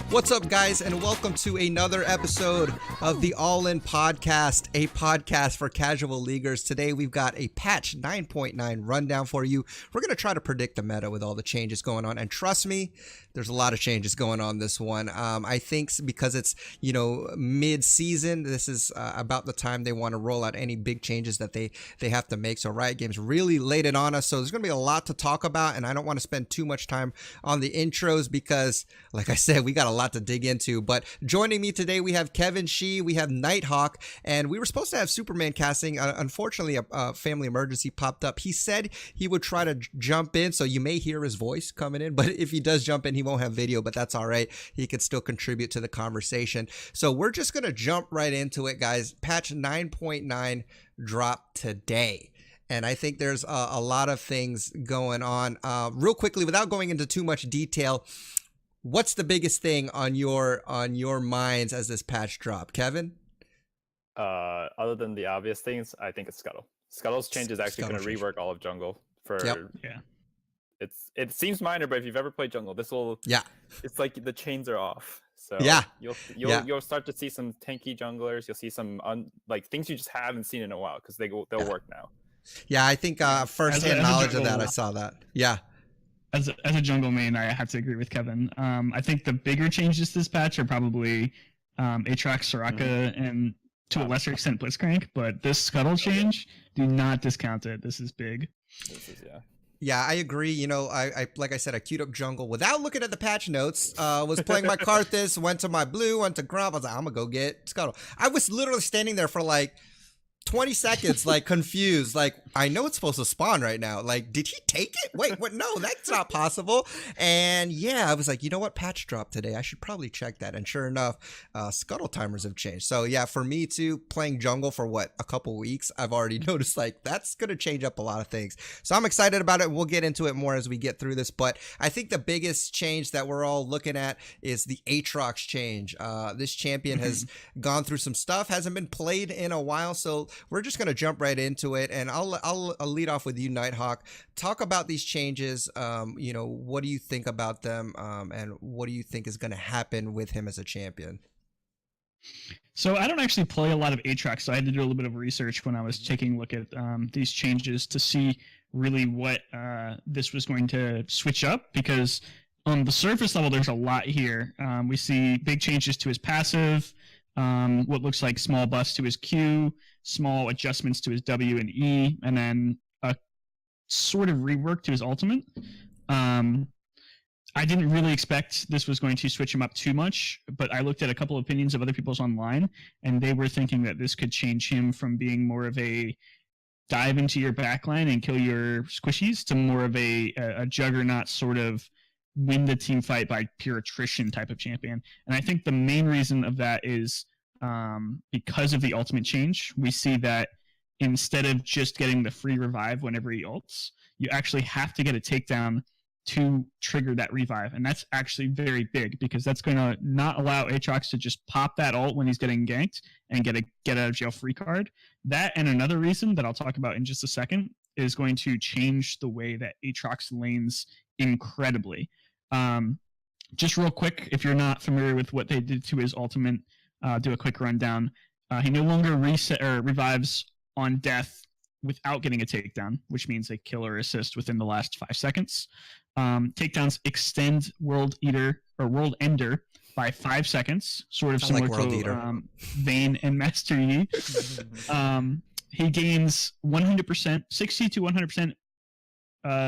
What's up, guys, and welcome to another episode of the All In Podcast, a podcast for casual leaguers. Today, we've got a patch 9.9 rundown for you. We're going to try to predict the meta with all the changes going on, and trust me, there's a lot of changes going on this one. I think because it's, mid-season, this is about the time they want to roll out any big changes that they have to make. So Riot Games really laid it on us. So there's going to be a lot to talk about, and I don't want to spend too much time on the intros because, like I said, we got a lot to dig into. But joining me today, we have Kevin Shee, we have Nighthawk, and we were supposed to have Superman casting. Unfortunately, a family emergency popped up. He said he would try to jump in, so you may hear his voice coming in, but if he does jump in, he won't have video, but that's all right. He could still contribute to the conversation. So we're just going to jump right into it, guys. Patch 9.9 dropped today. And I think there's a lot of things going on. Real quickly, without going into too much detail, what's the biggest thing on your minds as this patch dropped, Kevin? Other than the obvious things, I think it's Scuttle. Scuttle's change is actually going to rework all of jungle for. Yep. Yeah. It seems minor, but if you've ever played jungle, this will. Yeah. It's like the chains are off. So yeah, you'll start to see some tanky junglers. You'll see some things you just haven't seen in a while because they'll work now. Yeah, I think firsthand knowledge of that, I saw that. Yeah. As a jungle main, I have to agree with Kevin. I think the bigger changes this patch are probably Aatrox, Soraka, and to a lesser extent Blitzcrank. But this Scuttle change, do not discount it. This is big. Yeah, I agree. I like I said, I queued up jungle without looking at the patch notes. Was playing my Karthus, went to my blue, went to Grump. I was like, I'm gonna go get Scuttle. I was literally standing there for like 20 seconds, like confused, like I know it's supposed to spawn right now. Like, did he take it? Wait, what? No, that's not possible. And yeah, I was like, you know what? Patch dropped today. I should probably check that. And sure enough, Scuttle timers have changed. So yeah, for me too, playing jungle for a couple weeks, I've already noticed like that's gonna change up a lot of things. So I'm excited about it. We'll get into it more as we get through this. But I think the biggest change that we're all looking at is the Aatrox change. This champion has gone through some stuff, hasn't been played in a while, so we're just going to jump right into it, and I'll lead off with you, Nighthawk. Talk about these changes. What do you think about them, and what do you think is going to happen with him as a champion? So I don't actually play a lot of Aatrox, so I had to do a little bit of research when I was taking a look at these changes to see really what this was going to switch up, because on the surface level, there's a lot here. We see big changes to his passive, what looks like small buffs to his Q, small adjustments to his W and E, and then a sort of rework to his ultimate. I didn't really expect this was going to switch him up too much, but I looked at a couple of opinions of other people's online, and they were thinking that this could change him from being more of a dive into your backline and kill your squishies to more of a juggernaut sort of win the team fight by pure attrition type of champion. And I think the main reason of that is because of the ultimate change. We see that instead of just getting the free revive whenever he ults, you actually have to get a takedown to trigger that revive. And that's actually very big, because that's going to not allow Aatrox to just pop that ult when he's getting ganked and get a get out of jail free card. That, and another reason that I'll talk about in just a second, is going to change the way that Aatrox lanes incredibly. Just real quick, if you're not familiar with what they did to his ultimate, do a quick rundown. He no longer revives on death without getting a takedown, which means a kill or assist within the last 5 seconds. Takedowns extend World Ender by 5 seconds, sort of similar to Vayne and Master Yi. He gains 100%, 60 to 100%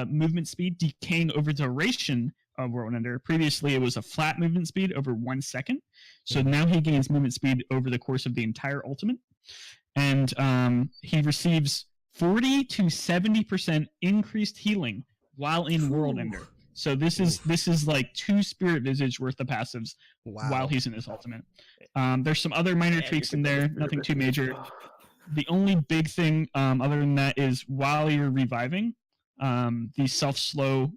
movement speed, decaying over duration of World Ender. Previously, it was a flat movement speed over 1 second. So now he gains movement speed over the course of the entire ultimate. And he receives 40 to 70% increased healing while in World Ender. So this is like 2 Spirit Visage worth of passives while he's in his ultimate. There's some other minor tweaks in there, nothing too major. The only big thing other than that is while you're reviving, the self-slow,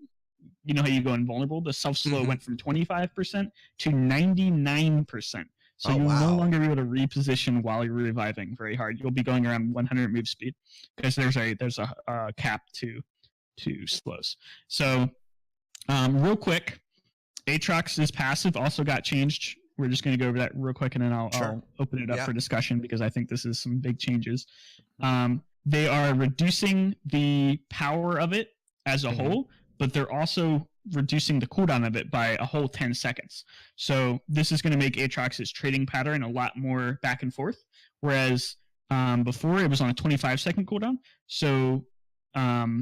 you know how you go invulnerable? The self-slow went from 25% to 99%. So you'll no longer be able to reposition while you're reviving very hard. You'll be going around 100 move speed because there's a cap to two slows. So real quick, Aatrox's passive also got changed. We're just going to go over that real quick, and then I'll open it up for discussion because I think this is some big changes. They are reducing the power of it as a whole, but they're also reducing the cooldown of it by a whole 10 seconds. So this is going to make Aatrox's trading pattern a lot more back and forth, whereas before it was on a 25-second cooldown. So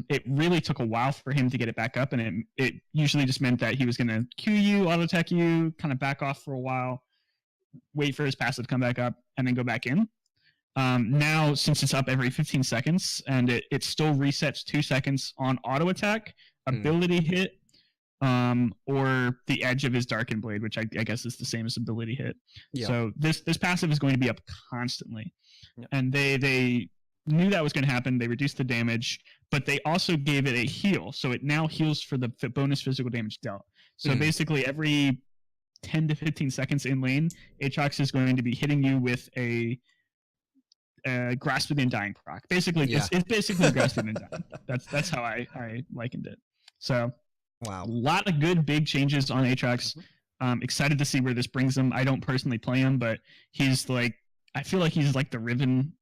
it really took a while for him to get it back up, and it usually just meant that he was going to Q you, auto attack you, kind of back off for a while, wait for his passive to come back up, and then go back in. Now, since it's up every 15 seconds, and it still resets 2 seconds on auto attack, ability hit, or the edge of his Darkened Blade, which I guess is the same as ability hit. Yeah. So this passive is going to be up constantly. Yeah. And they knew that was going to happen. They reduced the damage, but they also gave it a heal. So it now heals for the bonus physical damage dealt. So basically every 10 to 15 seconds in lane, Aatrox is going to be hitting you with a Grasp the Undying proc. Basically, it's basically Grasp the Undying. That's how I likened it. So, wow, a lot of good big changes on Aatrox. Excited to see where this brings him. I don't personally play him, but he's like, I feel like he's like the Riven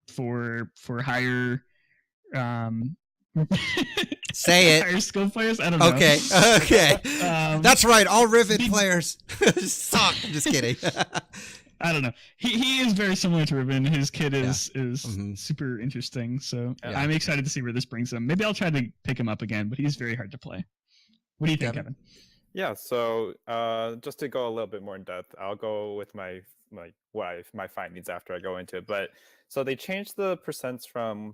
for higher. Say it. Higher skill players. I don't know. Okay. That's right. All Riven players suck. I'm just kidding. I don't know. He is very similar to Riven. His kit is super interesting. So I'm excited to see where this brings him. Maybe I'll try to pick him up again, but he's very hard to play. What do you think, Kevin? Yeah. So just to go a little bit more in depth, I'll go with my findings after I go into it. But so they changed the percents from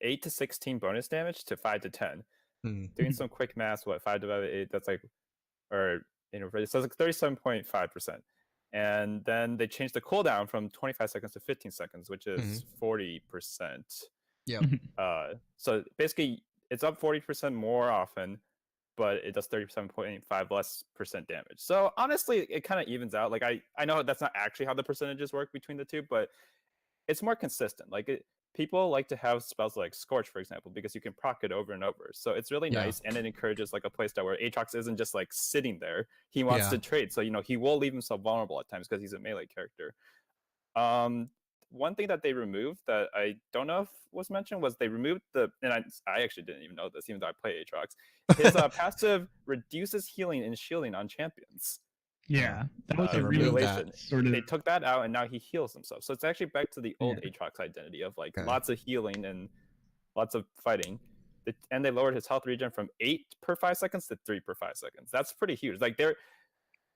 8 to 16 bonus damage to 5 to 10. Doing some quick math, 5 divided by 8? That's like, so it's like 37.5%. And then they changed the cooldown from 25 seconds to 15 seconds, which is 40%. Yeah. So basically, it's up 40% more often, but it does 37.5 less percent damage. So honestly, it kind of evens out. Like I know that's not actually how the percentages work between the two, but it's more consistent. Like people like to have spells like Scorch, for example, because you can proc it over and over. So it's really nice, and it encourages like a playstyle where Aatrox isn't just like sitting there. He wants to trade, so he will leave himself vulnerable at times because he's a melee character. One thing that they removed that I don't know if was mentioned was they removed and I actually didn't even know this, even though I play Aatrox. His passive reduces healing and shielding on champions. Yeah, that was a relation. They took that out, and now he heals himself. So it's actually back to the old Aatrox identity of like lots of healing and lots of fighting. And they lowered his health regen from 8 per 5 seconds to 3 per 5 seconds. That's pretty huge. Like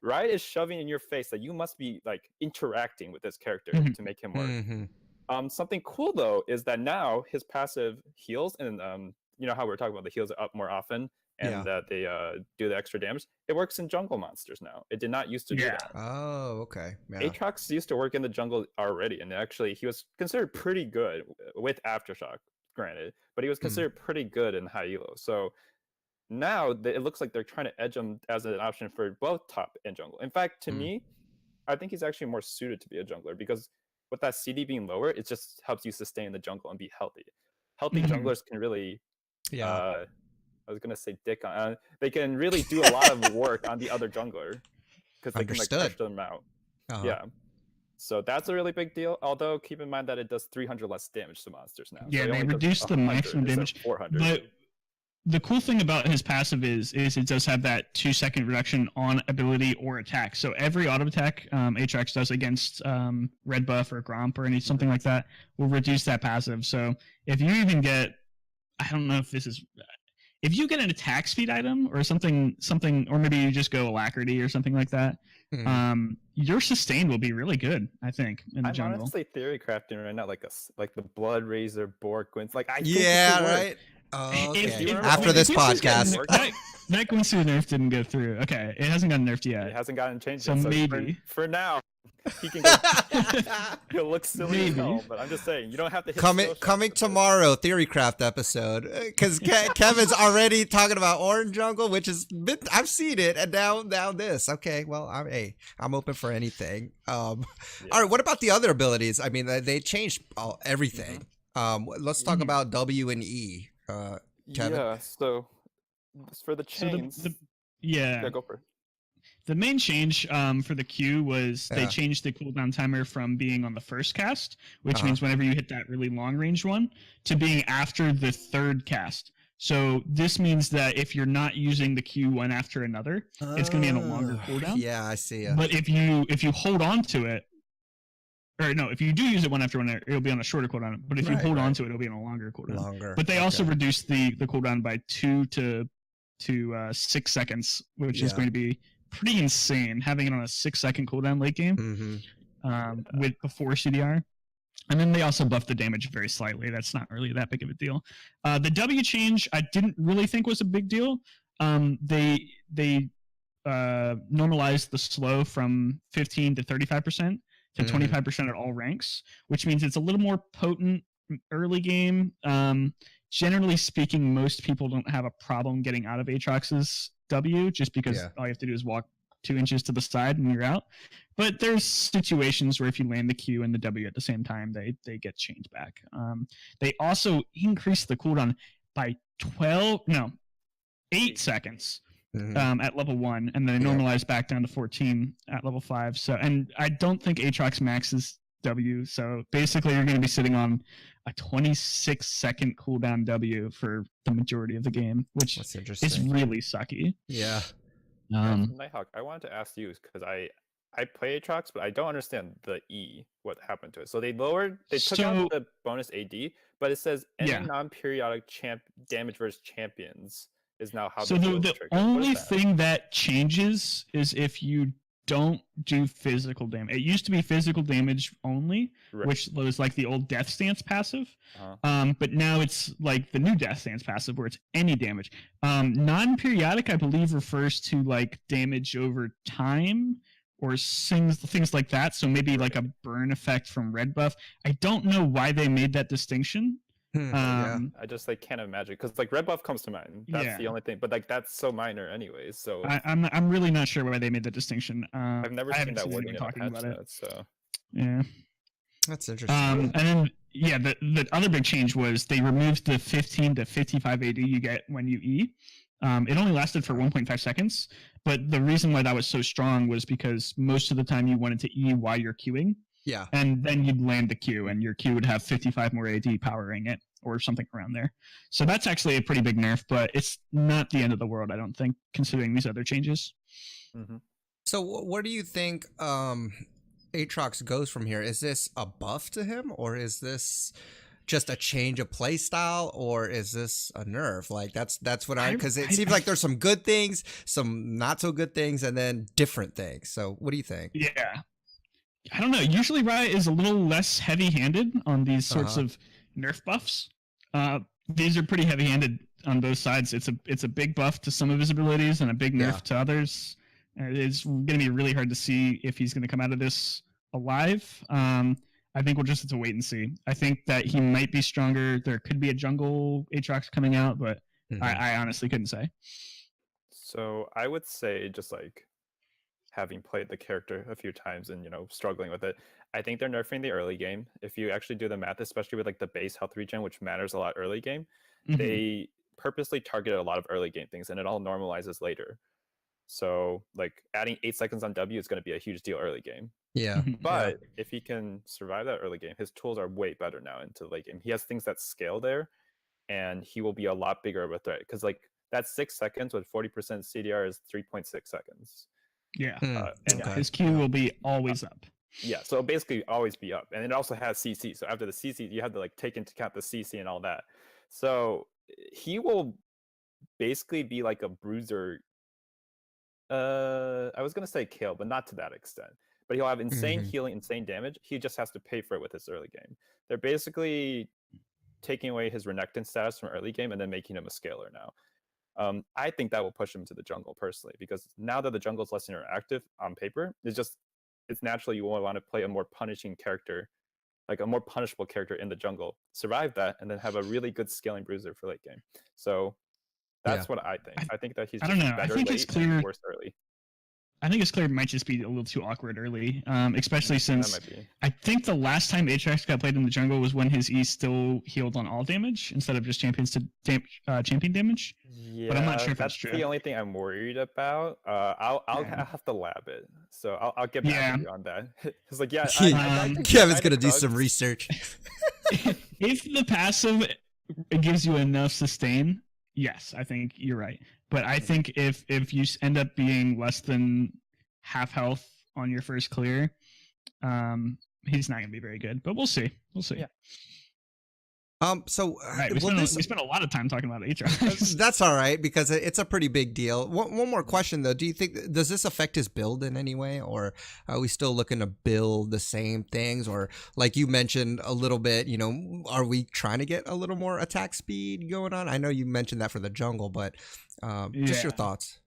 Riot is shoving in your face that you must be like interacting with this character to make him work. Something cool though is that now his passive heals, and you know how we're talking about the heals are up more often, and that they do the extra damage. It works in jungle monsters now. It did not used to do that. Oh, okay. Yeah. Aatrox used to work in the jungle already, and actually he was considered pretty good with Aftershock, granted, but he was considered pretty good in high elo. So now it looks like they're trying to edge him as an option for both top and jungle. In fact, to me, I think he's actually more suited to be a jungler, because with that CD being lower, it just helps you sustain the jungle and be healthy. Healthy junglers can really I was gonna say dick on. They can really do a lot of work on the other jungler because they can like push them out. Yeah, so that's a really big deal. Although keep in mind that it does 300 less damage to monsters now. Yeah, so they reduced the maximum damage. 400. But the cool thing about his passive is it does have that 2-second reduction on ability or attack. So every auto attack Aatrox does against red buff or Gromp or something like that will reduce that passive. So if you even get, I don't know if this is. If you get an attack speed item or something, or maybe you just go Alacrity or something like that, your sustain will be really good. I think in the jungle. I'm honestly theory crafting right now, like the Blood Razor Borg Gwyn. Like I think right. Oh, okay. After this podcast, that Gwynsu nerf didn't go through. Okay, it hasn't gotten nerfed yet. It hasn't gotten changed. So maybe for now. He can go. He'll look silly as hell, but I'm just saying you don't have to hit coming tomorrow Theorycraft episode, because Kevin's already talking about Orange Jungle, which is I've seen it, and now this. Okay, well I'm open for anything. All right, what about the other abilities? I mean, they changed everything. Let's talk about W and E. Kevin? Yeah, so for the chains... So yeah, go for it. The main change for the Q was they changed the cooldown timer from being on the first cast, which means whenever you hit that really long range one, to being after the third cast. So this means that if you're not using the Q one after another, it's going to be on a longer cooldown. Yeah, I see. But if you hold on to it, or no, if you do use it one after one, it'll be on a shorter cooldown. But if you hold on to it, it'll be on a longer cooldown. But they also reduced the cooldown by 2 to 6 seconds, which is going to be pretty insane, having it on a 6-second cooldown late game with before CDR. And then they also buffed the damage very slightly. That's not really that big of a deal. The W change I didn't really think was a big deal. They normalized the slow from 15 to 35% to 25% at all ranks, which means it's a little more potent early game. Generally speaking, most people don't have a problem getting out of Aatrox's W just because all you have to do is walk 2 inches to the side and you're out. But there's situations where if you land the Q and the W at the same time, they get changed back. They also increased the cooldown by 8 seconds at level 1, and then normalized back down to 14 at level 5. So, and I don't think Aatrox maxes W, so basically you're going to be sitting on a 26-second cooldown W for the majority of the game, which is really sucky. Yeah. Nighthawk, I wanted to ask you because I play Aatrox, but I don't understand the E, what happened to it. So they took out the bonus AD, but it says any non-periodic damage versus champions is now how. So the only thing that changes is if you don't do physical damage. It used to be physical damage only, which was like the old Death Stance passive. But now it's like the new Death Stance passive where it's any damage. Non-periodic, I believe, refers to like damage over time or things like that. So maybe like a burn effect from red buff. I don't know why they made that distinction. I just can't imagine because red buff comes to mind. That's the only thing, but that's so minor anyways. So I'm really not sure why they made that distinction. I've never seen that wording talking about it. So yeah, that's interesting. And then the other big change was they removed the 15 to 55 AD you get when you E. It only lasted for 1.5 seconds, but the reason why that was so strong was because most of the time you wanted to E while you're queuing. Yeah. And then you'd land the Q, and your Q would have 55 more AD powering it, or something around there. So that's actually a pretty big nerf, but it's not the end of the world, I don't think, considering these other changes. So where do you think Aatrox goes from here? Is this a buff to him, or is this just a change of play style, or is this a nerf? Like that's what because it seems like there's some good things, some not so good things, and then different things. So what do you think? Yeah. I don't know. Usually Riot is a little less heavy-handed on these sorts of nerf buffs. These are pretty heavy-handed on both sides. It's a big buff to some of his abilities and a big nerf to others. It's going to be really hard to see if he's going to come out of this alive. I think we'll just have to wait and see. I think that he might be stronger. There could be a jungle Aatrox coming out, but I honestly couldn't say. So I would say just having played the character a few times and struggling with it, I think they're nerfing the early game. If you actually do the math, especially with the base health regen, which matters a lot early game, they purposely targeted a lot of early game things, and it all normalizes later. So adding 8 seconds on W is going to be a huge deal early game. Yeah. But if he can survive that early game, his tools are way better now into late game. He has things that scale there, and he will be a lot bigger of a threat because that 6 seconds with 40% CDR is 3.6 seconds. Yeah, and his Q will be always up. Yeah, so it'll basically always be up, and it also has CC. So after the CC, you have to take into account the CC and all that. So he will basically be like a bruiser. I was gonna say kill, but not to that extent. But he'll have insane healing, insane damage. He just has to pay for it with his early game. They're basically taking away his Renekton status from early game and then making him a scaler now. I think that will push him to the jungle personally, because now that the jungle is less interactive on paper, it's naturally you will want to play a more punishing character, like a more punishable character in the jungle, survive that, and then have a really good scaling bruiser for late game. So that's what I think. I think that he's I don't know. better I think late it's clear. and worse early. I think his clear might just be a little too awkward early, especially since I think the last time Aatrox got played in the jungle was when his E still healed on all damage instead of just champion damage. Yeah, but I'm not sure if that's true. The only thing I'm worried about. I'll have to lab it, so I'll get back to you on that. It's like Kevin's gonna do some research. If the passive gives you enough sustain, yes, I think you're right. But I think if you end up being less than half health on your first clear, he's not going to be very good. But we'll see. We'll see. Yeah. So right, we spent a lot of time talking about Aatrox. That's all right because it's a pretty big deal. One more question though: do you think does this affect his build in any way, or are we still looking to build the same things, or like you mentioned a little bit? You know, are we trying to get a little more attack speed going on? I know you mentioned that for the jungle, but just your thoughts.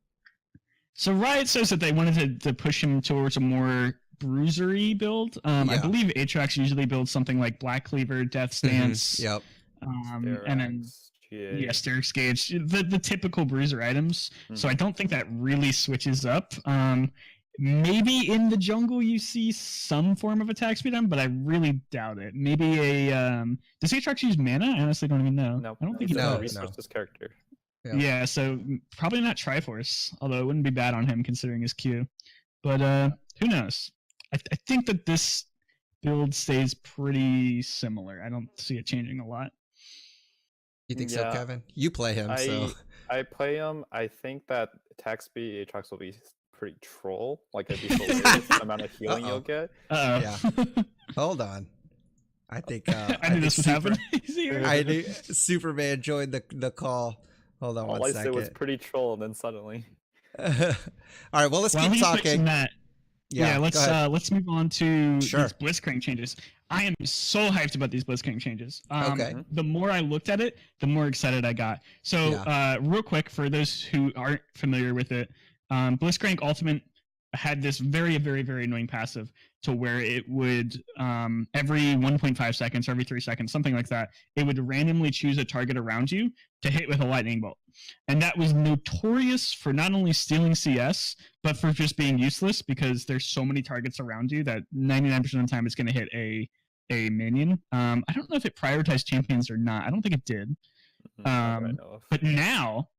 So Riot says that they wanted to push him towards a more bruisery build. I believe Aatrox usually builds something like Black Cleaver, Death Stance, Yep. And then Sterix Gauge, the typical bruiser items. So I don't think that really switches up. Maybe in the jungle you see some form of attack speed on, but I really doubt it. Maybe does Aatrox use mana? I honestly don't even know. No, I don't think he does. Resources character. Yeah, so probably not Triforce, although it wouldn't be bad on him considering his Q. But who knows? I think that this build stays pretty similar. I don't see it changing a lot. You think so, Kevin? You play him, so I play him. I think that attack speed Aatrox will be pretty troll. Like it'd be the amount of healing you'll get. Yeah. Hold on. I think I knew this would happen. I knew Superman joined the call. Hold on one second. All I said was pretty troll, and then suddenly. All right. Well, let's keep talking. Let's move on to these Blitzcrank changes. I am so hyped about these Blitzcrank changes. The more I looked at it, the more excited I got. So, real quick, for those who aren't familiar with it, Blitzcrank Ultimate had this very, very, very annoying passive to where it would every 1.5 seconds or every 3 seconds, something like that, it would randomly choose a target around you to hit with a lightning bolt. And that was notorious for not only stealing CS, but for just being useless because there's so many targets around you that 99% of the time it's going to hit a minion. I don't know if it prioritized champions or not. I don't think it did. But now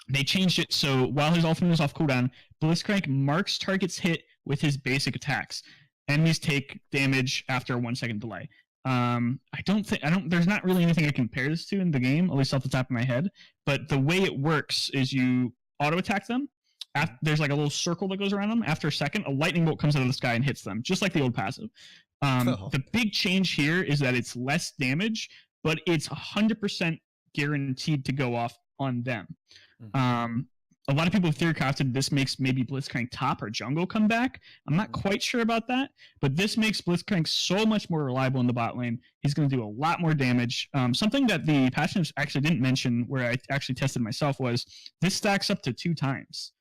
they changed it so while his ultimate is off cooldown, Blitzcrank marks targets hit with his basic attacks. Enemies take damage after a 1 second delay. There's not really anything I compare this to in the game, at least off the top of my head. But the way it works is you auto attack them. There's like a little circle that goes around them. After a second, a lightning bolt comes out of the sky and hits them, just like the old passive. The big change here is that it's less damage, but it's 100% guaranteed to go off on them. A lot of people have theory-crafted this makes maybe Blitzcrank top or jungle come back. I'm not quite sure about that, but this makes Blitzcrank so much more reliable in the bot lane. He's going to do a lot more damage. Something that the patch actually didn't mention, where I actually tested myself, was this stacks up to 2 times,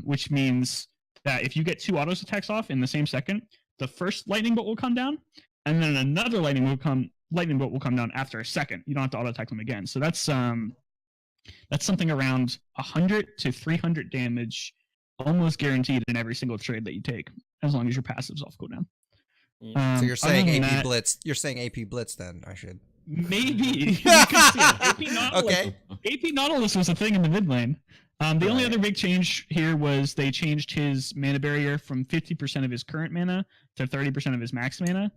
which means that if you get 2 autos attacks off in the same second, the first lightning bolt will come down, and then another lightning bolt will come down after a second. You don't have to auto attack them again. So that's something around 100 to 300 damage, almost guaranteed in every single trade that you take, as long as your passive's off cooldown. So you're saying AP Blitz? You're saying AP Blitz? Then I should maybe. AP Nautilus. Okay. AP Nautilus was a thing in the mid lane. The only other big change here was they changed his mana barrier from 50% of his current mana to 30% of his max mana.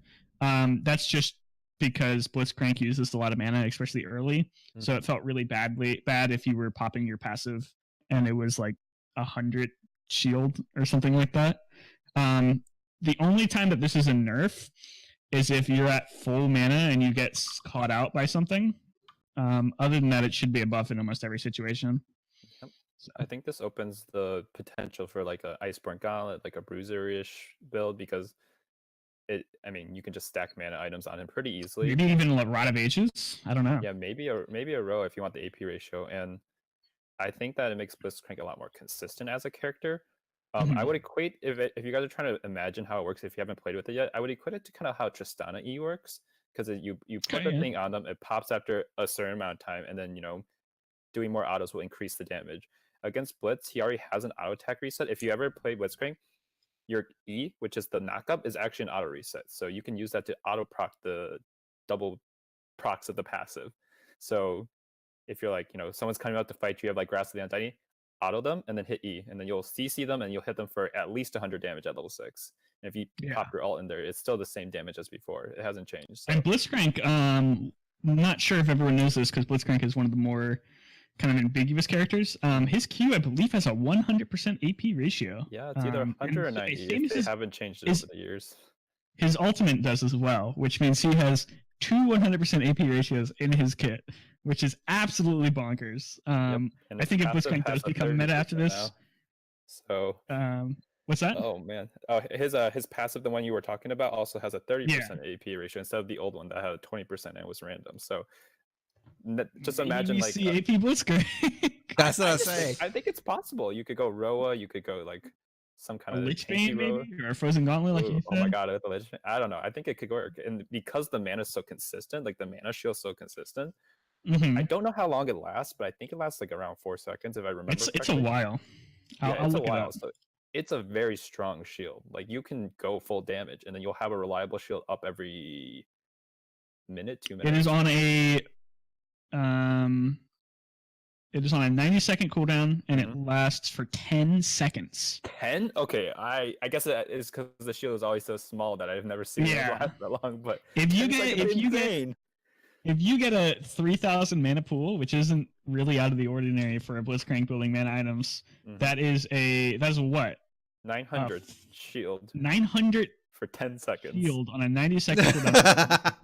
That's just because Blitzcrank uses a lot of mana, especially early. So it felt really bad if you were popping your passive and it was like 100 shield or something like that. The only time that this is a nerf is if you're at full mana and you get caught out by something. Other than that, it should be a buff in almost every situation. So I think this opens the potential for like a Iceborne Gauntlet, like a Bruiser-ish build, because you can just stack mana items on him pretty easily. Maybe even a Rod of Ages? I don't know. Yeah, maybe a row if you want the AP ratio. And I think that it makes Blitzcrank a lot more consistent as a character. I would equate, if you guys are trying to imagine how it works, if you haven't played with it yet, I would equate it to kind of how Tristana E works. Because you put the thing on them, it pops after a certain amount of time, and then, doing more autos will increase the damage. against Blitz, he already has an auto attack reset. If you ever play Blitzcrank, your E, which is the knockup, is actually an auto reset. So you can use that to auto proc the double procs of the passive. So if you're like, someone's coming out to fight you, have like Grasp of the Untidy, auto them and then hit E, and then you'll CC them and you'll hit them for at least 100 damage at level 6. And if you pop your ult in there, it's still the same damage as before. It hasn't changed. So. And Blitzcrank, I'm not sure if everyone knows this because Blitzcrank is one of the more kind of ambiguous characters. His Q, I believe, has a 100% AP ratio. Yeah, it's either 100 or 90. They haven't changed it over the years. His ultimate does as well, which means he has two 100% AP ratios in his kit, which is absolutely bonkers. I think if Blitzcrank does become meta after this. So what's that? Oh man, his passive, the one you were talking about, also has a 30% AP ratio instead of the old one that had a 20% and was random. So just imagine like AP Blitzcrank. That's what I was saying. I think it's possible. You could go Roa, you could go like some kind of Lich Bane, maybe, or a Frozen Gauntlet, like you said. Oh my god, the Lich Bane. I don't know. I think it could work, and because the mana is so consistent, like the mana shield is so consistent. I don't know how long it lasts, but I think it lasts like around 4 seconds if I remember. It's a while. I'll look it up. So it's a very strong shield. Like you can go full damage, and then you'll have a reliable shield up every minute, 2 minutes. It is on a 90-second cooldown, and it lasts for 10 seconds. 10? Okay, I guess it is because the shield is always so small that I've never seen it last that long. But if you get a 3,000 mana pool, which isn't really out of the ordinary for a Blitzcrank building mana items, that is what? 900 shield. 900 for 10 seconds. Shield on a 90-second cooldown.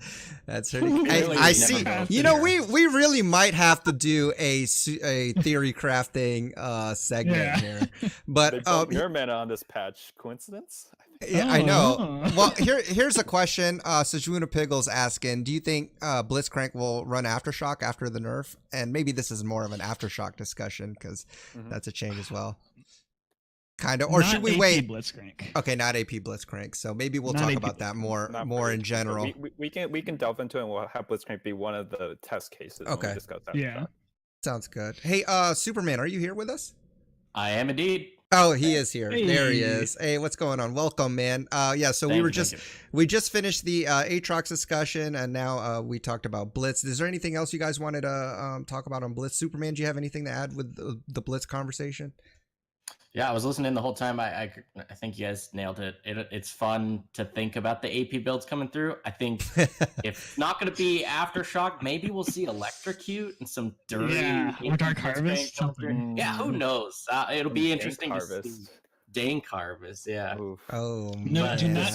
That's really. I see. We really might have to do a theory crafting segment here. But your mana on this patch, coincidence? Yeah, I know. Well, here's a question. Sejuna Piggle's asking, do you think Blitzcrank will run Aftershock after the nerf? And maybe this is more of an Aftershock discussion because that's a change as well. Kind of, or not should we AP wait? Blitzcrank. Okay, not AP Blitzcrank. So maybe we'll talk about that more in general. We can delve into it, and we'll have Blitzcrank be one of the test cases. Okay. When we discuss that. Yeah. Sounds good. Hey, Superman, are you here with us? I am indeed. Oh, he is here. Hey. There he is. Hey, what's going on? Welcome, man. So we just finished the Aatrox discussion, and now we talked about Blitz. Is there anything else you guys wanted to talk about on Blitz? Superman, do you have anything to add with the Blitz conversation? Yeah, I was listening the whole time. I think you guys nailed it. It's fun to think about the AP builds coming through. I think if it's not going to be Aftershock, maybe we'll see Electrocute and some dirty or Dark Harvest. Yeah, who knows? It'll be interesting to see. Dank Harvest, yeah. Oof. Oh, no, do not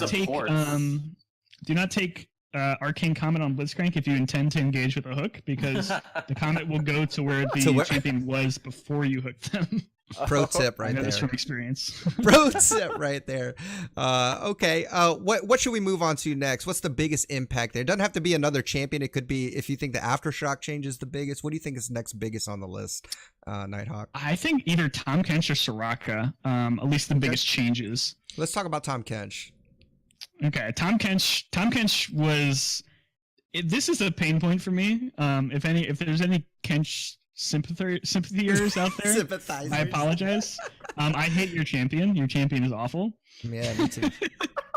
take Arcane Comet on Blitzcrank if you intend to engage with a hook, because the Comet will go to where the champion was before you hooked them. Pro tip right I know there. this from experience. Pro tip right there. Okay. What should we move on to next? What's the biggest impact there? It doesn't have to be another champion. It could be, if you think the Aftershock change is the biggest. What do you think is next biggest on the list, Nighthawk? I think either Tahm Kench or Soraka. At least the biggest changes. Let's talk about Tahm Kench. Okay, Tahm Kench was. This is a pain point for me. If there's any Kench sympathiers out there, sympathizers. I apologize. I hate your champion. Your champion is awful. Yeah, me too.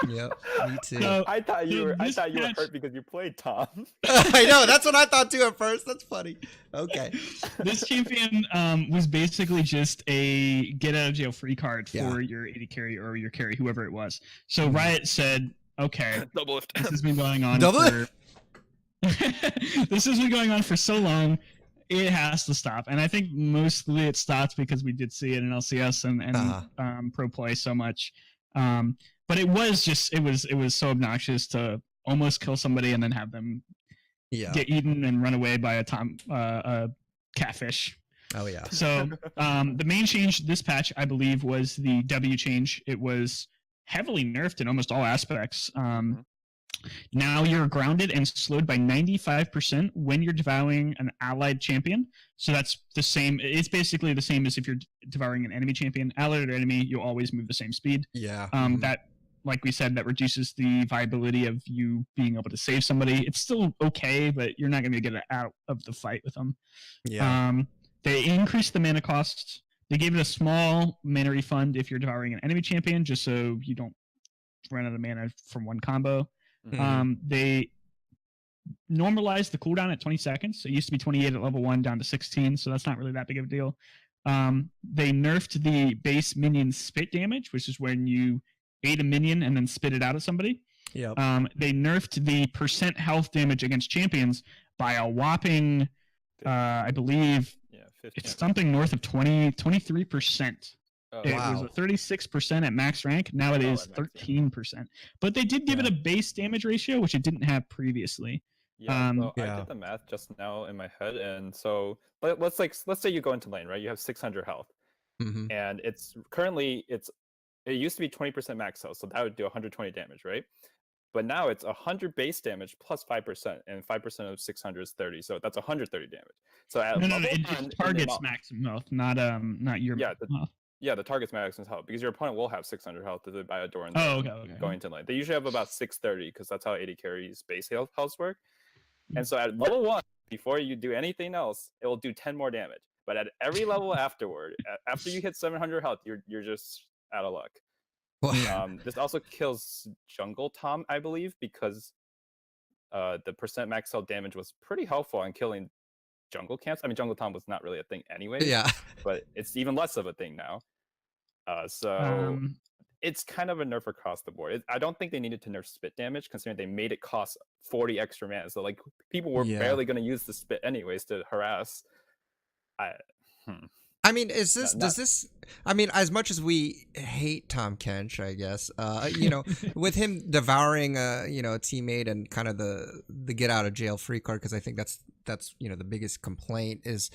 Yep, me too. So, I thought you were hurt because you played Tom. I know, that's what I thought too at first. That's funny. Okay. This champion was basically just a get out of jail free card for your AD carry or your carry, whoever it was. So Riot said, okay, double lift. This has been going on this has been going on for so long. It has to stop, and I think mostly it stopped because we did see it in LCS and pro play so much. But it was so obnoxious to almost kill somebody and then have them get eaten and run away by a catfish. Oh yeah. So the main change this patch, I believe, was the W change. It was heavily nerfed in almost all aspects. Now you're grounded and slowed by 95% when you're devouring an allied champion. So that's the same. It's basically the same as if you're devouring an enemy champion. Allied or enemy, you'll always move the same speed. Yeah. That, like we said, that reduces the viability of you being able to save somebody. It's still okay, but you're not going to get out of the fight with them. Yeah. They increased the mana cost They gave it a small mana refund if you're devouring an enemy champion, just so you don't run out of mana from one combo. Mm-hmm. They normalized the cooldown at 20 seconds. So it used to be 28 at level 1 down to 16, so that's not really that big of a deal. They nerfed the base minion spit damage, which is when you ate a minion and then spit it out at somebody. Yep. They nerfed the percent health damage against champions by a whopping, I believe, it's something north of 23%. It was a 36% at max rank. Now it is 13%. But they did give it a base damage ratio, which it didn't have previously. I did the math just now in my head, and so let's say you go into lane, right? You have 600 health, and it used to be 20% max health, so that would do 120 damage, right? But now it's 100 base damage plus 5%, and 5% of 600 is 30, so that's 130 damage. So it just targets maximum health, not your health. Yeah, the target's maximum health, because your opponent will have 600 health if they buy a door and going to lane. They usually have about 630, because that's how AD carries base health work. And so at level 1, before you do anything else, it will do 10 more damage. But at every level afterward, after you hit 700 health, you're just out of luck. This also kills Jungle Tom, I believe, because the percent max health damage was pretty helpful in killing jungle camps. I mean, Jungle Tom was not really a thing anyway. Yeah. But it's even less of a thing now. It's kind of a nerf across the board. I don't think they needed to nerf spit damage, considering they made it cost 40 extra mana. So like people were barely going to use the spit anyways to harass. I mean, I mean, as much as we hate Tahm Kench, I guess, with him devouring a teammate and kind of the get out of jail free card, because I think that's the biggest complaint is,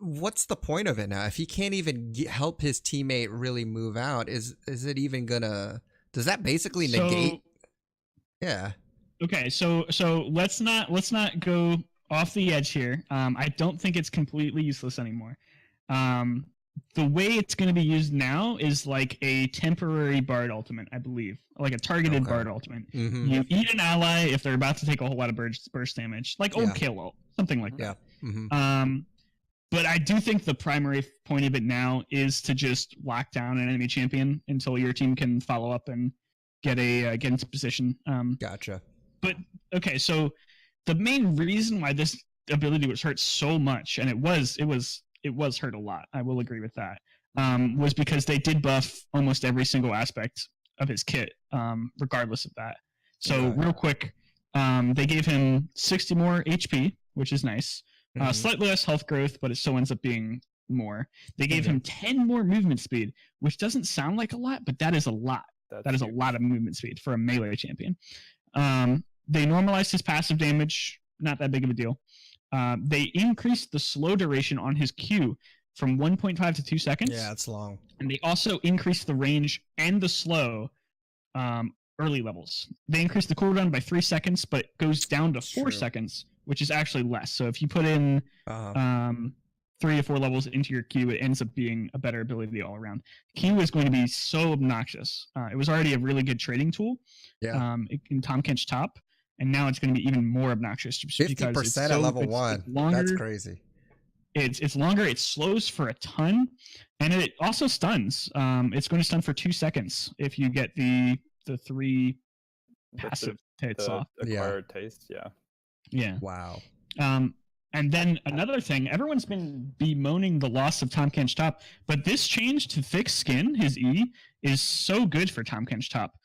what's the point of it now? If he can't even help his teammate really move out, is it even gonna? Does that basically negate? Yeah. Okay, so let's not go off the edge here. I don't think it's completely useless anymore. The way it's going to be used now is like a temporary Bard ultimate, I believe, like a targeted Bard ultimate. Mm-hmm. You eat an ally if they're about to take a whole lot of burst damage, like old KO, something like that. Mm-hmm. But I do think the primary point of it now is to just lock down an enemy champion until your team can follow up and get into position. Gotcha. But okay, so the main reason why this ability was hurt so much, and it was hurt a lot, I will agree with that, was because they did buff almost every single aspect of his kit, regardless of that. So real quick, they gave him 60 more HP, which is nice. Slightly less health growth, but it still ends up being more. They gave him 10 more movement speed, which doesn't sound like a lot, but that is a lot. That is a lot of movement speed for a melee champion. They normalized his passive damage, not that big of a deal. They increased the slow duration on his Q from 1.5 to 2 seconds. Yeah, it's long. And they also increased the range and the slow early levels. They increased the cooldown by 3 seconds, but it goes down to 4 seconds, which is actually less. So if you put in 3 to 4 levels into your Q, it ends up being a better ability all around. Q is going to be so obnoxious. It was already a really good trading tool in Tahm Kench top, and now it's going to be even more obnoxious. 50% at level 1. Longer, that's crazy. It's longer. It slows for a ton, and it also stuns. It's going to stun for 2 seconds if you get the 3 passive hits off. Acquired taste, yeah. Wow. And then another thing, everyone's been bemoaning the loss of Tahm Kench top, but this change to Thick Skin, his E, is so good for Tahm Kench top.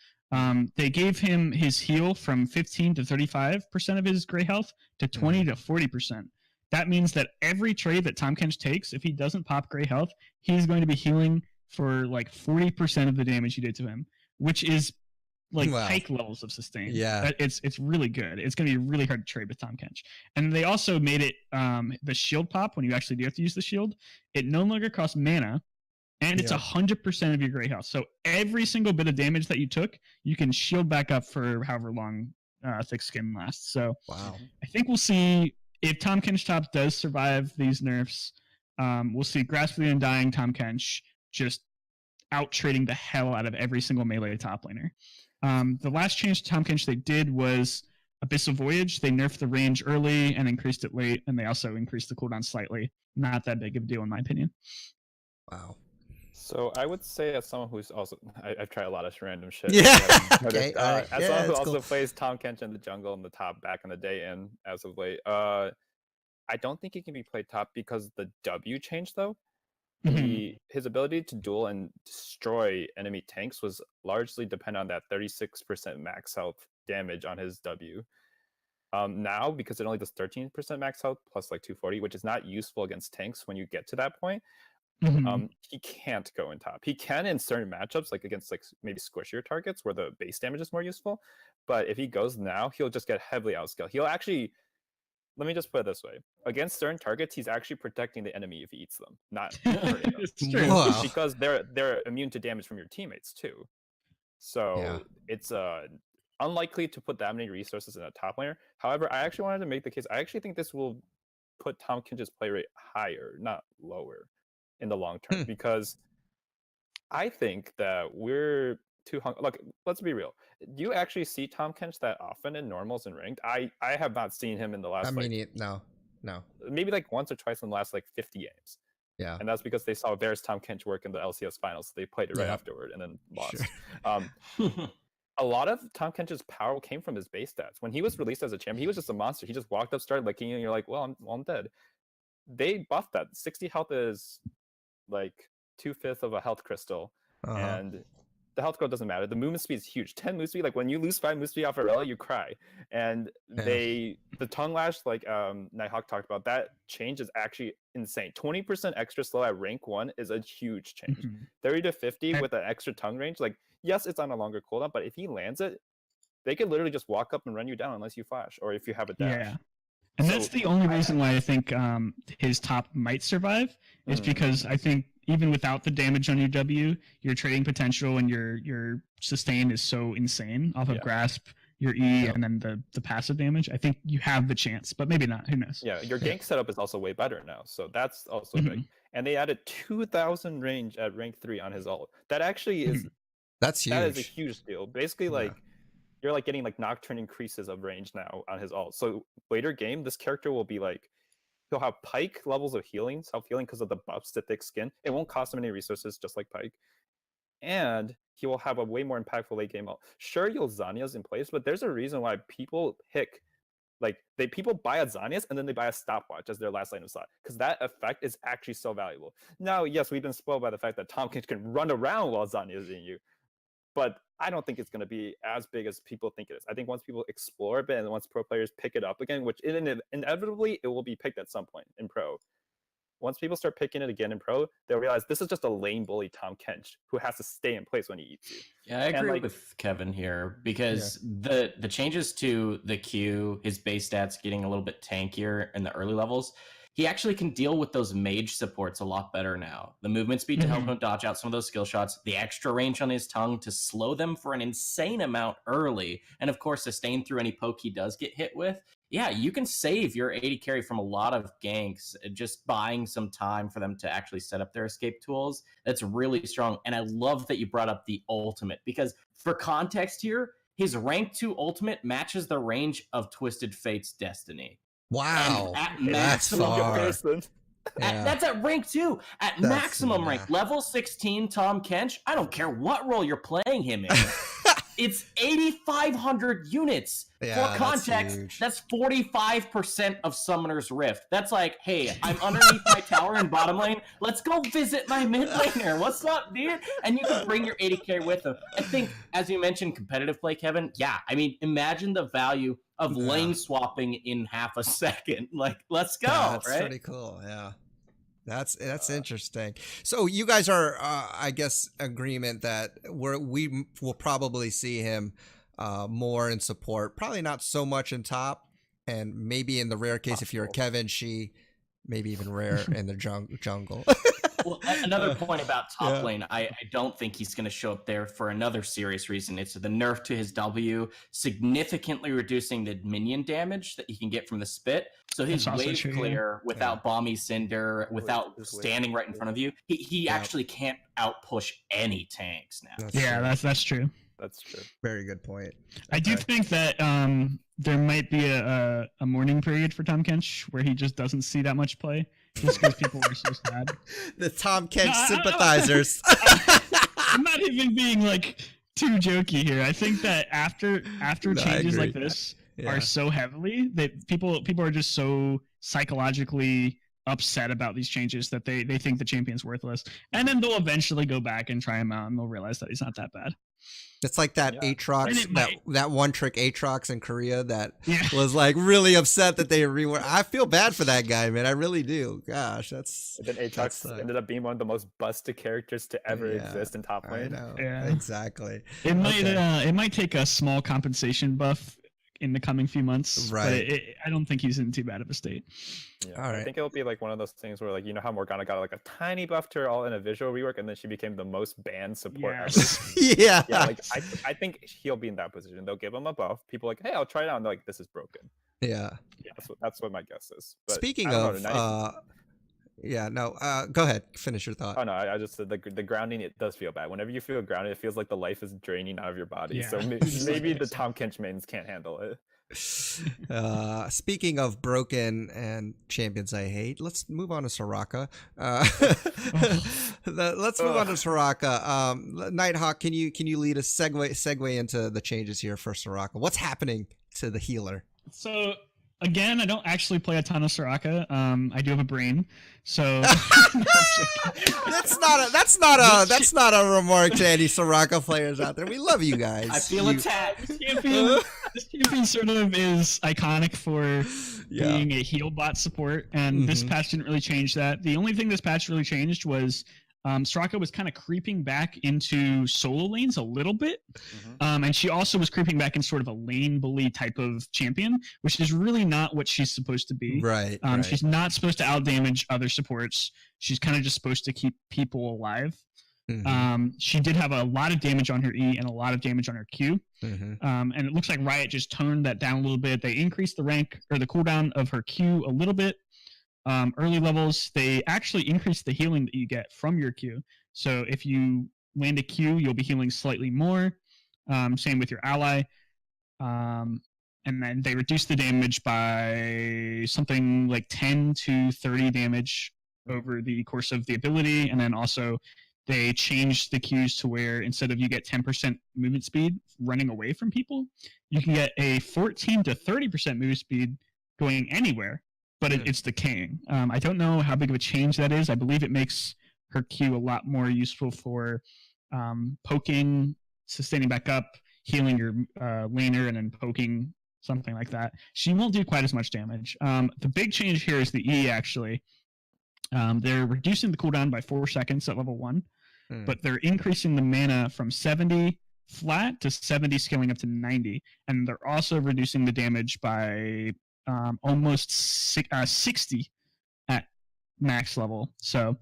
They gave him his heal from 15 to 35% of his gray health to 20 to 40%. That means that every trade that Tahm Kench takes, if he doesn't pop gray health, he's going to be healing for like 40% of the damage you did to him, which is like hike levels of sustain. Yeah. It's really good. It's going to be really hard to trade with Tahm Kench. And they also made it the shield pop, when you actually do have to use the shield, it no longer costs mana, and it's 100% of your gray health. So every single bit of damage that you took, you can shield back up for however long Thick Skin lasts. So I think we'll see if Tahm Kench top does survive these nerfs. We'll see Grasp of the Undying Tahm Kench just out trading the hell out of every single melee top laner. The last change to Tahm Kench they did was Abyssal Voyage. They nerfed the range early and increased it late, and they also increased the cooldown slightly. Not that big of a deal in my opinion. Wow. So I would say, as someone who's also, I've tried a lot of random shit. Yeah. Okay. As someone who also cool. plays Tahm Kench in the jungle and the top back in the day, and as of late, I don't think he can be played top because the W changed though. His ability to duel and destroy enemy tanks was largely dependent on that 36% max health damage on his W. Now, because it only does 13% max health plus like 240, which is not useful against tanks when you get to that point. He can't go in top. He can in certain matchups, like against like maybe squishier targets where the base damage is more useful. But if he goes now, he'll just get heavily outscaled. He'll actually, let me just put it this way: against certain targets, he's actually protecting the enemy if he eats them, not hurting them. It's true. Wow. Because they're immune to damage from your teammates too. So it's unlikely to put that many resources in a top laner. However, I actually wanted to make the case. I actually think this will put Tahm Kench's play rate higher, not lower, in the long term, because I think that we're too look, let's be real. Do you actually see Tahm Kench that often in normals and ranked? I have not seen him in the last no. Maybe like once or twice in the last like 50 games. Yeah. And that's because they saw Bears Tahm Kench work in the LCS finals, so they played it right afterward and then lost. Sure. A lot of Tahm Kench's power came from his base stats. When he was released as a champion, he was just a monster. He just walked up, started licking you, and you're like, well, I'm dead. They buffed that. 60 health is like 2/5 of a health crystal, and the health growth doesn't matter. The movement speed is huge. 10 move speed, like when you lose 5 move speed off Arella, you cry. And the tongue lash, like Nighthawk talked about, that change is actually insane. 20% extra slow at rank 1 is a huge change. 30 to 50 with an extra tongue range, like yes, it's on a longer cooldown, but if he lands it, they could literally just walk up and run you down unless you flash or if you have a dash. Yeah. And that's the only reason why I think his top might survive is because I think even without the damage on your W, your trading potential and your sustain is so insane off of grasp, your E, and then the passive damage. I think you have the chance, but maybe not. Who knows? Yeah, your gank setup is also way better now, so that's also big. And they added 2,000 range at rank 3 on his ult. That actually is that's huge. That is a huge deal. Basically, like you're like getting like nocturne increases of range now on his ult. So later game, this character will be like, he'll have Pike levels of healing, self-healing because of the buffs to thick skin. It won't cost him any resources, just like Pike. And he will have a way more impactful late game ult. Sure, you'll Zhonya's in place, but there's a reason why people pick, like people buy a Zhonya's and then they buy a stopwatch as their last line of sight, because that effect is actually so valuable. Now, yes, we've been spoiled by the fact that Tahm Kench can run around while Zhonya's in you, but I don't think it's going to be as big as people think it is. I think once people explore a bit and once pro players pick it up again, which inevitably it will be picked at some point in pro. Once people start picking it again in pro, they'll realize this is just a lane bully Tahm Kench who has to stay in place when he eats you. Yeah, I agree with Kevin here because the changes to the Q, his base stats getting a little bit tankier in the early levels, he actually can deal with those mage supports a lot better now. The movement speed to help him dodge out some of those skill shots, the extra range on his tongue to slow them for an insane amount early, and of course sustain through any poke he does get hit with. Yeah, you can save your AD carry from a lot of ganks just buying some time for them to actually set up their escape tools. That's really strong. And I love that you brought up the ultimate because for context here, his rank 2 ultimate matches the range of Twisted Fate's Destiny. Wow. That's far. That's at rank 2. At maximum rank. Level 16 Tahm Kench, I don't care what role you're playing him in. It's 8,500 units. For context, that's 45% of Summoner's Rift. That's like, hey, I'm underneath my tower in bottom lane. Let's go visit my mid laner. What's up, dude? And you can bring your 80k with them. I think, as you mentioned, competitive play, Kevin. Yeah, I mean, imagine the value of lane swapping in half a second. Like, let's go. That's pretty cool. Yeah. That's interesting. So you guys are, I guess, agreement that we will probably see him more in support. Probably not so much in top, and maybe in the rare case if you're a Kevin, maybe even rare in the jungle. Well, another point about top lane, I don't think he's going to show up there for another serious reason. It's the nerf to his W, significantly reducing the minion damage that he can get from the spit. So his wave clear without Bomby Cinder, without standing right in front of you, he actually can't outpush any tanks now. That's true. That's true. Very good point. I do think that there might be a mourning period for Tahm Kench where he just doesn't see that much play. just because people were so sad. The Tom Kench sympathizers. I'm not even being like too jokey here. I think that after changes like this are so heavily that people are just so psychologically upset about these changes that they think the champion's worthless, and then they'll eventually go back and try him out and they'll realize that he's not that bad. It's like that Aatrox, that one trick Aatrox in Korea that was like really upset that they reworked. I feel bad for that guy, man. I really do. Gosh, that's. And then Aatrox ended up being one of the most busted characters to ever exist in top lane. I know. Yeah, exactly. It might take a small compensation buff in the coming few months, right? But I don't think he's in too bad of a state. Yeah, all right. I think it'll be like one of those things where, like, you know how Morgana got like a tiny buff to her all in a visual rework, and then she became the most banned support ever. Yeah. Like I think he'll be in that position. They'll give him a buff. People are like, hey, I'll try it out. And they're like, this is broken. Yeah. That's what my guess is. But speaking of, go ahead, finish your thought. Oh no, I just said the grounding. It does feel bad. Whenever you feel grounded, it feels like the life is draining out of your body. Yeah. So maybe the Tom Kench mains can't handle it. Speaking of broken and champions I hate, let's move on to Soraka. Let's move on to Soraka. Nighthawk, can you lead us segue into the changes here for Soraka? What's happening to the healer? So again, I don't actually play a ton of Soraka. I do have a brain, so that's not a remark to any Soraka players out there. We love you guys. I feel attacked. This champion sort of is iconic for being a heal bot support, and this patch didn't really change that. The only thing this patch really changed was Soraka was kind of creeping back into solo lanes a little bit, and she also was creeping back in sort of a lane bully type of champion, which is really not what she's supposed to be. Right. She's not supposed to outdamage other supports. She's kind of just supposed to keep people alive. She did have a lot of damage on her E and a lot of damage on her Q. And it looks like Riot just toned that down a little bit. They increased the rank or the cooldown of her Q a little bit. Early levels, they actually increase the healing that you get from your Q. So if you land a Q, you'll be healing slightly more. Same with your ally. And then they reduce the damage by something like 10 to 30 damage over the course of the ability. And then also they changed the Qs to where instead of you get 10% movement speed running away from people, you can get a 14 to 30% movement speed going anywhere. But it's decaying. I don't know how big of a change that is. I believe it makes her Q a lot more useful for poking, sustaining back up, healing your laner, and then poking, something like that. She won't do quite as much damage. The big change here is the E, actually. They're reducing the cooldown by 4 seconds at level 1, but they're increasing the mana from 70 flat to 70 scaling up to 90. And they're also reducing the damage by almost 60 at max level. So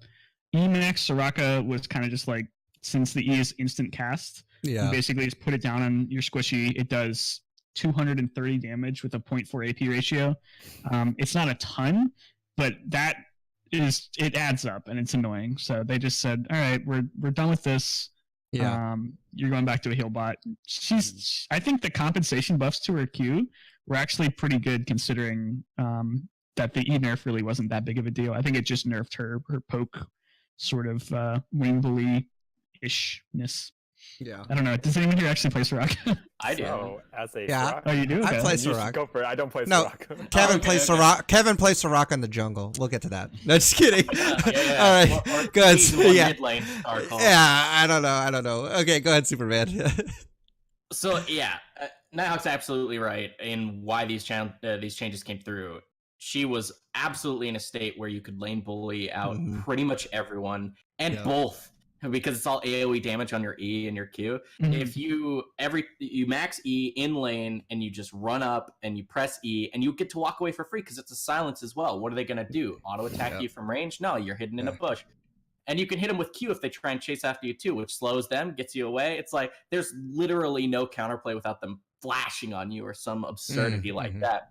Emax Soraka was kind of just like, since the E is instant cast, you basically just put it down on your squishy. It does 230 damage with a 0.4 AP ratio. It's not a ton, but it adds up and it's annoying. So they just said, all right, we're done with this. You're going back to a heal bot. I think the compensation buffs to her Q were actually pretty good considering that the E nerf really wasn't that big of a deal. I think it just nerfed her poke sort of wing bully-ishness. Yeah. I don't know. Does anyone here actually play Soraka? I do. So, as a Soraka? Oh, you do? Okay. I play Soraka. Go for it. I don't play Soraka. Kevin plays Soraka. Kevin plays Soraka in the jungle. We'll get to that. No, just kidding. All right. Go ahead. I don't know. Okay, go ahead, Superman. So Nighthawk's absolutely right in why these changes came through. She was absolutely in a state where you could lane bully out pretty much everyone and both, because it's all AoE damage on your E and your Q. If you max E in lane and you just run up and you press E and you get to walk away for free because it's a silence as well. What are they going to do? Auto attack you from range? No, you're hidden in a bush. And you can hit them with Q if they try and chase after you too, which slows them, gets you away. It's like there's literally no counterplay without them flashing on you or some absurdity like that.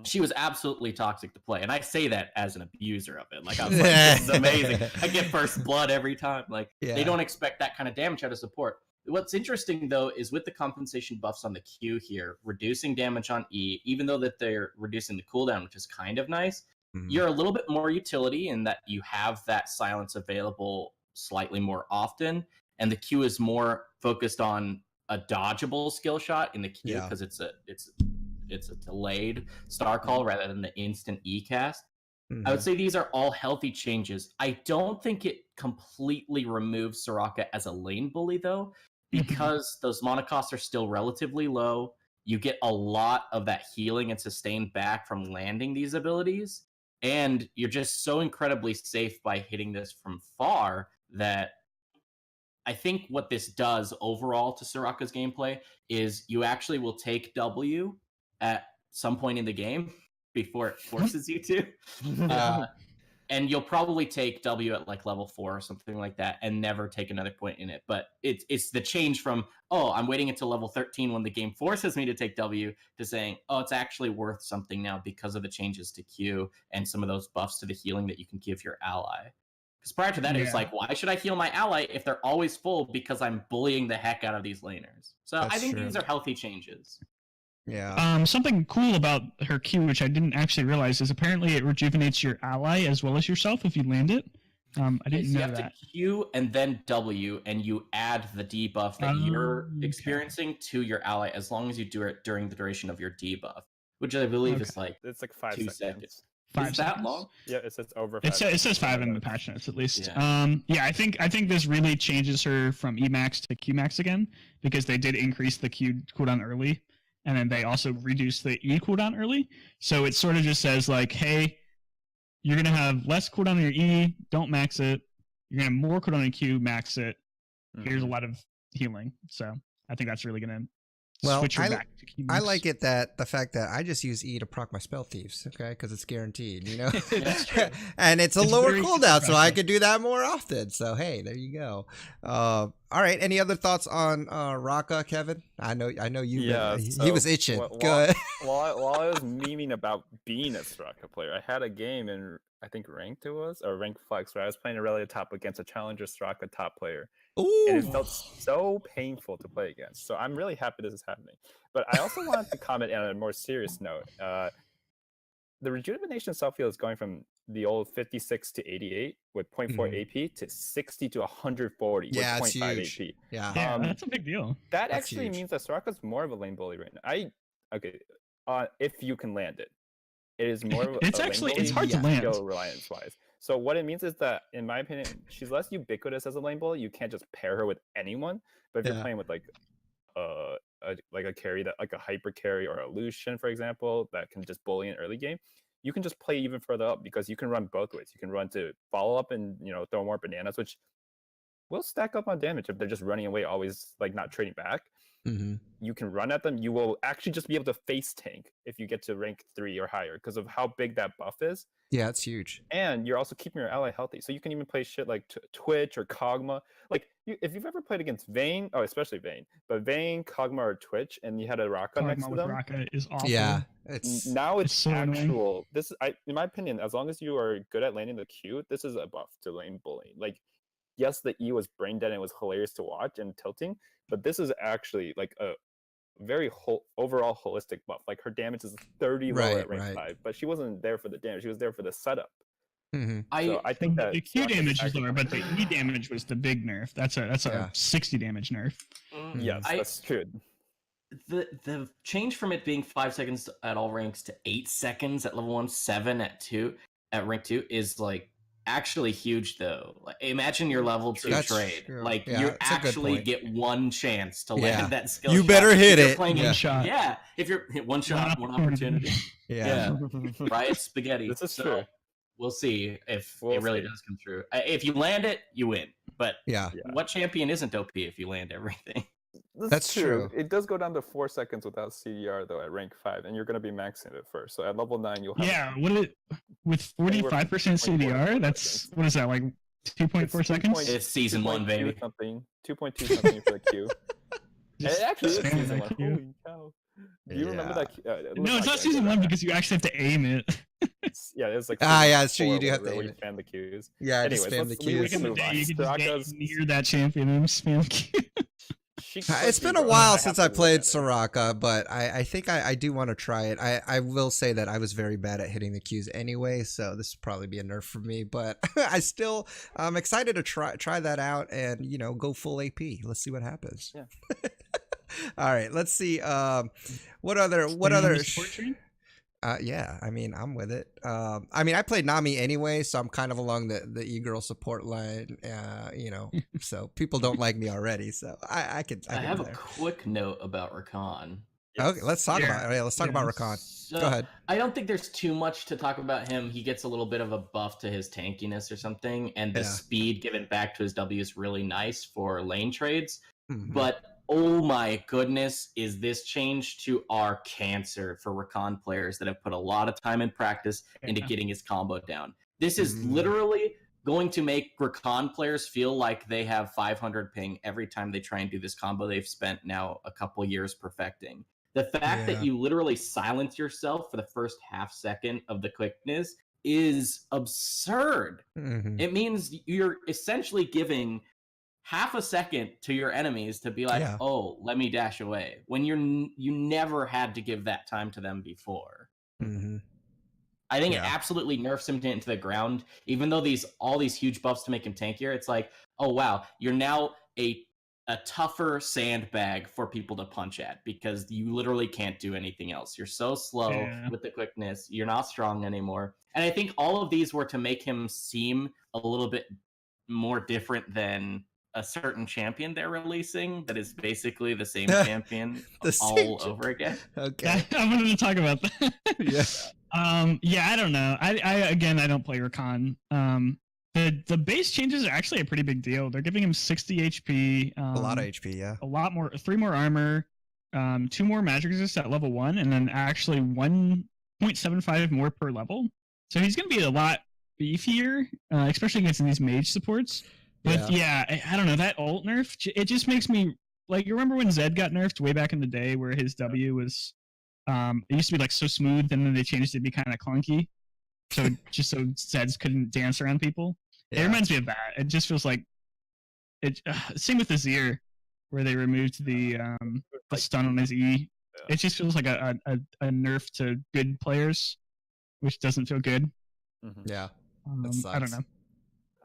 She was absolutely toxic to play. And I say that as an abuser of it. Like, I was like, this is amazing. I get first blood every time. Like, they don't expect that kind of damage out of support. What's interesting, though, is with the compensation buffs on the Q here, reducing damage on E, even though that they're reducing the cooldown, which is kind of nice, you're a little bit more utility in that you have that silence available slightly more often, and the Q is more focused on a dodgeable skill shot in the Q because it's a delayed star call rather than the instant E cast. I would say these are all healthy changes. I don't think it completely removes Soraka as a lane bully, though, because those mana costs are still relatively low. You get a lot of that healing and sustain back from landing these abilities, and you're just so incredibly safe by hitting this from far that I think what this does overall to Soraka's gameplay is you actually will take W at some point in the game before it forces you to. And you'll probably take W at like level 4 or something like that and never take another point in it. But it's the change from, oh, I'm waiting until level 13 when the game forces me to take W to saying, oh, it's actually worth something now because of the changes to Q and some of those buffs to the healing that you can give your ally. Because prior to that, it was like, why should I heal my ally if they're always full because I'm bullying the heck out of these laners? So I think these are healthy changes. Yeah. Something cool about her Q, which I didn't actually realize, is apparently it rejuvenates your ally as well as yourself if you land it. I didn't know that. You have to Q and then W, and you add the debuff that you're experiencing to your ally as long as you do it during the duration of your debuff, which I believe is like it's like 5 seconds. 5 is seconds. That long? Yeah, it says over 5. It says 5 in the patch notes at least. Yeah. I think this really changes her from Emax to Qmax again because they did increase the Q cooldown early. And then they also reduce the E cooldown early. So it sort of just says like, hey, you're going to have less cooldown on your E, don't max it. You're going to have more cooldown on your Q, max it. Here's a lot of healing. So I think that's really going to switch her back to Q max. I like it that the fact that I just use E to proc my spell thieves, okay? Because it's guaranteed, you know? And it's lower cooldown, so I could do that more often. So, hey, there you go. All right. Any other thoughts on Raka, Kevin? I know you. Yeah, he was itching. While I was memeing about being a Soraka player, I had a game in, I think, Ranked it was, or Ranked Flex, where I was playing Aurelia top against a Challenger Soraka top player. Ooh. And it felt so painful to play against. So I'm really happy this is happening. But I also wanted to comment on a more serious note. The rejuvenation self-heal is going from the old 56 to 88 with 0.4 AP to 60 to 140 with 0.5 AP. Yeah, that's a big deal. That actually means that Soraka's more of a lane bully right now. If you can land it. It is more of a it's hard to land. Skill reliance wise. So what it means is that, in my opinion, she's less ubiquitous as a lane bully. You can't just pair her with anyone. But if you're playing with like a carry that like a hyper carry or a Lucian, for example, that can just bully in early game, you can just play even further up because you can run both ways. You can run to follow up and throw more bananas, which will stack up on damage if they're just running away, always like not trading back. You can run at them. You will actually just be able to face tank if you get to rank 3 or higher because of how big that buff is. Yeah, it's huge. And you're also keeping your ally healthy. So you can even play shit like Twitch or Kog'Maw. Like, if you've ever played against Vayne, especially Vayne, but Vayne, Kog'Maw, or Twitch, and you had a Raka next to them. Raka is awful. Yeah. Now it's so actual. Annoying. In my opinion, as long as you are good at landing the Q, this is a buff to lane bullying. Like, yes, the E was brain dead and it was hilarious to watch and tilting, but this is actually like a very overall holistic buff. Like her damage is 30 low at rank 5, but she wasn't there for the damage. She was there for the setup. So I think that the Q damage is lower, but the E damage was the big nerf. That's a 60 damage nerf. Yes, that's true. The change from it being 5 seconds at all ranks to 8 seconds at level 1, 7 at rank 2 is like actually huge though. Like, imagine your level 2 trade. True. Like you actually get one chance to land that skill. You better hit it. One shot. Yeah, if you're one shot, one opportunity. Yeah. Right, spaghetti. This is true. We'll see if it really does come true. If you land it, you win. But what champion isn't OP if you land everything? That's true. It does go down to 4 seconds without CDR though at rank 5, and you're going to be maxing it first. So at level 9, you'll have with 45% CDR. That's what is that like 2.4 seconds? It's season 1, baby. 2.2 something for the Q. It actually is season 1. Holy cow! Do you remember that? No, it's not season 1 because you actually have to aim it. Yeah, it's like it's true. You do have to aim it. Spam the Qs. Yeah, anyways, spam the Qs. You can just get near that champion and spam Q. It's been a while since I played Soraka, but I think I do want to try it. I will say that I was very bad at hitting the Qs anyway, so this will probably be a nerf for me. But I'm excited to try that out and go full AP. Let's see what happens. Yeah. All right, let's see. What other? Yeah, I mean, I'm with it. I mean, I played Nami anyway, so I'm kind of along the e-girl support line. So people don't like me already. So I have a quick note about Rakan. Okay, let's talk about it. Yeah, let's talk about Rakan. So, go ahead. I don't think there's too much to talk about him. He gets a little bit of a buff to his tankiness or something, and the speed given back to his W is really nice for lane trades. Mm-hmm. But oh my goodness, is this change to our cancer for Rakan players that have put a lot of time and practice into getting his combo down. This is literally going to make Rakan players feel like they have 500 ping every time they try and do this combo they've spent now a couple years perfecting. The fact that you literally silence yourself for the first half second of the quickness is absurd. Mm-hmm. It means you're essentially giving half a second to your enemies to be like, oh, let me dash away, when you never had to give that time to them before. Mm-hmm. I think it absolutely nerfs him into the ground, even though all these huge buffs to make him tankier. It's like, oh wow, you're now a tougher sandbag for people to punch at because you literally can't do anything else. You're so slow with the quickness. You're not strong anymore. And I think all of these were to make him seem a little bit more different than a certain champion they're releasing that is basically the same champion over again. Okay. I wanted to talk about that. I don't know. I don't play Rakan. The base changes are actually a pretty big deal. They're giving him 60 HP. A lot of HP, yeah. A lot more, 3 more armor, 2 more magic resist at level 1, and then actually 1.75 more per level. So he's going to be a lot beefier, especially against these mage supports. But I don't know, that ult nerf, it just makes me, like, you remember when Zed got nerfed way back in the day where his W was, it used to be like so smooth and then they changed it to be kind of clunky. So just so Zeds couldn't dance around people. Yeah. It reminds me of that. It just feels like, same with Azir where they removed the stun on his E. Yeah. It just feels like a nerf to good players, which doesn't feel good. Mm-hmm. Yeah. I don't know.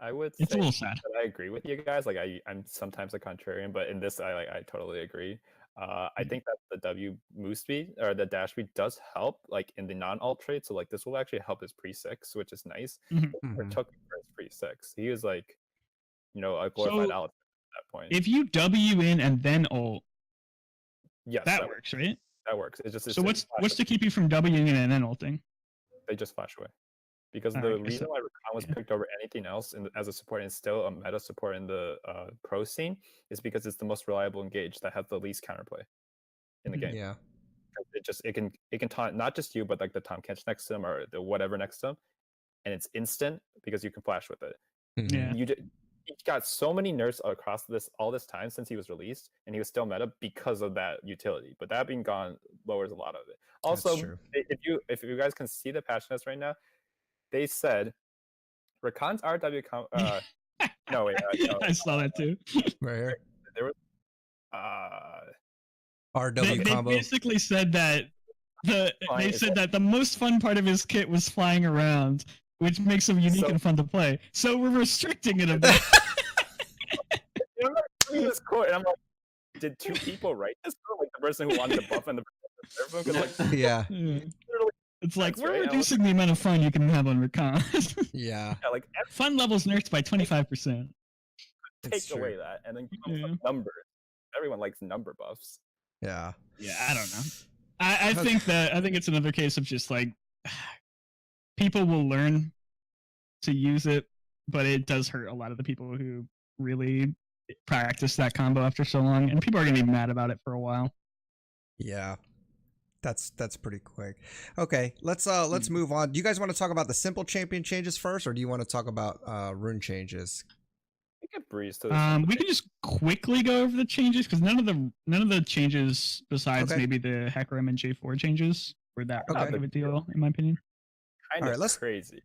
I would say a little sad. That I agree with you guys. Like I'm sometimes a contrarian, but in this I totally agree. I think that the W move speed or the dash speed does help, like in the non-alt trade. So like this will actually help his pre-6, which is nice. It took him for his pre-6. He was like, a glorified ally at that point. If you W in and then ult, yes, that works, right? That works. It's just so what's to keep you from Wing in and then ulting? They just flash away. Because the reason why Rakan was picked over anything else as a support and still a meta support in the pro scene is because it's the most reliable engage that has the least counterplay in the game. Yeah, it can taunt not just you, but like the Tom Kench next to him or the whatever next to him, and it's instant because you can flash with it. Yeah, he got so many nerfs across all this time since he was released, and he was still meta because of that utility. But that being gone lowers a lot of it. Also, if you guys can see the patch notes right now. They said Rakan's RW no wait no, I saw that too. Right here. There was RW combo. They basically said that that the most fun part of his kit was flying around, which makes him unique and fun to play. So we're restricting it a bit. This quote, and I'm like, did 2 people write this? Like the person who wanted to buff and the person who serve him? Yeah. It's like, we're reducing the amount of fun you can have on Rakan. Yeah, like fun levels nerfed by 25%. Take away that, and then give them numbers. Everyone likes number buffs. Yeah, I don't know. I think it's another case of just like people will learn to use it, but it does hurt a lot of the people who really practice that combo after so long, and people are gonna be mad about it for a while. Yeah. That's pretty quick. Okay, let's move on. Do you guys want to talk about the simple champion changes first, or do you want to talk about rune changes? We can breeze to this. We can just quickly go over the changes because none of the changes besides maybe the Hecarim and J4 changes were that big of a deal in my opinion. Kind of crazy.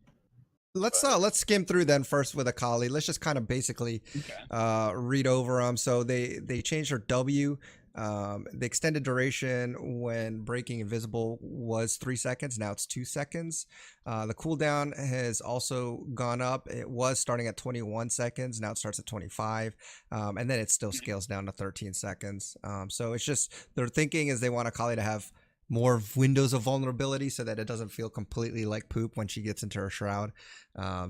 Let's skim through then first with Akali. Let's just kind of basically read over them. So they changed her W. The extended duration when breaking invisible was 3 seconds. Now it's 2 seconds. The cooldown has also gone up. It was starting at 21 seconds. Now it starts at 25. And then it still scales down to 13 seconds. So it's just, their thinking is they want Akali to have more windows of vulnerability so that it doesn't feel completely like poop when she gets into her shroud. I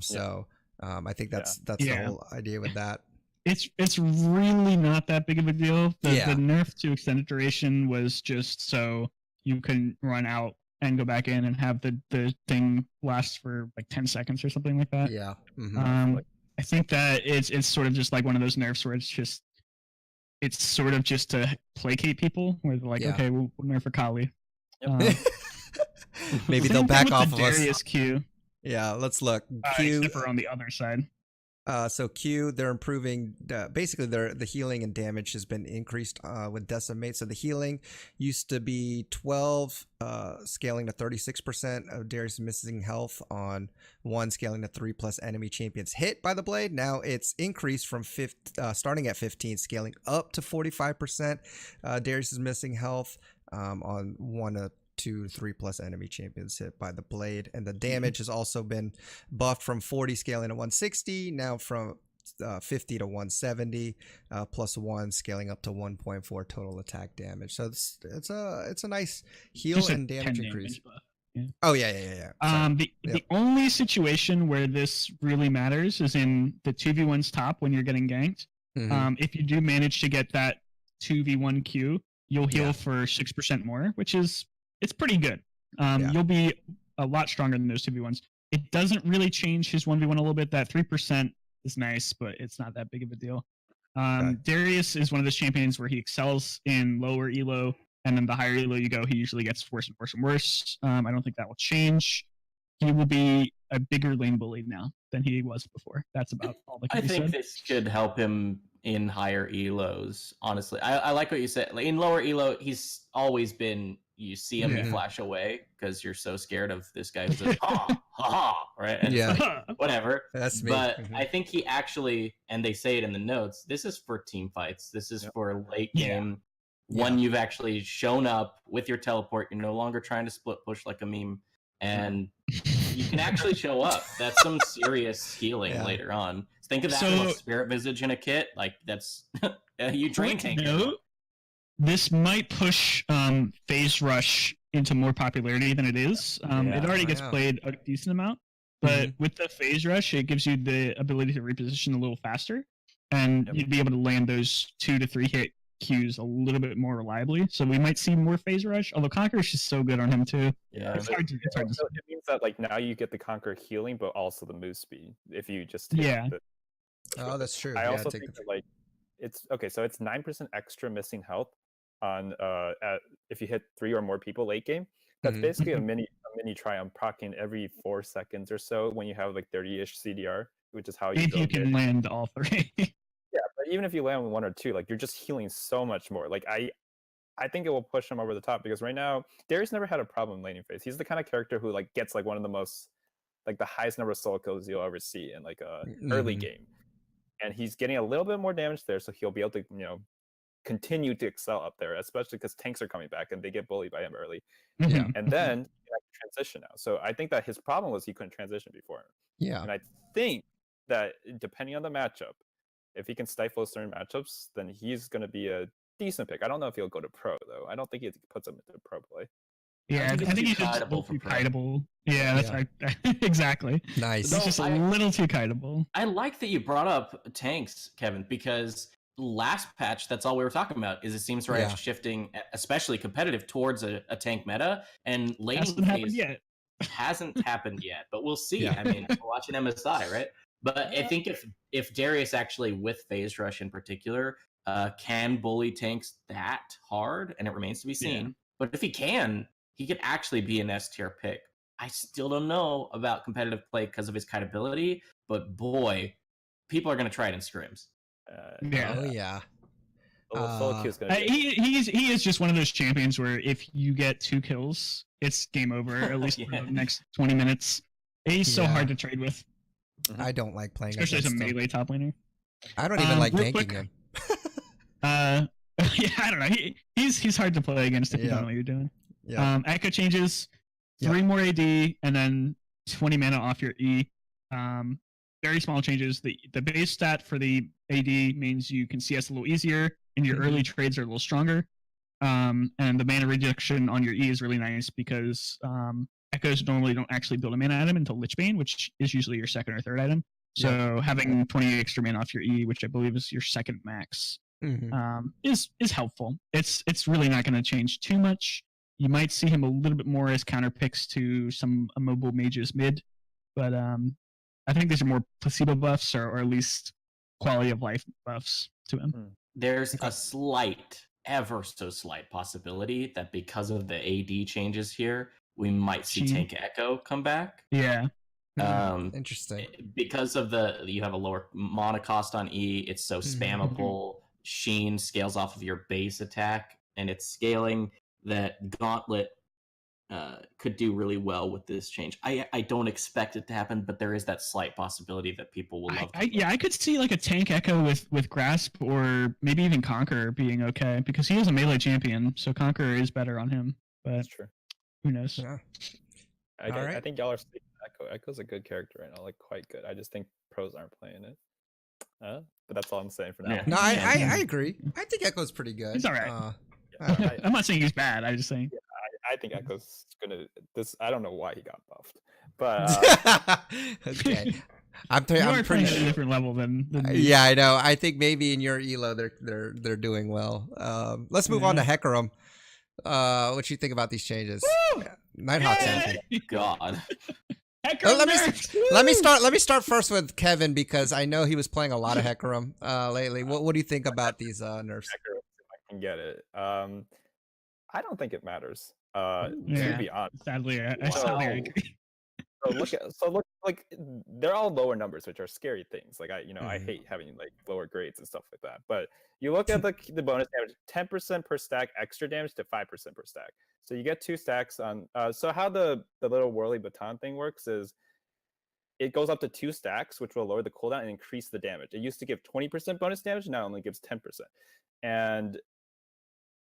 think that's the whole idea with that. It's really not that big of a deal. The nerf to extended duration was just so you can run out and go back in and have the thing last for like 10 seconds or something like that. Yeah. I think that it's sort of just like one of those nerfs where it's sort of just to placate people where they're like, okay, we'll nerf Akali. Yep. Maybe they'll back off of us. Darius Q. Yeah, let's look. Q except for on the other side. So Q, they're improving. Basically, the healing and damage has been increased with Decimate. So the healing used to be 12, scaling to 36% of Darius' missing health on 1, scaling to 3 plus enemy champions hit by the blade. Now it's increased from starting at 15, scaling up to 45%. Darius' missing health on 1 to 2, 3 plus enemy champions hit by the blade, and the damage has also been buffed from 40 scaling to 160, now from 50 to 170, plus 1 scaling up to 1.4 total attack damage. So it's a nice heal and damage increase. Oh yeah. The only situation where this really matters is in the 2v1's top when you're getting ganked. If you do manage to get that 2v1 Q, you'll heal for 6% more, which is it's pretty good. You'll be a lot stronger than those 2v1s. It doesn't really change his 1v1 a little bit. That 3% is nice, but it's not that big of a deal. Darius is one of those champions where he excels in lower elo, and then the higher elo you go, he usually gets worse and worse and worse. I don't think that will change. He will be a bigger lane bully now than he was before. That's about all that can be said. I think this could help him in higher elos, honestly. I like what you said. In lower elo, he's always been, you see him flash away because you're so scared of this guy who's like, right? And it's like, whatever. That's me. But I think he actually, and they say it in the notes, this is for team fights. This is for late game. When you've actually shown up with your teleport, you're no longer trying to split push like a meme, and you can actually show up. That's some serious healing later on. Think of that from a Spirit Visage in a kit. Like, that's you drain tank. This might push Phase Rush into more popularity than it is. It already gets played a decent amount, but with the Phase Rush, it gives you the ability to reposition a little faster, and you'd be able to land those 2 to 3 hit Qs a little bit more reliably. So we might see more Phase Rush, although Conqueror is just so good on him too. It's hard to so it means that like now you get the Conqueror healing, but also the move speed if you just Oh, that's true. I also think that like it's okay. So it's 9% extra missing health on if you hit 3 or more people late game. That's basically a mini try on proccing every 4 seconds or so when you have like 30-ish CDR, which is how you. If you can land all 3. Yeah, but even if you land with 1 or 2, like you're just healing so much more. Like I think it will push him over the top because right now Darius never had a problem laning phase. He's the kind of character who like gets like one of the most like the highest number of solo kills you'll ever see in like a early game. And he's getting a little bit more damage there, so he'll be able to, continue to excel up there, especially because tanks are coming back and they get bullied by him early. And then he can transition now. So I think that his problem was he couldn't transition before. And I think that depending on the matchup, if he can stifle certain matchups, then he's going to be a decent pick. I don't know if he'll go to pro though. I don't think he puts him into pro play. Yeah, I think he's just too kiteable. Yeah, that's right. Exactly. Nice. It's just a little too kiteable. I like that you brought up tanks, Kevin, because last patch, that's all we were talking about, is it seems right shifting, especially competitive, towards a tank meta, and laning phase hasn't happened yet, but we'll see. I mean, we're watching MSI, right? But I think if Darius actually, with Phase Rush in particular, can bully tanks that hard, and it remains to be seen, but if he can, he could actually be an S tier pick. I still don't know about competitive play because of his kiteability, but boy, people are going to try it in scrims. He is just one of those champions where if you get 2 kills, it's game over, at least for the next 20 minutes. He's so hard to trade with. I don't like playing especially as a against him. melee top laner. I don't even like ganking quick, him. Yeah, I don't know. He's hard to play against if you don't know what you're doing. Yeah. Echo changes, 3 more AD, and then 20 mana off your E. Very small changes. The base stat for the AD means you can CS a little easier, and your early trades are a little stronger. And the mana reduction on your E is really nice because Echoes normally don't actually build a mana item until Lichbane, which is usually your second or third item. So having 20 extra mana off your E, which I believe is your second max, is helpful. It's really not going to change too much. You might see him a little bit more as counter picks to some mobile mages mid, but I think these are more placebo buffs or at least quality of life buffs to him. There's a slight, ever so slight possibility that because of the AD changes here, we might see Tank Echo come back. Yeah. Interesting. Because of you have a lower mana cost on E, it's so spammable. Sheen scales off of your base attack, and it's scaling that Gauntlet could do really well with this change. I don't expect it to happen, but there is that slight possibility that people will love. I could see like a Tank Echo with Grasp or maybe even Conqueror being okay because he is a melee champion, so Conqueror is better on him. But that's true. Who knows? Yeah. I think y'all are speaking Echo. Echo's a good character right now, like quite good. I just think pros aren't playing it. But that's all I'm saying for now. Yeah. No, I agree. I think Echo's pretty good. He's all right. I'm not saying he's bad. I'm just saying. Yeah, I think Echo's gonna. I don't know why he got buffed, but okay. I'm pretty sure at a different level than me. Yeah, I know. I think maybe in your elo they're doing well. Let's move on to Hecarim. What you think about these changes? Nighthawk's happy. God. Let me start first with Kevin because I know he was playing a lot of Hecarim lately. What do you think about these nerfs? Hecarim, if I can get it. I don't think it matters. To be honest. Sadly, I sadly agree. So look, like they're all lower numbers, which are scary things. Like I hate having like lower grades and stuff like that. But you look at the bonus damage, 10% per stack extra damage to 5% per stack. So you get 2 stacks on. So how the little whirly baton thing works is it goes up to 2 stacks, which will lower the cooldown and increase the damage. It used to give 20% bonus damage, now it only gives 10%. And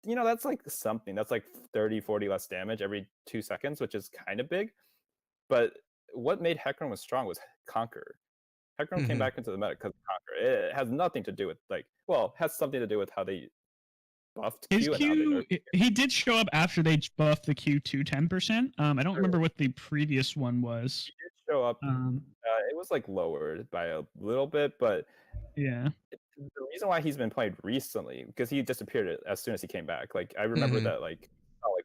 that's like something. That's like 30, 40 less damage every 2 seconds, which is kind of big. But what made Hecarim was strong was Conqueror. Hecarim came back into the meta because of Conqueror. It has nothing to do with it has something to do with how they buffed his Q. He did show up after they buffed the Q to 10%. I don't remember what the previous one was. He did show up. It was like lowered by a little bit, but yeah. The reason why he's been played recently because he disappeared as soon as he came back. Like I remember that like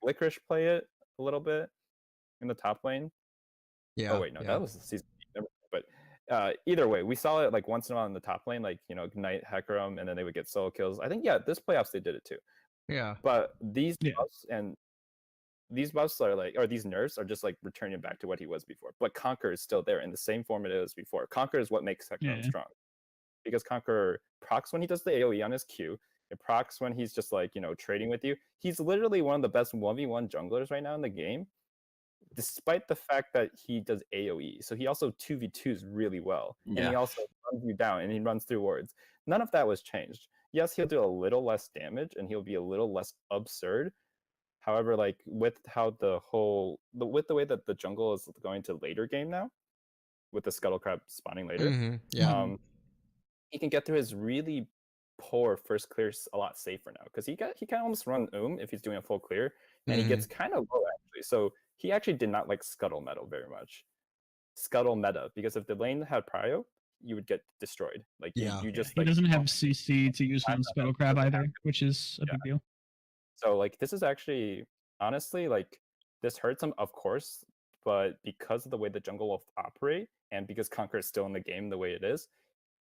Licorice play it a little bit in the top lane. Yeah. Oh wait, no, that was the season. But either way, we saw it like once in a while in the top lane, like Ignite Hecarim, and then they would get solo kills. I think this playoffs they did it too. Yeah. But these buffs and these buffs are these nerfs are just like returning back to what he was before. But Conqueror is still there in the same form it is before. Conqueror is what makes Hecarim strong. Because Conqueror procs when he does the AoE on his Q. It procs when he's just like, trading with you. He's literally one of the best 1v1 junglers right now in the game, despite the fact that he does AoE. So he also 2v2s really well. Yeah. And he also runs you down and he runs through wards. None of that was changed. Yes, he'll do a little less damage and he'll be a little less absurd. However, like with how the way that the jungle is going to later game now, with the Scuttlecrab spawning later, he can get through his really poor first clears a lot safer now because he can almost run if he's doing a full clear, and he gets kind of low actually. So he actually did not like Scuttle meta very much. Scuttle meta because if the lane had prio, you would get destroyed. Like you just he doesn't have CC to use on Scuttlecrab either, which is a big deal. So like this is actually honestly like this hurts him, of course, but because of the way the jungle will operate and because Conqueror is still in the game the way it is,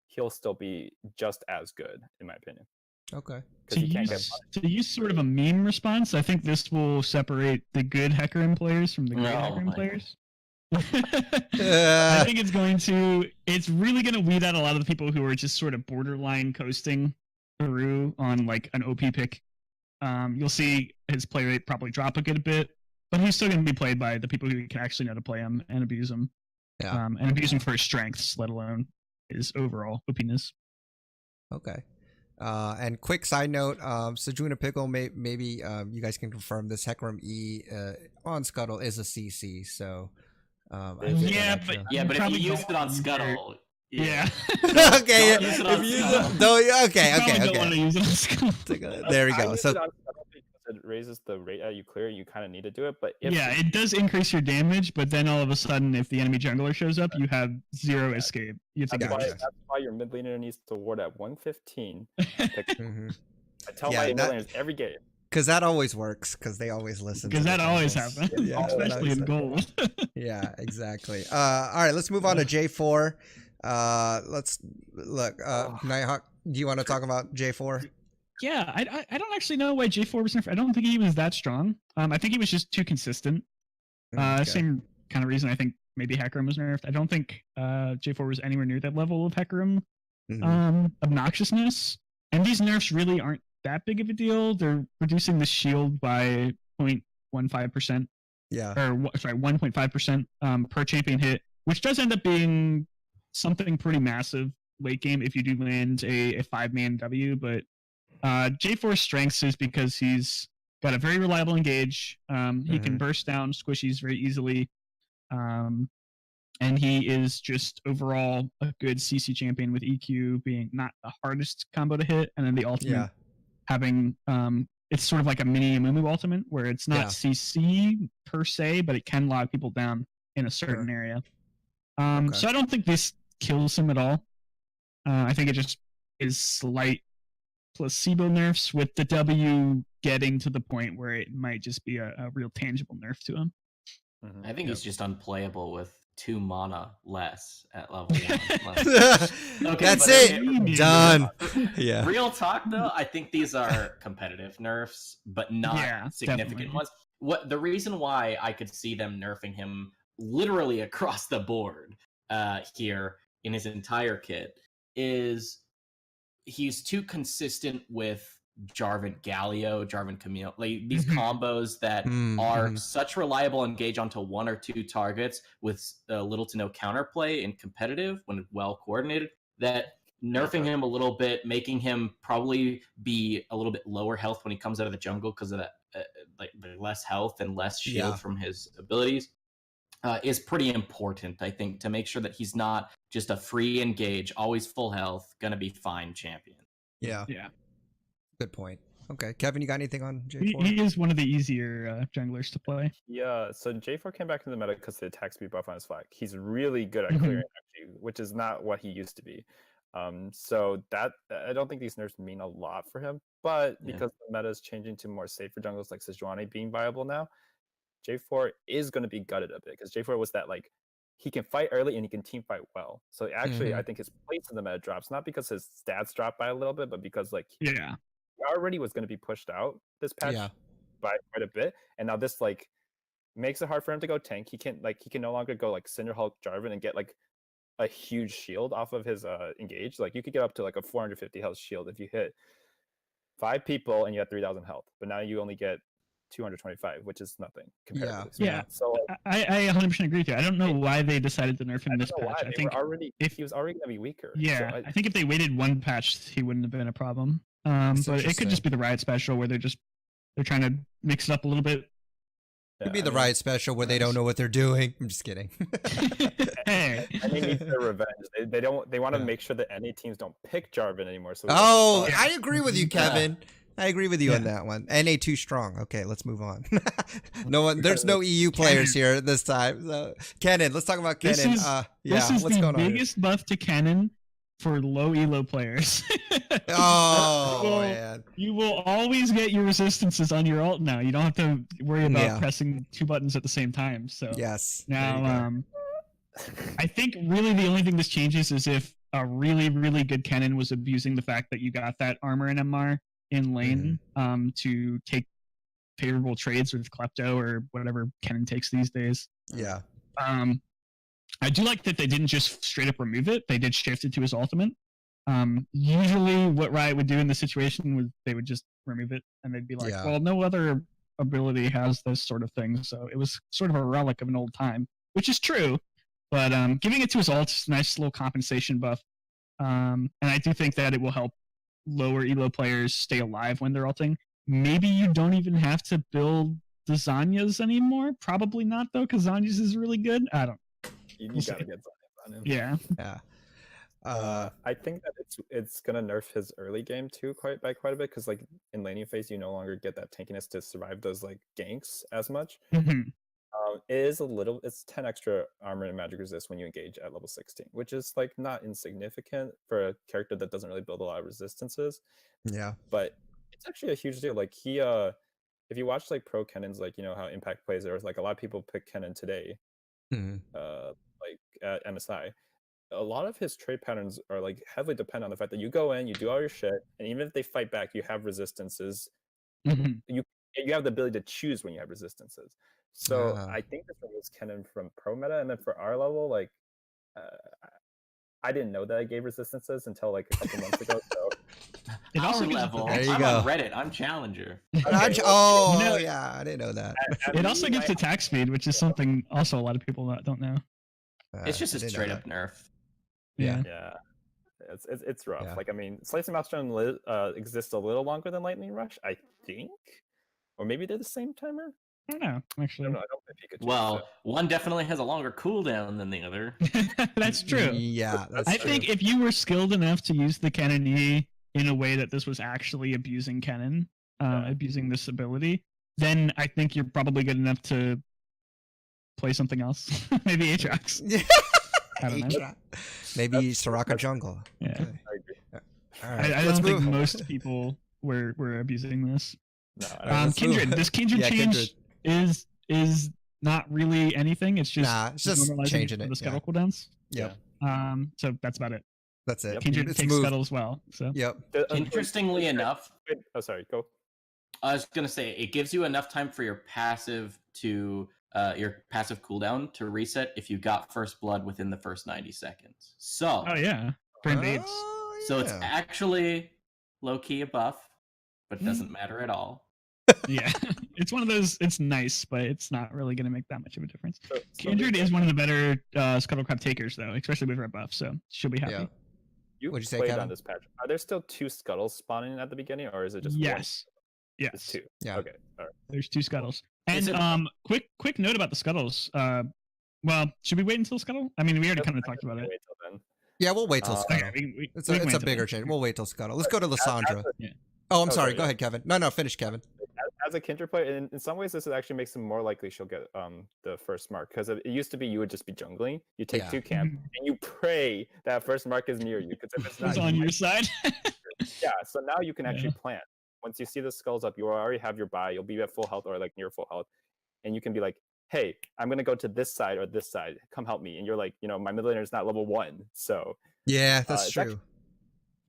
he'll still be just as good, in my opinion. Okay. To use sort of a meme response, I think this will separate the good Hecarim players from the great Hecarim players. I think it's really going to weed out a lot of the people who are just sort of borderline coasting through on like an OP pick. You'll see his play rate probably drop a good bit, but he's still going to be played by the people who can actually know to play him and abuse him. and abusing for his strengths, let alone his overall OPness. Okay. And quick side note, Sejuani Pickle, maybe you guys can confirm this. Hecarim E on Scuttle is a CC, so but if you use it on Scuttle, yeah. Okay. Don't use it on Scuttle. Don't want to use it on Scuttle. There we go. So it raises the rate you clear. You kind of need to do it, but it does increase your damage. But then all of a sudden, if the enemy jungler shows up, you have zero escape. You have to that's why your mid laner needs to ward at 115. I tell my mid laners every game. Because that always works. Because they always listen. Because that always happens, especially in gold. Yeah, exactly. All right, let's move on to J4. Let's look. Nighthawk, do you want to talk about J4? Yeah, I don't actually know why J4 was nerfed. I don't think he was that strong. I think he was just too consistent. Same kind of reason I think maybe Hecarim was nerfed. I don't think J4 was anywhere near that level of Hecarim obnoxiousness. And these nerfs really aren't that big of a deal. They're reducing the shield by 0.15%. Yeah. Or 1.5% per champion hit, which does end up being something pretty massive late game if you do land a 5-man W, but J4's strengths is because he's got a very reliable engage. He can burst down squishies very easily. And he is just overall a good CC champion with EQ being not the hardest combo to hit. And then the ultimate having, it's sort of like a mini Amumu ultimate where it's not CC per se, but it can log people down in a certain area. So I don't think this kills him at all. I think it just is slight placebo nerfs with the W getting to the point where it might just be a real tangible nerf to him. I think he's just unplayable with 2 mana less at level 1. Okay, that's it. Done. Yeah. Real talk though, I think these are competitive nerfs, but not significant ones. The reason why I could see them nerfing him literally across the board here in his entire kit is he's too consistent with Jarvan Galio, Jarvan Camille, like these combos that are such reliable engage onto 1 or 2 targets with little to no counterplay and competitive when well coordinated, that nerfing him a little bit, making him probably be a little bit lower health when he comes out of the jungle because of that like the less health and less shield from his abilities is pretty important, I think, to make sure that he's not just a free engage, always full health, gonna be fine champion. Yeah. Good point. Okay, Kevin, you got anything on J4? He is one of the easier junglers to play. Yeah, so J4 came back into the meta because of the attack speed buff on his flag. He's really good at clearing actually, which is not what he used to be. So that I don't think these nerfs mean a lot for him, but because the meta is changing to more safer jungles like Sejuani being viable now, J4 is going to be gutted a bit because J4 was that like he can fight early and he can team fight well. So actually, I think his place in the meta drops not because his stats drop by a little bit, but because like he already was going to be pushed out this patch by quite a bit, and now this like makes it hard for him to go tank. He can no longer go like Cinderhulk Jarvan and get like a huge shield off of his engage. Like you could get up to like a 450 health shield if you hit 5 people and you have 3,000 health, but now you only get 225, which is nothing comparatively. So I 100% agree with you. I don't know why they decided to nerf him this patch. I think if he was already going to be weaker. Yeah, so I think if they waited 1 patch, he wouldn't have been a problem. But it could just be the Riot special where they're trying to mix it up a little bit. Could be the Riot special where they don't know what they're doing. I'm just kidding. Hey. And they need their revenge. They want to make sure that any teams don't pick Jarvan anymore. So I agree with you, Kevin. I agree with you on that one. NA too strong. Okay, let's move on. There's no EU players here this time. So, Kennen, let's talk about Kennen. This is what's the going on biggest buff to Kennen for low elo players. Man. You will always get your resistances on your ult now. You don't have to worry about pressing 2 buttons at the same time. So now I think really the only thing this changes is if a really, really good Kennen was abusing the fact that you got that armor and MR in lane to take favorable trades with Klepto or whatever Kennen takes these days. Yeah. I do like that they didn't just straight up remove it. They did shift it to his ultimate. Usually what Riot would do in this situation was they would just remove it and they'd be like, well, no other ability has this sort of thing. So it was sort of a relic of an old time, which is true. But giving it to his ult is a nice little compensation buff. And I do think that it will help lower elo players stay alive when they're ulting. Maybe you don't even have to build the Zanyas anymore. Probably not, though, because Zanyas is really good. I don't know. You gotta get Zanyas on him. Yeah. I think that it's gonna nerf his early game too quite a bit, because like in laning phase you no longer get that tankiness to survive those like ganks as much. It's 10 extra armor and magic resist when you engage at level 16, which is like not insignificant for a character that doesn't really build a lot of resistances. Yeah, but it's actually a huge deal. Like he if you watch like pro Kennons, like how Impact plays, there was like a lot of people pick Kennon today, like at MSI. A lot of his trade patterns are like heavily dependent on the fact that you go in, you do all your shit, and even if they fight back, you have resistances. You have the ability to choose when you have resistances. So I think this removes Kennon from pro meta, and then for our level, like I didn't know that I gave resistances until like a couple months ago. So it also level. There you I'm go. on Reddit. I'm challenger. Okay, yeah, I didn't know that. It also gives attack speed, which is something also a lot of people don't know. It's just a straight up nerf. Yeah. It's rough. Like I mean, Slice and Mouse Stone exists a little longer than Lightning Rush, I think, or maybe they're the same timer. I don't know, actually. I don't know. Well, one definitely has a longer cooldown than the other. That's true. Yeah, I think if you were skilled enough to use the Cannon E in a way that this was actually abusing Cannon, abusing this ability, then I think you're probably good enough to play something else. Maybe Aatrox. I don't know. Maybe Soraka jungle. Yeah. Okay. I agree. All right, I don't think most people were abusing this. No, Kindred. This Kindred change is not really anything. It's just changing the scuttle cooldowns. Yep. So that's about it. That's it. Kindred takes scuttle as well. So interestingly enough. Oh, sorry. Go. I was gonna say it gives you enough time for your passive to your passive cooldown to reset if you got first blood within the first 90 seconds. So for invades. So it's actually low key a buff, but it doesn't matter at all. Yeah, it's one of those. It's nice, but it's not really going to make that much of a difference. Kindred is one of the better Scuttlecraft takers, though, especially with red buff. So she'll be happy. Yeah. What'd you say, Kevin? On this patch. Are there still 2 scuttles spawning at the beginning, or is it just one? Yes. It's 2. Yeah. Okay. All right. There's 2 scuttles. And quick note about the scuttles. Well, should we wait until scuttle? I mean, we already kind of talked about it. Wait till then. Yeah, we'll wait till scuttle. Okay, it's a bigger change. We'll wait till scuttle. Let's go to Lissandra. Oh, I'm sorry. Go ahead, Kevin. No, finish, Kevin. As a Kindred player, in some ways, this actually makes it more likely she'll get the first mark, because it used to be you would just be jungling. You take 2 camp and you pray that first mark is near you, because if it's not, it's on your side. Yeah. So now you can actually plan. Once you see the skulls up, you already have your buy. You'll be at full health or like near full health, and you can be like, "Hey, I'm gonna go to this side or this side. Come help me." And you're like, my mid laner is not level 1, so yeah, that's true.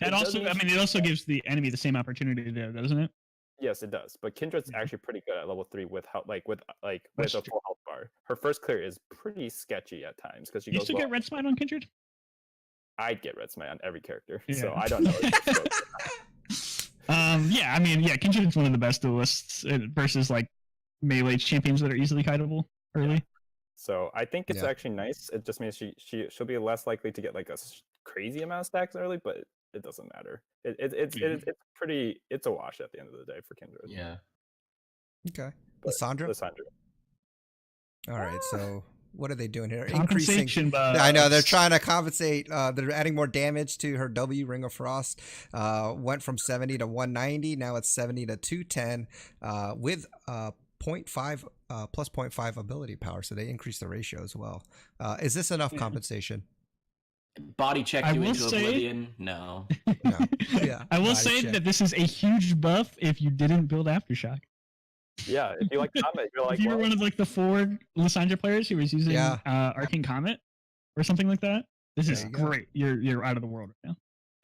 That also, it also gives the enemy the same opportunity there, doesn't it? Yes, it does. But Kindred's actually pretty good at level 3 with with a full health bar. Her first clear is pretty sketchy at times because she goes. You still get red smite on Kindred? I'd get red smite on every character, so I don't know. Kindred is one of the best duelists versus like melee champions that are easily kiteable early. Yeah. So I think it's actually nice. It just means she'll be less likely to get like a crazy amount of stacks early, but it doesn't matter. It's a wash at the end of the day for Kindred. Yeah. Okay. Lissandra. All right. So what are they doing here? Increasing. I know they're trying to compensate. They're adding more damage to her W. Ring of Frost went from 70 to 190. Now it's 70 to 210 with 0.5 plus 0.5 ability power. So they increased the ratio as well. Is this enough compensation? Body check you into oblivion? No. Yeah. I will say that this is a huge buff if you didn't build Aftershock. Yeah, if you like Comet, you're like. If you were one of like the 4 Lissandra players who was using Arcane Comet or something like that, this is great. You're out of the world right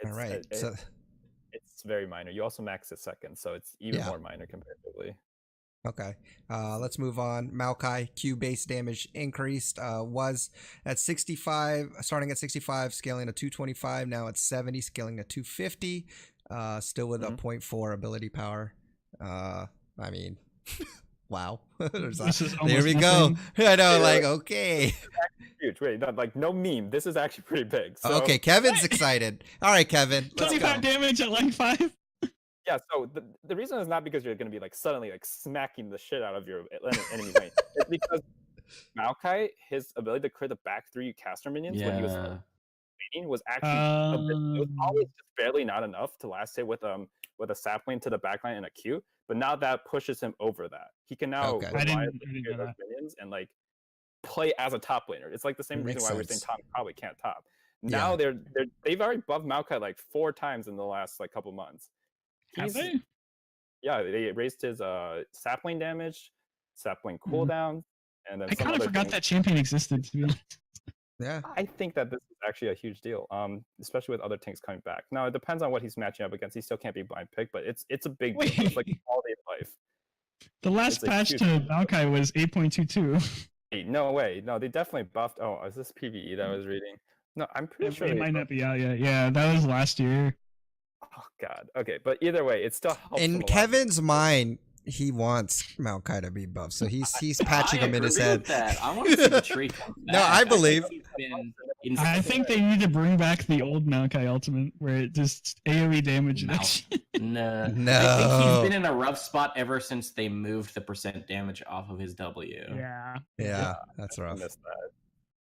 now. All right. It's very minor. You also max it second, so it's even more minor comparatively. Okay, let's move on. Maokai Q base damage increased, was at 65, starting at 65, scaling to 225. Now it's 70, scaling to 250. Still with a 0.4 ability power. I mean, Wow. There we go. I know, like, okay. Huge. Wait, no meme. This is actually pretty big. So, okay, Kevin's excited. All right, Kevin. Let's 25 go. damage at like 5. Yeah, so the reason is not because you're going to be like suddenly like smacking the shit out of your enemy lane. It's because Maokai, his ability to clear the back 3 caster minions when he was laning was actually a bit, it was always just barely not enough to last hit with a sapling to the backline and a Q. But now that pushes him over that. He can now reliably clear those minions and like play as a top laner. It's like the same reason why we're saying Tom probably can't top. Now they've already buffed Maokai like 4 times in the last like couple months. Have they? Yeah, they raised his sapling damage, sapling cooldown, and then I kind of forgot that champion existed, to be honest. Yeah. I think that this is actually a huge deal, especially with other tanks coming back. Now, it depends on what he's matching up against. He still can't be blind pick, but it's a big deal. It's like quality of life. The last patch to Maokai was 8.22. No way. No, they definitely buffed. Oh, is this PvE that I was reading? No, I'm pretty sure it might not be out yet. Yeah, that was last year. Oh God. Okay, but either way, it still helps. In Kevin's mind, he wants Maokai to be buffed, so he's patching him in his head. I want to see the tree come back. No, I believe. I think they need to bring back the old Maokai ultimate where it just AoE damage. No. No. I think he's been in a rough spot ever since they moved the % damage off of his W. Yeah, that's rough.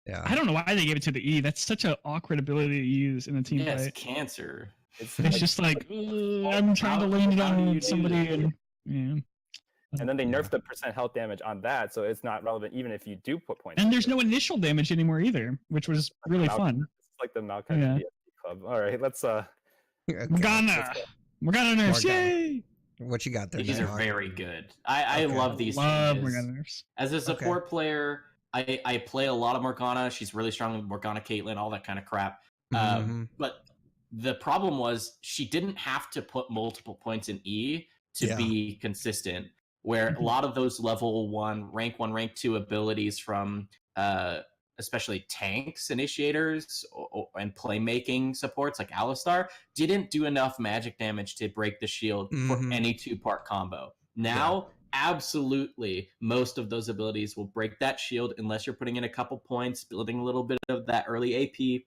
Yeah. I don't know why they gave it to the E. That's such an awkward ability to use in a team fight. It's cancer. It's just like, I'm trying to lean it on somebody, and and then they nerfed the % health damage on that, so it's not relevant even if you do put points. And there's no initial damage anymore either, which was really fun. It's like the Maokai club. All right, let's Morgana nerfs, yay! What you got there? These are very good. I love these. Love Morgana nerfs. As a support player, I play a lot of Morgana. She's really strong with Morgana, Caitlyn, all that kind of crap. But the problem was she didn't have to put multiple points in E to be consistent, where a lot of those level 1, rank 2 abilities from especially tanks, initiators, and playmaking supports like Alistar didn't do enough magic damage to break the shield for any 2-part combo. Now, absolutely, most of those abilities will break that shield unless you're putting in a couple points, building a little bit of that early AP.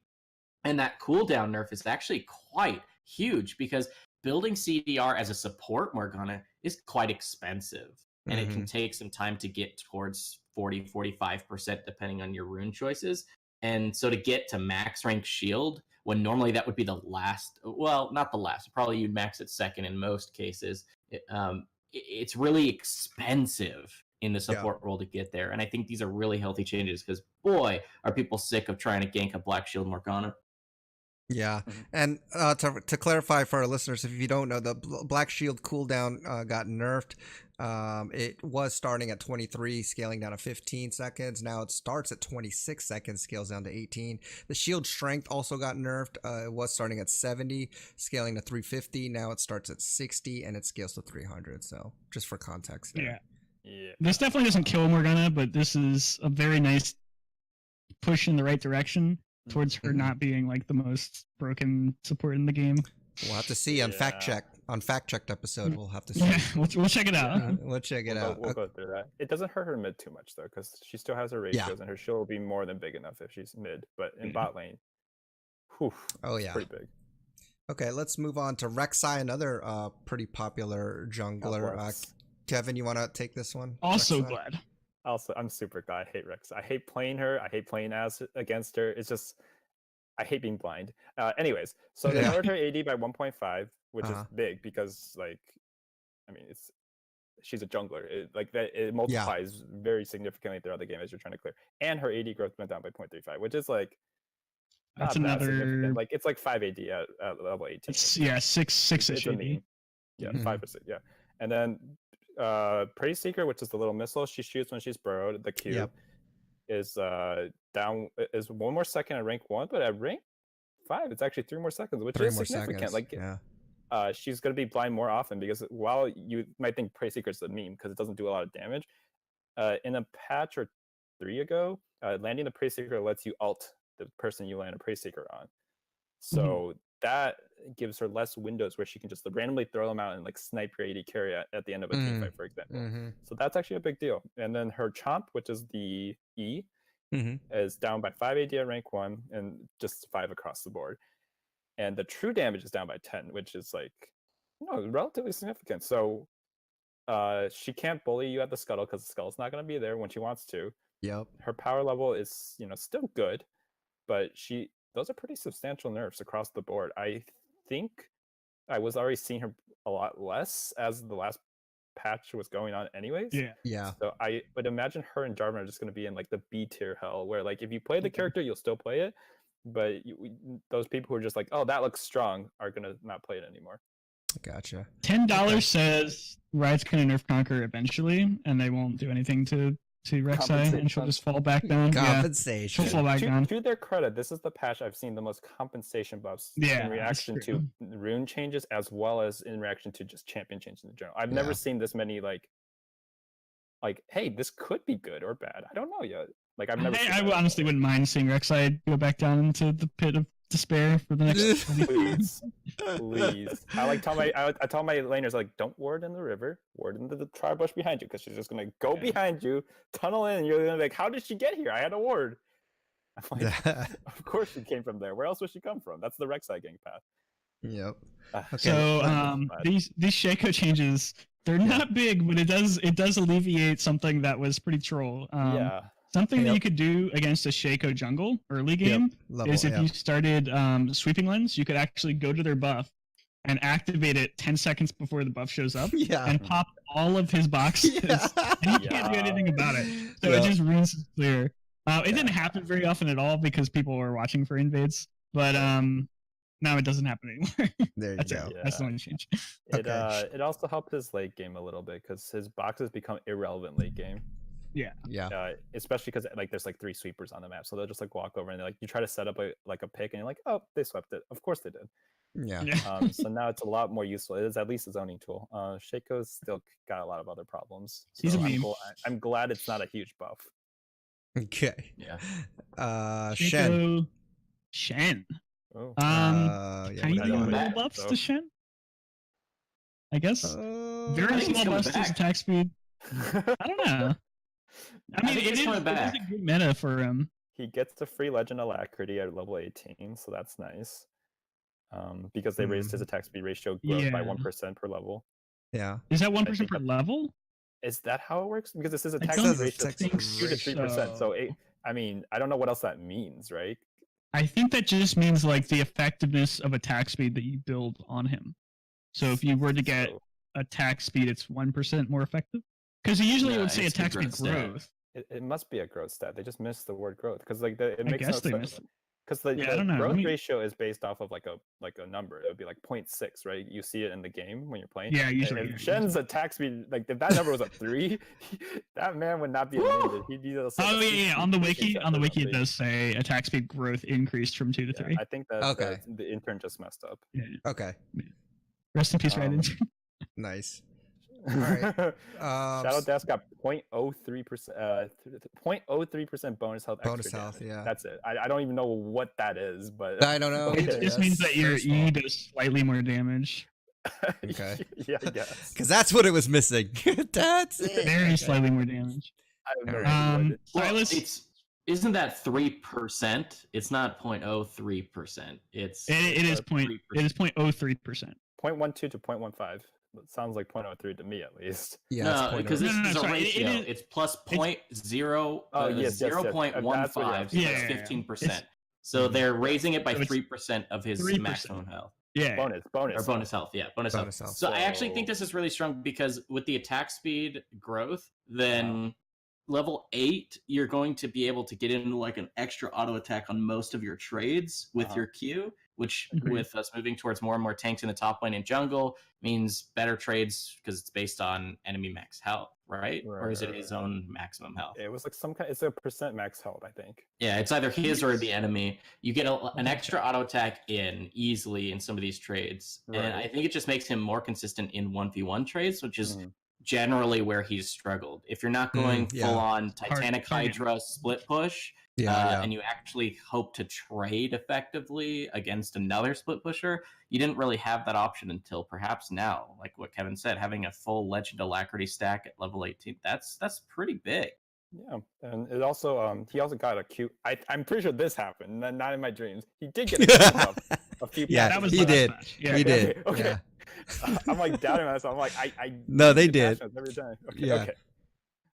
And that cooldown nerf is actually quite huge because building CDR as a support Morgana is quite expensive. And it can take some time to get towards 40-45% depending on your rune choices. And so to get to max rank shield, when normally that would be the last, well, not the last, probably you'd max it second in most cases, it's really expensive in the support role to get there. And I think these are really healthy changes because, boy, are people sick of trying to gank a Black Shield Morgana. Yeah, and to clarify for our listeners, if you don't know, the Black Shield cooldown got nerfed. It was starting at 23, scaling down to 15 seconds. Now it starts at 26 seconds, scales down to 18. The shield strength also got nerfed. It was starting at 70, scaling to 350. Now it starts at 60, and it scales to 300. So just for context there. Yeah. This definitely doesn't kill Morgana, but this is a very nice push in the right direction towards her not being like the most broken support in the game. We'll have to see on fact checked episode. We'll have to see. Yeah, we'll check it out. We'll check it out. We'll go through that. It doesn't hurt her mid too much though, because she still has her ratios, and her shield will be more than big enough if she's mid. But in bot lane, it's pretty big. Okay, let's move on to Rek'Sai, another pretty popular jungler. Kevin, you want to take this one? Also Rek'Sai? glad. Also, I'm super glad. I hate Rex. I hate playing her. I hate playing against her. It's just, I hate being blind. Anyways, so they lowered her AD by 1.5, which is big because, like, I mean, she's a jungler. It multiplies very significantly throughout the game as you're trying to clear. And her AD growth went down by 0.35, which is like, that's another. Like it's like 5 AD at level 18. It's, 6 AD. Yeah, 5%. Yeah, and then. Praise Seeker, which is the little missile she shoots when she's burrowed, the Q is down is 1 more second at rank 1, but at rank 5 it's actually 3 more seconds, which is significant. Like she's gonna be blind more often because while you might think Praise Seeker is a meme because it doesn't do a lot of damage, in a patch or 3 ago, landing the Praise Seeker lets you ult the person you land a Praise Seeker on. So that gives her less windows where she can just randomly throw them out and like snipe your AD carry at the end of a team fight, for example. So that's actually a big deal. And then her chomp, which is the E, is down by 5 AD at rank 1 and just 5 across the board. And the true damage is down by 10, which is like, relatively significant. So she can't bully you at the scuttle because the scuttle's not going to be there when she wants to. Yep. Her power level is, still good, but those are pretty substantial nerfs across the board. I think I was already seeing her a lot less as the last patch was going on anyways. Yeah. So I would imagine her and Jarvan are just going to be in like the B tier hell, where like if you play the character, you'll still play it, but those people who are just like, oh, that looks strong, are going to not play it anymore. Gotcha. $10 says Riot's going to nerf Conquer eventually, and they won't do anything to Rek'Sai, and she'll just fall back down. Compensation. She'll fall back down. To their credit, this is the patch I've seen the most compensation buffs in reaction to rune changes, as well as in reaction to just champion changes in general. I've never seen this many like, hey, this could be good or bad. I don't know yet. Like I've never. I honestly wouldn't mind seeing Rek'Sai go back down into the pit of despair for the next. Please. I tell my laners, like, don't ward in the river, ward into the tribe bush behind you, because she's just gonna go behind you, tunnel in, and you're gonna be like, how did she get here? I had a ward. I'm like, of course she came from there. Where else would she come from? That's the Rek'Sai gang path. Yep. Okay. So these Shaco changes, they're not big, but it does alleviate something that was pretty troll. Something that you could do against a Shaco jungle early game is if you started Sweeping Lens, you could actually go to their buff and activate it 10 seconds before the buff shows up and pop all of his boxes. And you can't do anything about it. So it just ruins his clear. It didn't happen very often at all because people were watching for invades, but now it doesn't happen anymore. There you go. That's the only change. It also helped his late game a little bit because his boxes become irrelevant late game. Especially because like there's like 3 sweepers on the map, so they'll just like walk over and like you try to set up a pick and you're like, oh, they swept it. Of course they did. So now it's a lot more useful. It is at least a zoning tool. Shaco's still got a lot of other problems. So He's a meme. I'm glad it's not a huge buff. Okay. Shen. Oh. Tiny little buffs to Shen, I guess. Very small buffs to attack speed. I don't know. I mean, it is a good meta for him. He gets the free Legend Alacrity at level 18, so that's nice. Because they raised his attack speed ratio growth by 1% per level. Yeah. Is that 1% per level? Is that how it works? Because this is attack speed ratio 2 to 3%. So I don't know what else that means, right? I think that just means like the effectiveness of attack speed that you build on him. So if you were to get attack speed, it's 1% more effective. Because usually it would say attack speed growth. It must be a growth stat. They just missed the word growth because like it makes no sense. Because the growth ratio is based off of like a number. It would be like 0.6, right? You see it in the game when you're playing. Yeah, usually. And Shen's attack speed, like if that number was a 3, that man would not be immune. He'd be on the wiki, it does say attack speed growth increased from 2 to 3. I think that the intern just messed up. Yeah. Okay. Rest in peace, right intern. Nice. All right. Shadow Dash got 0.03%, 0.03% bonus health. Bonus health, yeah. That's it. I don't even know what that is, but I don't know. It just means that your E does slightly more damage. Okay. Yeah, I guess. Because that's what it was missing. That's it. Very slightly more damage. Silas, isn't that 3%? It's not 0.03%. It is 0.03%. 0.12 to 0.15. It sounds like 0.03 to me, at least. Yeah, no, because this is a ratio. It's plus 0.015, so it's 15%. So they're raising it by 3% of his maximum health. Yeah. Bonus health. Yeah, bonus health. So I actually think this is really strong because with the attack speed growth, then level 8, you're going to be able to get into like an extra auto attack on most of your trades with your Q, which with us moving towards more and more tanks in the top lane and jungle means better trades because it's based on enemy max health, right? Or is it his own maximum health? It was like it's a percent max health, I think. Yeah, it's either his or the enemy. You get an extra auto attack easily in some of these trades. Right. And I think it just makes him more consistent in 1v1 trades, which is generally where he's struggled. If you're not going full on Titanic Hydra split push, and you actually hope to trade effectively against another split pusher, you didn't really have that option until perhaps now. Like what Kevin said, having a full Legend Alacrity stack at level 18, that's pretty big. Yeah, and it also he also got a cute. I'm pretty sure this happened, not in my dreams. He did get a cute buff. A few that was he did. Yeah, he did. Okay. Yeah. I'm like doubting myself. I'm like, I no, they did every time. Okay. Yeah. Okay.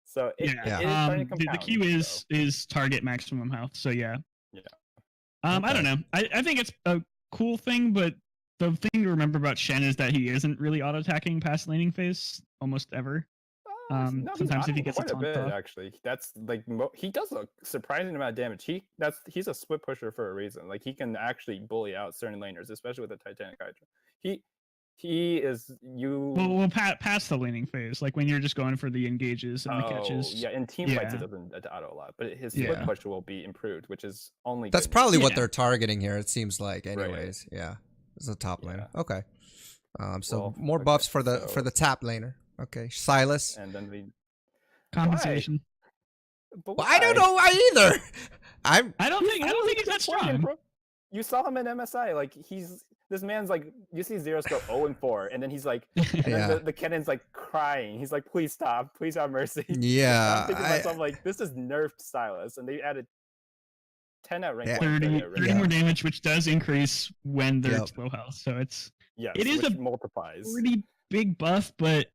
So it is starting to compound, the key is target maximum health. So yeah. Yeah. I don't know. I think it's a cool thing, but the thing to remember about Shen is that he isn't really auto attacking past laning phase almost ever. No, sometimes if he gets quite a bit, off. actually, that's like he does a surprising amount of damage. He's a split pusher for a reason. Like he can actually bully out certain laners, especially with the Titanic Hydra. He is you. Well, past the laning phase, like when you're just going for the engages and the catches. Yeah, in team fights it doesn't auto a lot, but his split push will be improved, which is only. That's probably what they're targeting here. It seems like, anyways. Right. Yeah, it's a top laner. Okay. So more buffs for the top laner. Okay, Silas. And then the compensation. Well, I don't know why either. I don't think he's that strong. You saw him in MSI. Like this man's like, you see Zeros go 0-4, and then he's like, and then the Kennen's like crying. He's like, please have mercy. Yeah. I'm thinking to myself, like, this is nerfed Silas, and they added 10 at rank 30 more damage, which does increase when they're low health. So it is a multiplies. Pretty big buff, but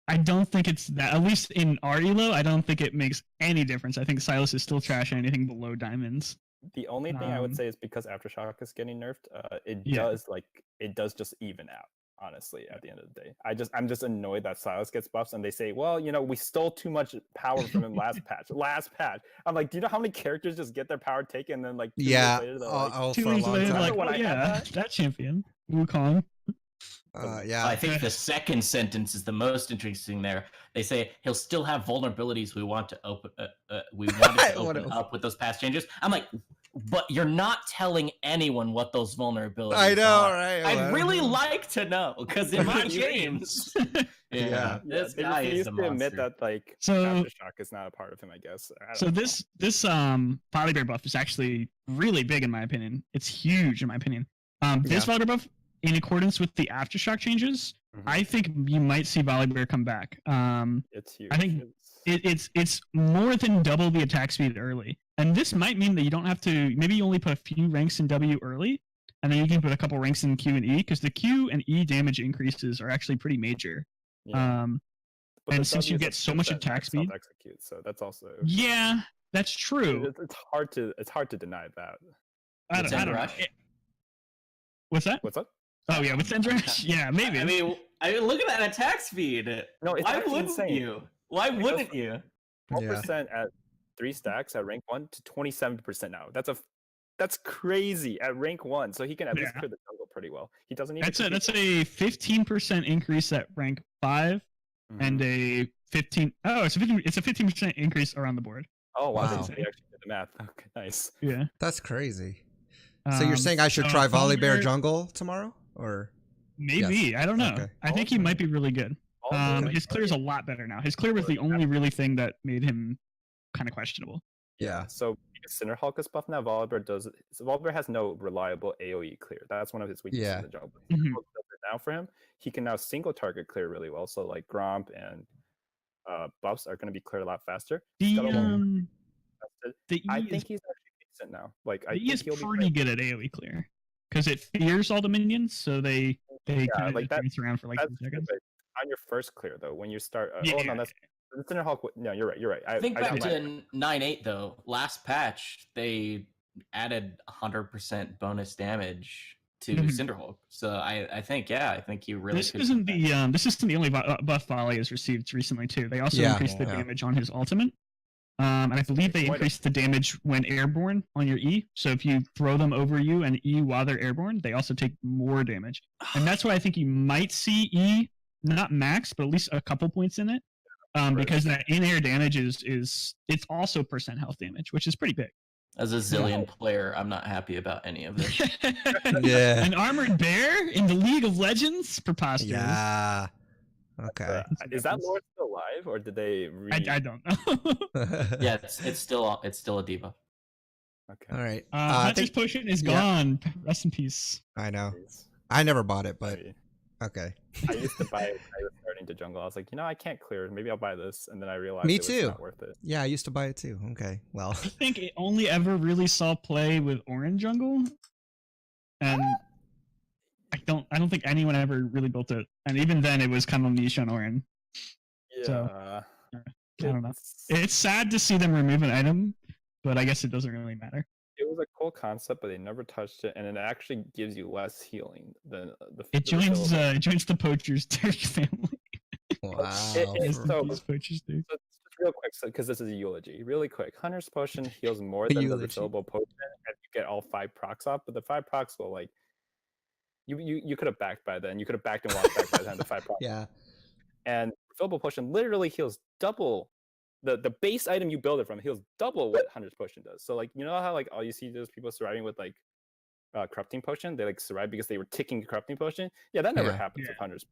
I don't think it's that. At least in our elo, I don't think it makes any difference. I think Silas is still trash anything below diamonds. The only thing I would say is because Aftershock is getting nerfed, it does just even out. Honestly, at the end of the day, I'm just annoyed that Silas gets buffs, and they say, well, we stole too much power from him last patch. I'm like, do you know how many characters just get their power taken and then like 2 years later, like, 2 years later, like, that champion Wukong. I think the second sentence is the most interesting there. They say he'll still have vulnerabilities we want to open up with those past changes. I'm like, but you're not telling anyone what those vulnerabilities I know, are. right? I'd really like to know, because in my games, this guy is a monster. Admit that Aftershock is not a part of him, I guess. This Volibear buff is actually really big in my opinion. It's huge in my opinion. This Volibear buff, in accordance with the Aftershock changes, I think you might see Volibear come back. It's huge. I think it's more than double the attack speed early. And this might mean that you don't have to, maybe you only put a few ranks in W early, and then you can put a couple ranks in Q and E, because the Q and E damage increases are actually pretty major. Yeah. And since you get so much attack speed, so that's also that's true. It's hard to deny that. I don't know. What's that? What's up? Oh yeah, with Sendrash? Yeah, maybe. I mean, look at that attack speed. No, it's why wouldn't insane. you? Why wouldn't you? 12% at 3 stacks at rank 1 to 27% now. That's crazy at rank 1. So he can at least clear the jungle pretty well. He doesn't need. That's a 15% increase at rank 5, and a 15. Oh, it's a 15% increase around the board. Oh wow! They actually did the math. Okay, nice. Yeah, that's crazy. So you're saying I should try Volibear jungle tomorrow, or maybe? Yes. I don't know. Okay. I think he might be really good. His clear is a lot better now. His clear was the only really thing that made him kind of questionable. Yeah. So Cinderhulk is buff now. Volibear has no reliable AoE clear. That's one of his weaknesses in the jungle. Now for him, he can now single target clear really well. So like Gromp and buffs are going to be cleared a lot faster. I think he's actually decent now. Like he is pretty good at AoE clear, because it fears all the minions, so they kind of like dance around for like 2 seconds. On your first clear though, when you start, that's the Cinderhulk. No, you're right. I think back to 9.8 though. Last patch they added 100% bonus damage to Cinderhulk. So I think he really. This isn't the only buff Volley has received recently too. They also increased the damage on his ultimate. And I believe they increased the damage when airborne on your E. So if you throw them over you and E while they're airborne, they also take more damage. And that's why I think you might see E, not max, but at least a couple points in it. Because that in-air damage is it's also % health damage, which is pretty big. As a Zillion player, I'm not happy about any of this. An armored bear in the League of Legends? Preposterous. Yeah. Okay. Is that lore still alive, or did they? I don't know. Yeah, it's still a debuff. Okay. All right. Hunter's Potion is gone. Rest in peace. I know. I never bought it, but okay. I used to buy it when I was starting to jungle. I was like, I can't clear it. Maybe I'll buy this. And then I realized Me it was too. not worth it. Yeah, I used to buy it too. Okay, well. I think it only ever really saw play with Orange jungle. And I don't think anyone ever really built it. And even then it was kind of niche on Orange. Yeah. So, I don't know. It's sad to see them remove an item, but I guess it doesn't really matter. It was a cool concept, but they never touched it, and it actually gives you less healing than the. It joins the poachers family. Wow. Poachers do. So just real quick, because this is a eulogy. Really quick, Hunter's Potion heals more than the refillable potion, and you get all 5 procs up. But the 5 procs will like. You could have backed by then. You could have backed and walked back by the time the 5 procs. Yeah. And refillable potion literally heals double. The base item you build it from heals double what Hunter's Potion does. So like how like all you see those people surviving with like corrupting potion, they like survive because they were ticking corrupting potion. Yeah, that never happens with Hunter's.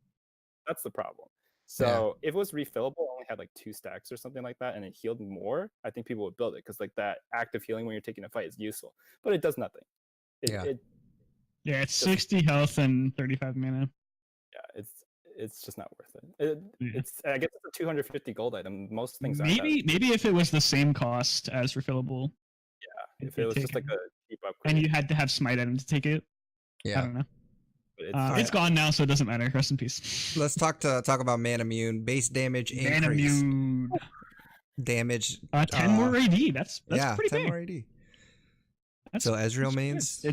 That's the problem. So if it was refillable, only had like 2 stacks or something like that, and it healed more, I think people would build it because like that active healing when you're taking a fight is useful, but it does nothing. It's 60 health and 35 mana. Yeah, it's just not worth it. It's I guess it's a 250 gold item. Most things maybe if it was the same cost as refillable. Yeah, if it was just like a cheap upgrade. And you had to have smite item to take it. Yeah. I don't know. It's gone now, so it doesn't matter. Rest in peace. Let's talk about Man Immune. Base damage increase. Man Immune. Damage. 10 more AD. That's pretty 10 big. more AD. So Ezreal mains.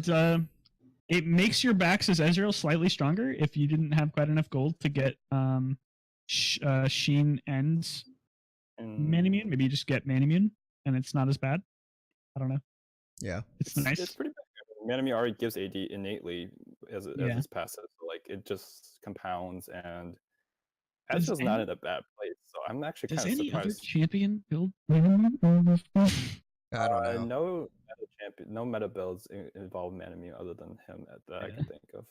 It makes your backs as Ezreal slightly stronger if you didn't have quite enough gold to get Sheen and Man Immune. Maybe you just get Man Immune and it's not as bad. I don't know. Yeah. It's nice. It's pretty bad. Man Immune already gives AD innately as its passive. So like it just compounds, and Ezreal's not in a bad place. So I'm actually kind of surprised. Does any other champion build? I don't know. No meta builds involve Man Immune other than him that I can think of.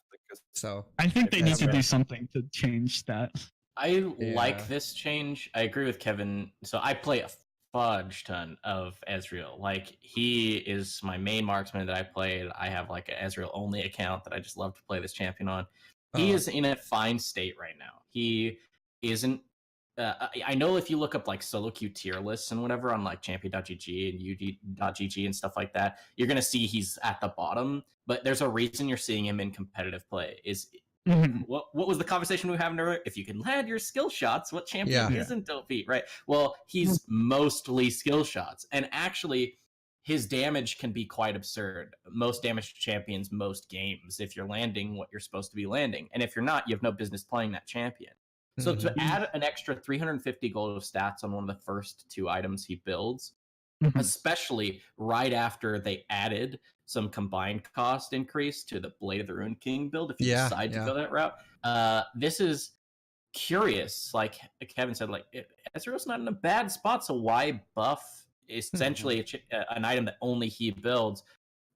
So I think they need to do something to change that. I like this change. I agree with Kevin. So I play a fudge ton of Ezreal. Like he is my main marksman that I played. I have like an Ezreal only account that I just love to play this champion on. He is in a fine state right now. He isn't. I know if you look up like solo queue tier lists and whatever on like champion.gg and ud.gg and stuff like that, you're going to see he's at the bottom, but there's a reason you're seeing him in competitive play. What was the conversation we were having earlier? If you can land your skill shots, what champion isn't OP, right? Well, he's mostly skill shots, and actually his damage can be quite absurd. Most damaged champions, most games, if you're landing what you're supposed to be landing. And if you're not, you have no business playing that champion. So to add an extra 350 gold of stats on one of the first 2 items he builds, especially right after they added some combined cost increase to the Blade of the Ruined King build, if you decide to go that route, this is curious. Like Kevin said, like Ezreal's not in a bad spot, so why buff essentially an item that only he builds?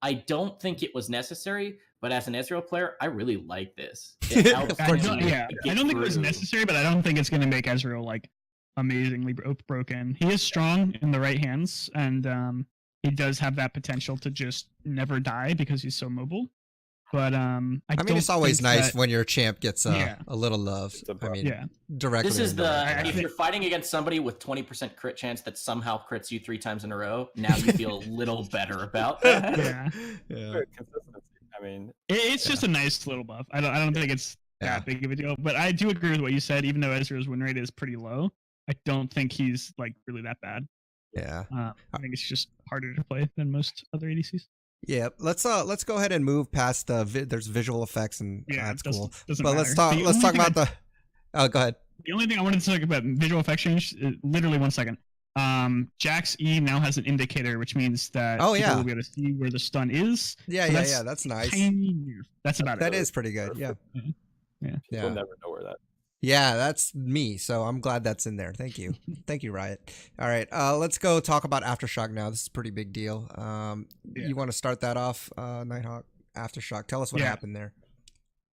I don't think it was necessary, but as an Ezreal player, I really like this. It helps I don't think it was necessary, but I don't think it's going to make Ezreal like amazingly broken. He is strong in the right hands, and he does have that potential to just never die because he's so mobile. But I mean, it's always nice when your champ gets a little love. I mean, directly. This is if you're fighting against somebody with 20% crit chance that somehow crits you 3 times in a row, now you feel a little better about that. Consistency. I mean, it's just a nice little buff. I don't think it's that big of a deal. But I do agree with what you said. Even though Ezreal's win rate is pretty low, I don't think he's like really that bad. Yeah. I think it's just harder to play than most other ADCs. Yeah, let's go ahead and move past there's visual effects and that's cool. But matter. let's talk about the. Oh, go ahead. The only thing I wanted to talk about visual effects change. Literally 1 second. Jack's E now has an indicator, which means that people will be able to see where the stun is. Yeah, that's nice. That's about it. That is pretty good. Yeah. You'll never know where that. Yeah, that's me. So I'm glad that's in there. Thank you. Thank you, Riot. All right, let's go talk about Aftershock now. This is a pretty big deal. You want to start that off, Nighthawk? Aftershock. Tell us what happened there.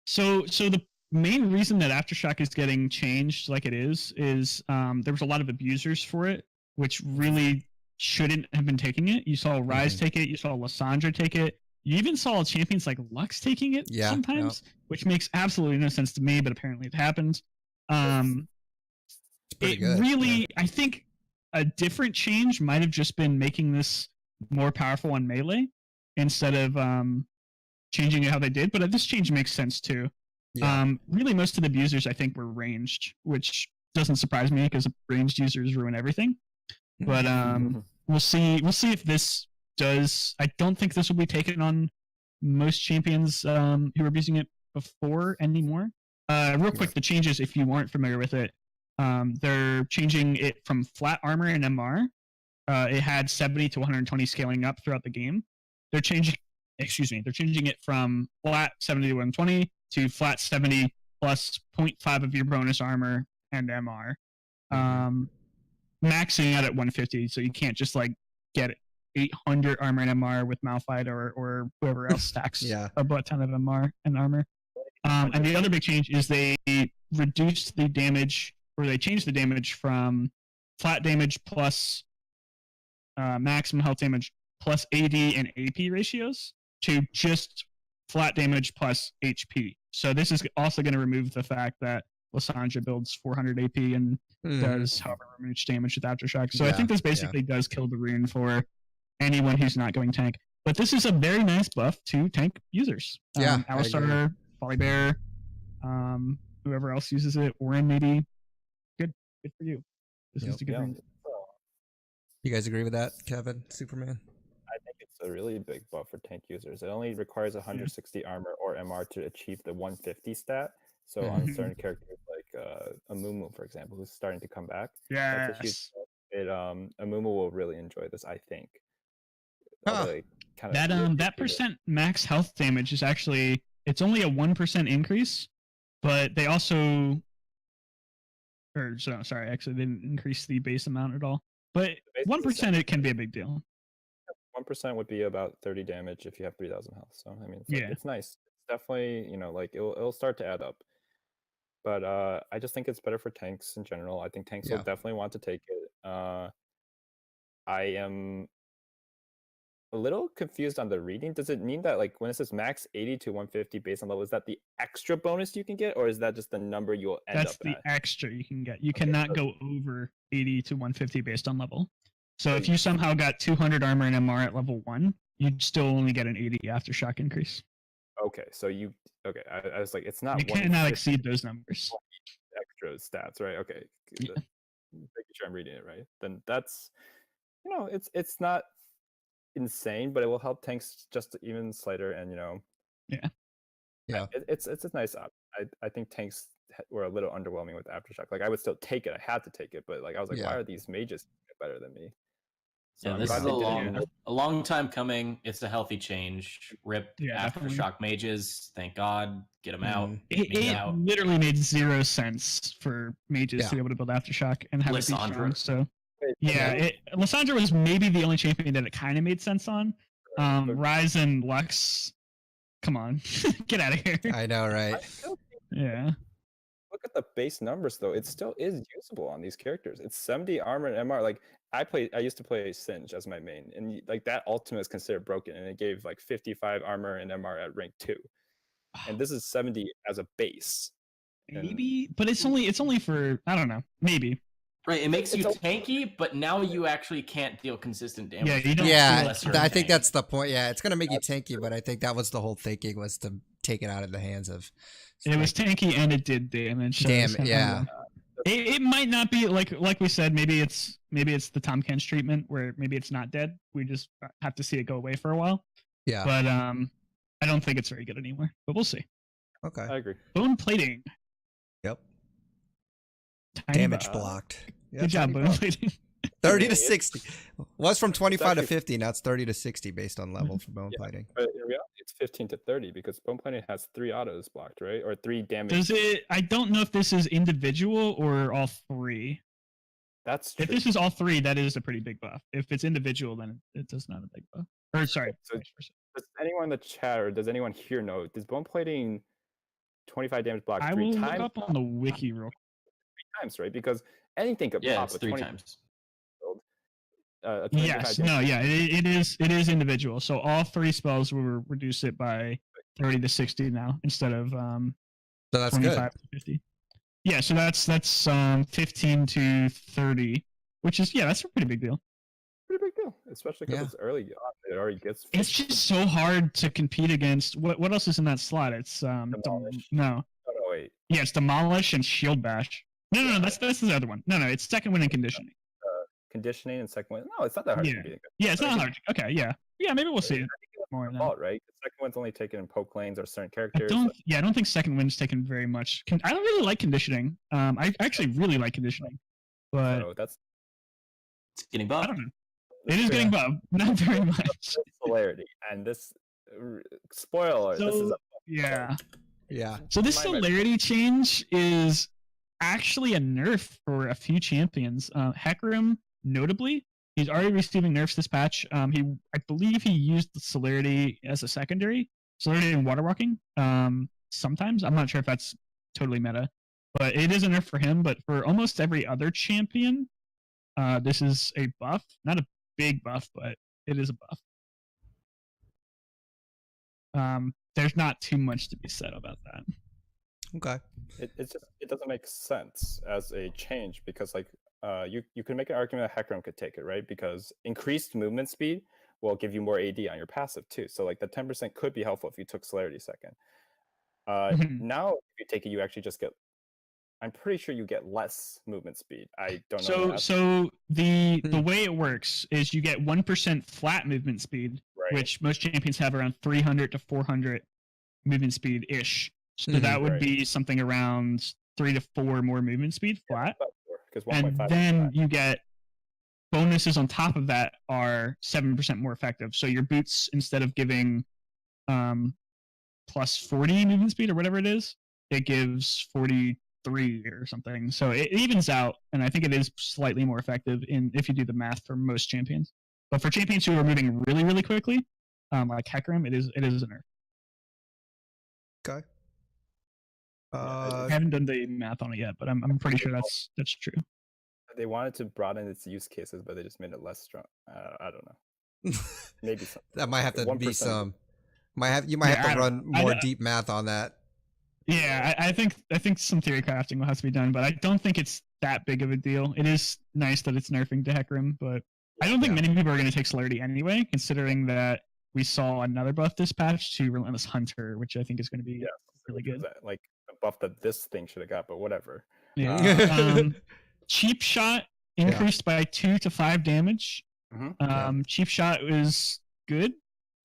So the main reason that Aftershock is getting changed like it is there was a lot of abusers for it, which really shouldn't have been taking it. You saw Rise take it. You saw Lissandra take it. You even saw champions like Lux taking it sometimes, which makes absolutely no sense to me, but apparently it happens. It good. Really, I think a different change might have just been making this more powerful on melee instead of changing it how they did. But this change makes sense too. Really, most of the abusers I think were ranged, which doesn't surprise me because ranged users ruin everything. But we'll see. We'll see if this does. I don't think this will be taken on most champions who were abusing it before anymore. Real quick, the changes, if you weren't familiar with it, they're changing it from flat armor and MR. It had 70 to 120 scaling up throughout the game. They're changing it from flat 70 to 120 to flat 70 plus 0.5 of your bonus armor and MR. Maxing out at 150, so you can't just like get 800 armor and MR with Malphite or whoever else stacks a butt ton of MR and armor. And the other big change is they reduced the damage, or they changed the damage from flat damage plus maximum health damage plus AD and AP ratios to just flat damage plus HP. So this is also going to remove the fact that Lissandra builds 400 AP and does however much damage with Aftershock. So I think this basically does kill the rune for anyone who's not going tank. But this is a very nice buff to tank users. Alistar, Volibear, whoever else uses it, Orin maybe. Good for you. This is a good rune. You guys agree with that, Kevin, Superman? I think it's a really big buff for tank users. It only requires 160 armor or MR to achieve the 150 stat. So on certain characters like Amumu, for example, who's starting to come back, Amumu will really enjoy this, I think. That percent max health damage is actually, it's only a 1% increase, but they also, actually they didn't increase the base amount at all. But 1% it can be a big deal. 1% would be about 30 damage if you have 3,000 health. So I mean, it's nice. It's definitely, it'll start to add up. But I just think it's better for tanks in general. I think tanks will definitely want to take it. I am a little confused on the reading. Does it mean that like when it says max 80 to 150 based on level, is that the extra bonus you can get, or is that just the number you'll end up at? That's the extra you can get. You cannot go over 80 to 150 based on level. So if you somehow got 200 armor and MR at level 1, you'd still only get an 80 Aftershock increase. Okay, so I was like, it's not. You cannot exceed those numbers. Extra stats, right? Okay, making sure I'm reading it right. Then that's, it's not insane, but it will help tanks just even slighter, and it's a nice option. I think tanks were a little underwhelming with Aftershock. Like I would still take it. I had to take it, but like I was like, why are these mages better than me? So this is a long time coming. It's a healthy change. Rip Aftershock mages. Thank God. Get them out. It literally made 0 sense for mages to be able to build Aftershock and have it be strong. So Lissandra was maybe the only champion that it kind of made sense on. Rise and Lux, come on, get out of here. I know, right? Look at the base numbers though. It still is usable on these characters. It's 70 armor and MR. Like I used to play Singe as my main, and like that ultimate is considered broken, and it gave like 55 armor and MR at rank 2, and this is 70 as a base. Maybe, but it's only for, I don't know, maybe. Right, it makes you tanky, but now you actually can't deal consistent damage. Yeah, you don't. I think that's the point. Yeah, it's gonna make you tanky, but I think that was the whole thinking, was to take it out of the hands of. It was tanky and it did damage. So it might not be like we said. Maybe it's the Tom Kench treatment where maybe it's not dead. We just have to see it go away for a while. Yeah. But I don't think it's very good anymore. But we'll see. Okay. I agree. Bone plating. Yep. Damage blocked. Yep. Good job, bone plating. 30 to 60. Was from 25 to 50. Now it's 30 to 60 based on level for bone plating. But in reality, it's 15 to 30 because bone plating has 3 autos blocked, right? Or 3 damage. Does it? I don't know if this is individual or all 3. That's true. If this is all 3, that is a pretty big buff. If it's individual, then it does not a big buff. Or sorry. So does anyone in the chat or does anyone here know? Does bone plating 25 damage block 3 times? I will look up on the wiki real quick. 3 times, right? Because anything could pop it's 3 times. Yes, no, yeah, it is individual. So all 3 spells will reduce it by 30 to 60 now instead of so that's 25 good. to 50. Yeah, so that's 15 to 30, which is that's a pretty big deal. Pretty big deal, especially because it's early on. It already gets. 50. It's just so hard to compete against. What else is in that slot? It's Demolish. no. Oh, no, wait. Yeah, it's Demolish and Shield Bash. No, that's the other one. No, it's second wind and conditioning. Conditioning and second wind. No, it's not that hard to compete against. Yeah, it's not hard. Okay, yeah, maybe we'll see it more now. Right? Second wind's only taken in poke lanes or certain characters. I don't think second wind's taken very much. I don't really like conditioning. I actually really like conditioning, but it's getting buffed. I don't know. It is getting buffed, not very much. Celerity and this spoiler. So, this is yeah. So this celerity change is actually a nerf for a few champions. Hecarim, notably, he's already receiving nerfs this patch. I believe he used the celerity as a secondary, celerity and water walking. Sometimes I'm not sure if that's totally meta, but it is a nerf for him. But for almost every other champion, this is a buff. Not a big buff, but it is a buff. There's not too much to be said about that. Okay. It doesn't make sense as a change because you can make an argument that Hecarim could take it, right? Because increased movement speed will give you more AD on your passive too. So the 10% could be helpful if you took celerity second. Now if you take it, you actually just get. I'm pretty sure you get less movement speed. I don't know. So the way it works is you get 1% flat movement speed, right, which most champions have around 300 to 400 movement speed ish. So that would be something around 3 to 4 more movement speed flat. And then you get bonuses on top of that are 7% more effective. So your boots, instead of giving plus 40 movement speed or whatever it is, it gives 43 or something. So it evens out, and I think it is slightly more effective if you do the math for most champions. But for champions who are moving really, really quickly, like Hecarim, it is a nerf. Okay. I haven't done the math on it yet, but I'm pretty sure that's true. They wanted to broaden its use cases, but they just made it less strong. I don't know. Maybe some. That might have to be some. You might have to run more deep math on that. Yeah, I think some theory crafting will have to be done, but I don't think it's that big of a deal. It is nice that it's nerfing to Hecarim, but I don't think many people are going to take celerity anyway, considering that we saw another buff this patch to Relentless Hunter, which I think is going to be really good. Like a buff that this thing should have got, but whatever. Yeah. Cheap Shot increased by 2 to 5 damage. Cheap Shot is good.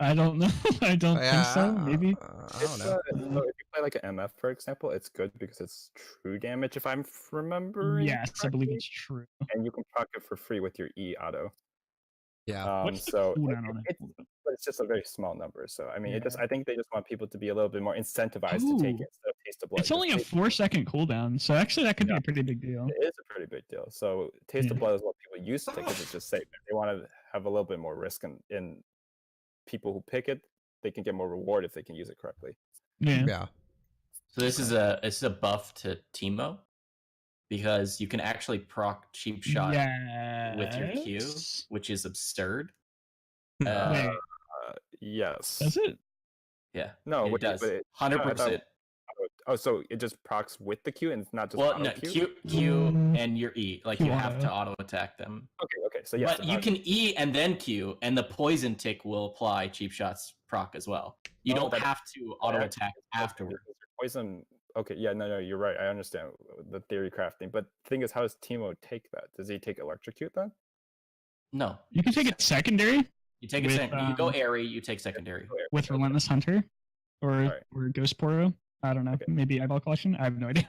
I don't know. I don't think so. Maybe. I don't know. So if you play like an MF, for example, it's good because it's true damage, if I'm remembering. Yes, correctly. I believe it's true. And you can proc it for free with your E auto. Yeah. What's the cooldown on it? But it's just a very small number. So I mean, I think they just want people to be a little bit more incentivized to take it instead of Taste of Blood. It's only a 4-second cooldown, so actually that could be a pretty big deal. It is a pretty big deal. So Taste of Blood is what people used to take because it's just safe. If they want to have a little bit more risk in people who pick it, they can get more reward if they can use it correctly. Yeah. So this is a buff to Teemo, because you can actually proc Cheap Shot with your Q, which is absurd. Yes. Does it? Yeah. No, it does. 100%. Oh, so it just procs with the Q and it's not just Q and your E. Like you have to auto attack them. Okay. So yes. But you can E and then Q, and the poison tick will apply Cheap Shot's proc as well. You don't have to auto attack afterward. Poison. Okay, yeah, no, you're right. I understand the theory crafting, but the thing is, how does Teemo take that? Does he take Electrocute then? No. You can take it secondary. You take it secondary. You go airy, you take secondary. With Relentless Hunter or Ghost Poro. I don't know. Okay. Maybe Eyeball Collection. I have no idea.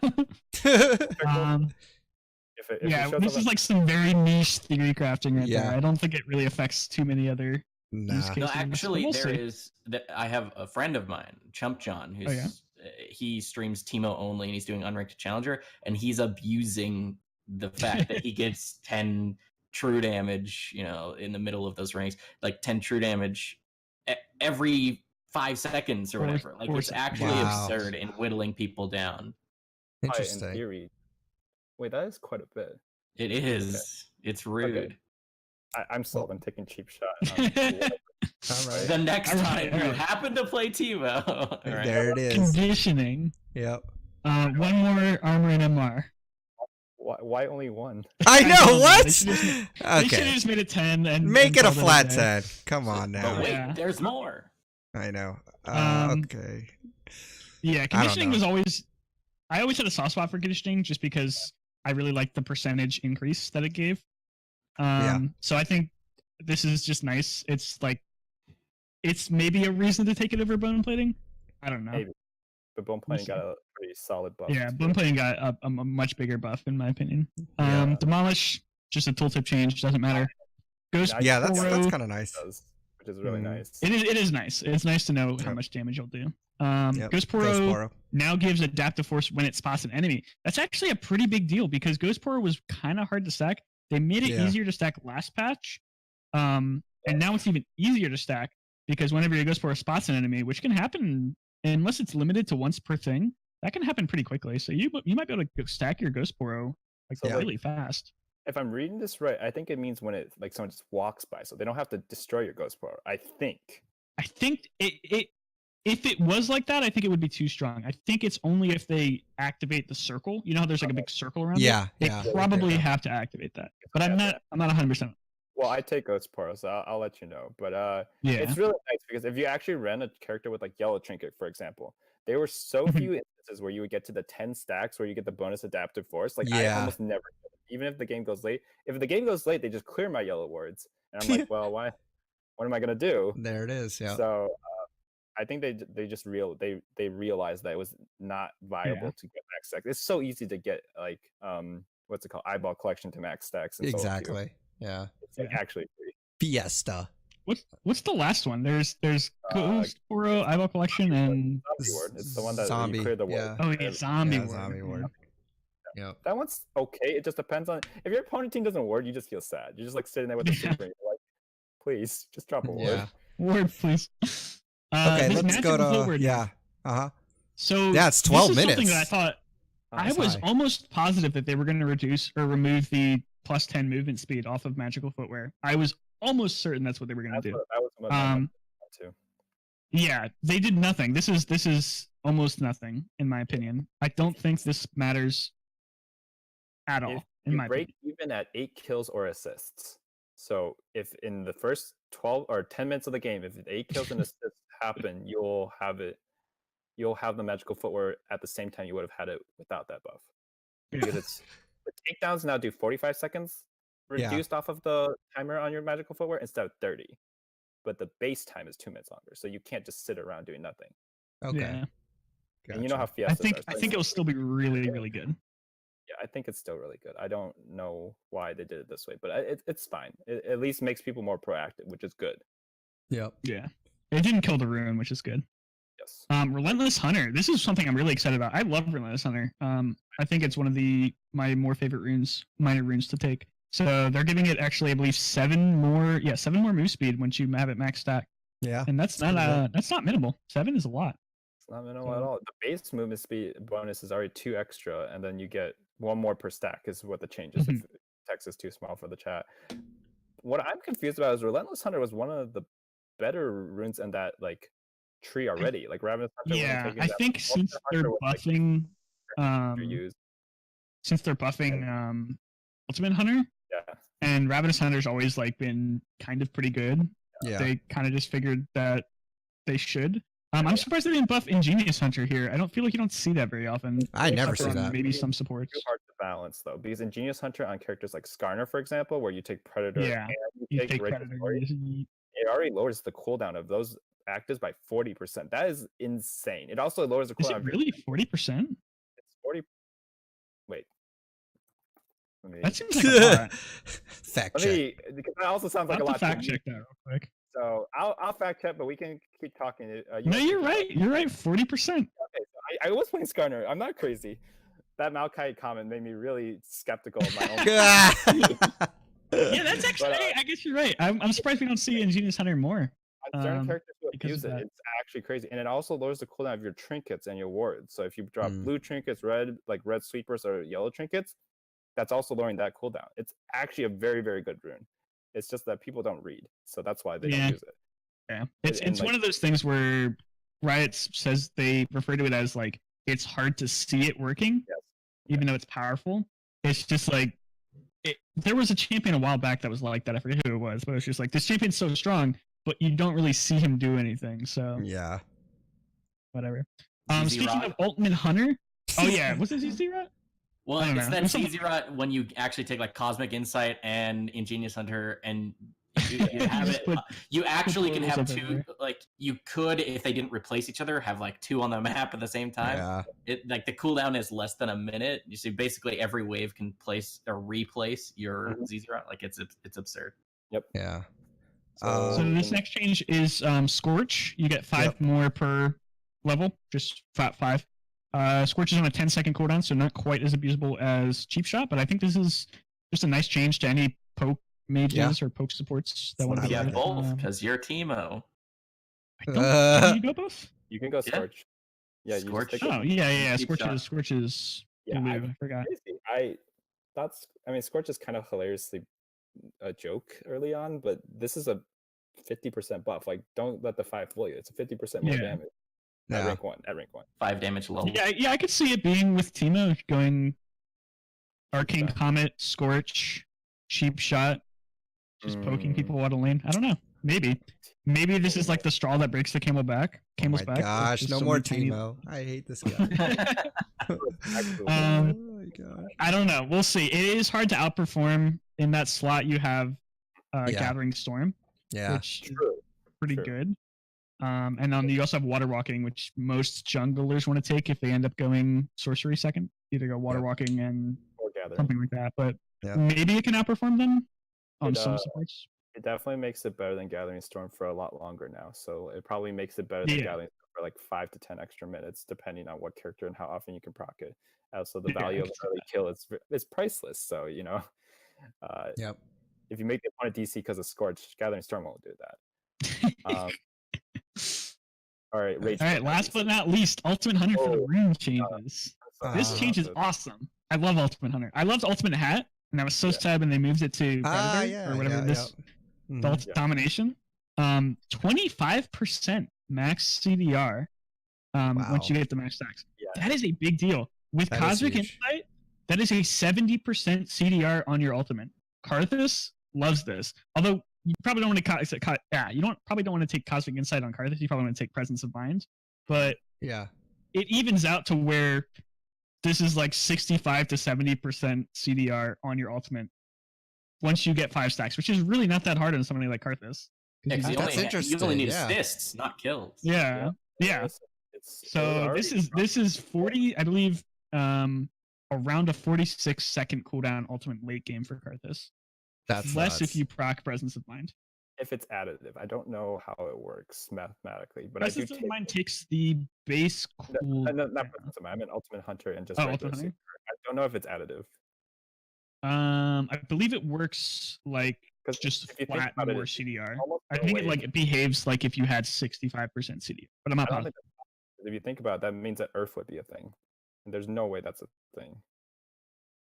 This is like some very niche theory crafting right there. I don't think it really affects too many other use cases. No, actually, I have a friend of mine, Chump John, who's he streams Teemo only, and he's doing unranked challenger, and he's abusing the fact that he gets 10 true damage, in the middle of those ranks, like 10 true damage every 5 seconds or whatever. Like it's actually absurd in whittling people down. Interesting. In theory. Wait, that is quite a bit. It is. Okay. It's rude. I'm sold. I'm taking cheap shot. All right. The next time you happen to play TiVo. Right. There it is. Conditioning. Yep. One more armor and MR. Why only one? I know, what? They should have just made it 10 and make it a flat 10. Come on now. But wait, there's more. I know. Okay. Yeah, conditioning was always. I always had a soft spot for conditioning just because I really liked the percentage increase that it gave. So I think this is just nice. It's like, it's maybe a reason to take it over bone plating. I don't know. Maybe. But bone plating got a pretty solid buff. Yeah, bone plating got a much bigger buff in my opinion. Demolish, just a tooltip change, doesn't matter. That's kind of nice. Which is really nice. It is nice. It's nice to know how much damage you'll do. Ghost Poro now gives adaptive force when it spots an enemy. That's actually a pretty big deal because Ghost Poro was kind of hard to stack. They made it easier to stack last patch, and now it's even easier to stack because whenever your Ghost Poro spots an enemy, which can happen unless it's limited to once per thing, that can happen pretty quickly. So you might be able to stack your Ghost Poro really fast. If I'm reading this right, I think it means when it someone just walks by, so they don't have to destroy your Ghost Poro. I think it if it was like that, I think it would be too strong. I think it's only if they activate the circle. You know how there's like a big circle around it? They probably have to activate that. But I'm not 100%. Well, I take Ghost Poro, so I'll let you know. But it's really nice because if you actually ran a character with like Yellow Trinket, for example, there were so few instances where you would get to the 10 stacks where you get the bonus adaptive force. Like I almost never, even if the game goes late. If the game goes late, they just clear my yellow wards, and I'm like, well, why? What am I gonna do? There it is. Yeah. So I think they just realized that it was not viable to get max stacks. It's so easy to get like what's it called, eyeball collection to max stacks. Exactly. Yeah. It's like actually pretty. Fiesta. What's the last one? There's Ghost Poro, eyeball collection, and Zombie Ward. It's the one that you clear the ward. Oh yeah, Zombie Ward. Zombie Ward. Yeah. That one's okay. It just depends on if your opponent team doesn't ward, you just feel sad. You're just like sitting there with the super, and you're like, please just drop a ward. Ward, please. Okay, let's go to So it's 12 minutes. Something that I thought I was almost positive that they were going to reduce or remove the plus 10 movement speed off of magical footwear. I was almost certain that's what they were going to do. Too. Yeah, they did nothing. This is almost nothing in my opinion. I don't think this matters at all. In my opinion. Even at 8 kills or assists. So if in the first 12 or 10 minutes of the game, if 8 kills and assists happen, you'll have the magical footwear at the same time you would have had it without that buff. Because it's the takedowns now do 45 seconds reduced off of the timer on your magical footwear instead of 30. But the base time is 2 minutes longer, so you can't just sit around doing nothing. Okay. Yeah. Gotcha. And you know how Fiesta I think it'll still be really, really good. Yeah, I think it's still really good. I don't know why they did it this way, but it's fine. It at least makes people more proactive, which is good. Yep. Yeah. It didn't kill the rune, which is good. Yes. Relentless Hunter. This is something I'm really excited about. I love Relentless Hunter. I think it's one of my more favorite minor runes to take. So they're giving it actually, I believe, 7 more move speed once you have it maxed stack. Yeah. And that's not minimal. 7 is a lot. It's not minimal at all. The base movement speed bonus is already 2 extra, and then you get 1 more per stack is what the change is. If text is too small for the chat. What I'm confused about is Relentless Hunter was one of the better runes in that like tree already. Like Ravenous Hunter. Yeah, I think since they're buffing Ultimate Hunter. Yeah. And Ravenous Hunter's always like been kind of pretty good. Yeah. They kind of just figured that they should. I'm surprised they didn't buff Ingenious Hunter here. I don't feel like you don't see that very often. I never see that. Maybe some supports. Too hard to balance though, because Ingenious Hunter on characters like Skarner, for example, where you take Predator and you take Predator, it already lowers the cooldown of those actives by 40%. That is insane. It also lowers the cooldown. Is it really 40%? It's 40. Wait. That seems like a lot. Fact check. Because that also sounds like a lot. Fact check that real quick. So I'll fact check, but we can keep talking. No, you're right. You're right. 40%. Okay, so I was playing Skarner. I'm not crazy. That Malkite comment made me really skeptical of my own. Yeah, that's actually. I guess you're right. I'm surprised we don't see Ingenious Hunter more. On certain characters who abuse it, it's actually crazy, and it also lowers the cooldown of your trinkets and your wards. So if you drop blue trinkets, red sweepers, or yellow trinkets, that's also lowering that cooldown. It's actually a very, very good rune. It's just that people don't read, so that's why they don't use it. Yeah, it's one of those things where Riot says they refer to it as like it's hard to see it working, even though it's powerful. It's just like there was a champion a while back that was like that. I forget who it was, but it's just like this champion's so strong, but you don't really see him do anything. So yeah, whatever. Speaking of Ultimate Hunter, oh yeah, was it ZZ Rot? Well, it's that ZZ Rot when you actually take like Cosmic Insight and Ingenious Hunter and you have it. You actually can have two. Like you could, if they didn't replace each other, have like two on the map at the same time. Yeah. It like the cooldown is less than a minute. You see, basically every wave can place or replace your ZZ Rot. Like it's absurd. Yep. Yeah. So this next change is Scorch. You get 5 more per level, just flat 5. Scorch is on a 10-second cooldown, so not quite as abusable as Cheap Shot, but I think this is just a nice change to any poke mages or poke supports that want to be both because you're Teemo. Can you go both? You can go Scorch. Yeah, Scorch. Scorch is blue. I forgot. Scorch is kind of hilariously a joke early on, but this is a 50% buff. Like, don't let the 5 fool you. It's a 50% more damage. At rank 1. 5 damage low. Yeah, I could see it being with Teemo going Arcane Comet, Scorch, Cheap Shot, just poking people out of lane. I don't know. Maybe this is like the straw that breaks the camel's back. Oh my gosh, no more Teemo. I hate this guy. Oh my gosh. I don't know. We'll see. It is hard to outperform in that slot. You have Gathering Storm, which is pretty good. And then you also have Water Walking, which most junglers want to take if they end up going Sorcery second. Either go Water Walking and something like that. But maybe it can outperform them on some supports. It definitely makes it better than Gathering Storm for a lot longer now. So it probably makes it better than Gathering Storm for like 5 to 10 extra minutes, depending on what character and how often you can proc it. So the value of an early kill is priceless. So, you know, if you make the opponent DC because of Scorch, Gathering Storm won't do that. All right, last but not least, Ultimate Hunter for the rune changes. This change is awesome. I love Ultimate Hunter. I loved Ultimate Hat, and I was so sad when they moved it to Predator or whatever this domination. 25% max CDR once you get the max stacks. That is a big deal. With Cosmic Insight, that is a 70% CDR on your ultimate. Karthus loves this. Although you probably don't want to probably don't want to take Cosmic Insight on Karthus. You probably want to take Presence of Mind. But it evens out to where this is like 65 to 70% CDR on your ultimate once you get 5 stacks, which is really not that hard on somebody like Karthus. That's interesting. You only need assists, not kills. Yeah. So this is 40, I believe, around a 46-second cooldown ultimate late game for Karthus. That's less if you proc Presence of Mind. If it's additive, I don't know how it works mathematically, but Presence of Mind takes the base cool. No, not Presence of Mind. I meant Ultimate Hunter and just Ultimate Hunter. I don't know if it's additive. I believe it works like just flat more CDR. I think it behaves like if you had 65% CDR, but I'm not positive. If you think about it, that means that Earth would be a thing, and there's no way that's a thing.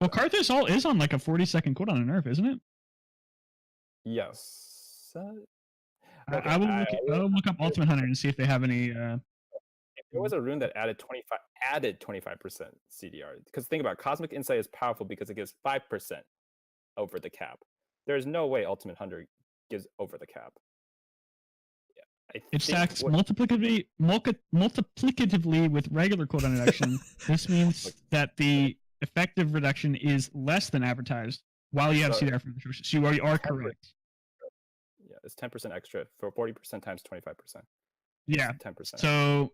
Well, Karthus is on like a 40-second cooldown on Earth, isn't it? Yes. I will look up Ultimate Hunter and see if they have any. If there was a rune that added 25% CDR, because think about it, Cosmic Insight is powerful because it gives 5% over the cap. There's no way Ultimate Hunter gives over the cap. It stacks multiplicatively with regular cooldown reduction. This means that the effective reduction is less than advertised while you have CDR from the sources. So you are correct. Yeah, it's 10% extra for 40% times 25%. Yeah, 10%. So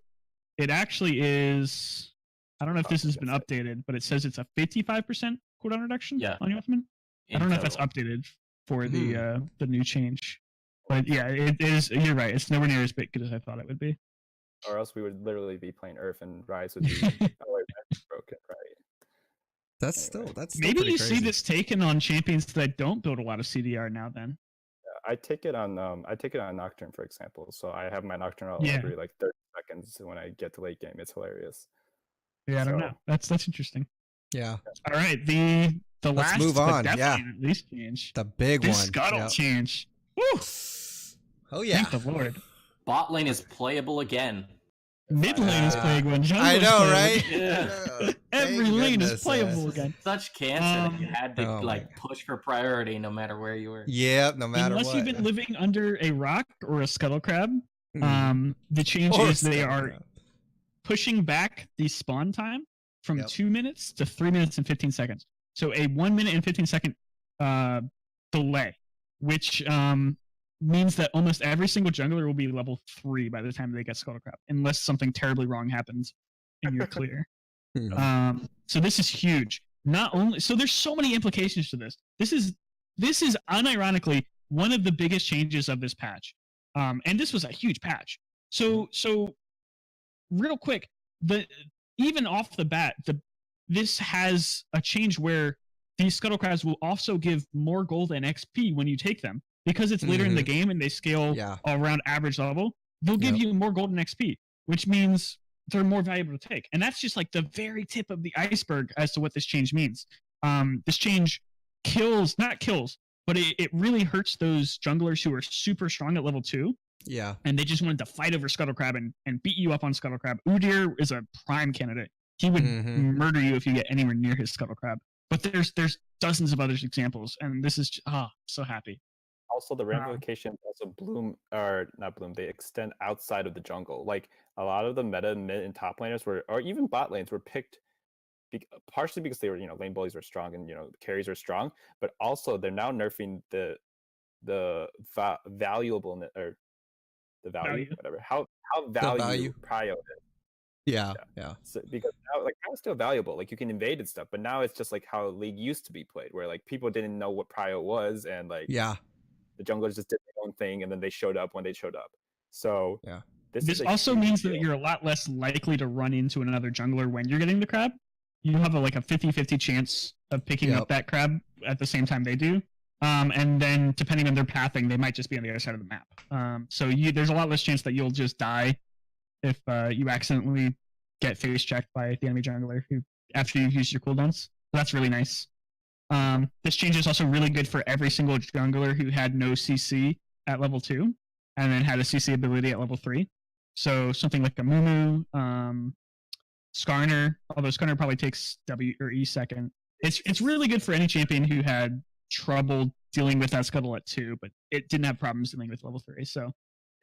it actually is. I don't know if this has been updated, but it says it's a 55% cooldown reduction on your ultimate. I don't know if that's updated for the new change. But yeah, it is. You're right. It's nowhere near as big as I thought it would be. Or else we would literally be playing Earth and Rise would be broken, right? That's still maybe you crazy. See this taken on champions that don't build a lot of CDR now. Then I take it on Nocturne, for example. So I have my Nocturne out every like 30 seconds when I get to late game. It's hilarious. Yeah, I don't know. That's interesting. Yeah. All right. The Let's move on. Yeah. At least change. The big this one. Scuttle change. Woo! Oh yeah. Thank the Lord. Bot lane is playable again. Mid lane is playable again. I know, right? Yeah. Every lane is playable again. Such cancer that you had to push for priority no matter where you were. Yeah, no matter Unless what. you've been living under a rock or a scuttle crab, the change is they are pushing back the spawn time from 2 minutes to 3 minutes and 15 seconds. So a 1 minute and 15 second delay, which means that almost every single jungler will be level 3 by the time they get Scuttle Crab, unless something terribly wrong happens and you're clear. So this is huge. Not only so there's so many implications to this. This is unironically one of the biggest changes of this patch. And this was a huge patch. So real quick, even off the bat, this has a change where these Scuttle Crabs will also give more gold and XP when you take them. Because it's later in the game and they scale around average level, they'll give you more gold and XP, which means they're more valuable to take. And that's just like the very tip of the iceberg as to what this change means. This change not kills, but it really hurts those junglers who are super strong at level 2. Yeah. And they just wanted to fight over Scuttle Crab and beat you up on Scuttle Crab. Udyr is a prime candidate. He would murder you if you get anywhere near his Scuttle Crab. But there's dozens of other examples, and this is so happy. Also, the ramifications they extend outside of the jungle. Like a lot of the meta mid and top laners or even bot lanes were picked partially because they were, lane bullies were strong and carries were strong, but also they're now nerfing the valuable or the value, whatever. How value prio is. Yeah. So, because now, Prio's still valuable. Like you can invade and stuff, but now it's just like how League used to be played, where people didn't know what prio was, and the junglers just did their own thing, and then they showed up when they showed up. So this also means that you're a lot less likely to run into another jungler when you're getting the crab. You have a 50-50 chance of picking up that crab at the same time they do. And then depending on their pathing, they might just be on the other side of the map. So there's a lot less chance that you'll just die if you accidentally get face checked by the enemy jungler after you've used your cooldowns. So that's really nice. This change is also really good for every single jungler who had no CC at level 2 and then had a CC ability at level 3. So something like a Mumu, Skarner, although Skarner probably takes W or E second. It's really good for any champion who had trouble dealing with that Scuttle at 2, but it didn't have problems dealing with level 3. So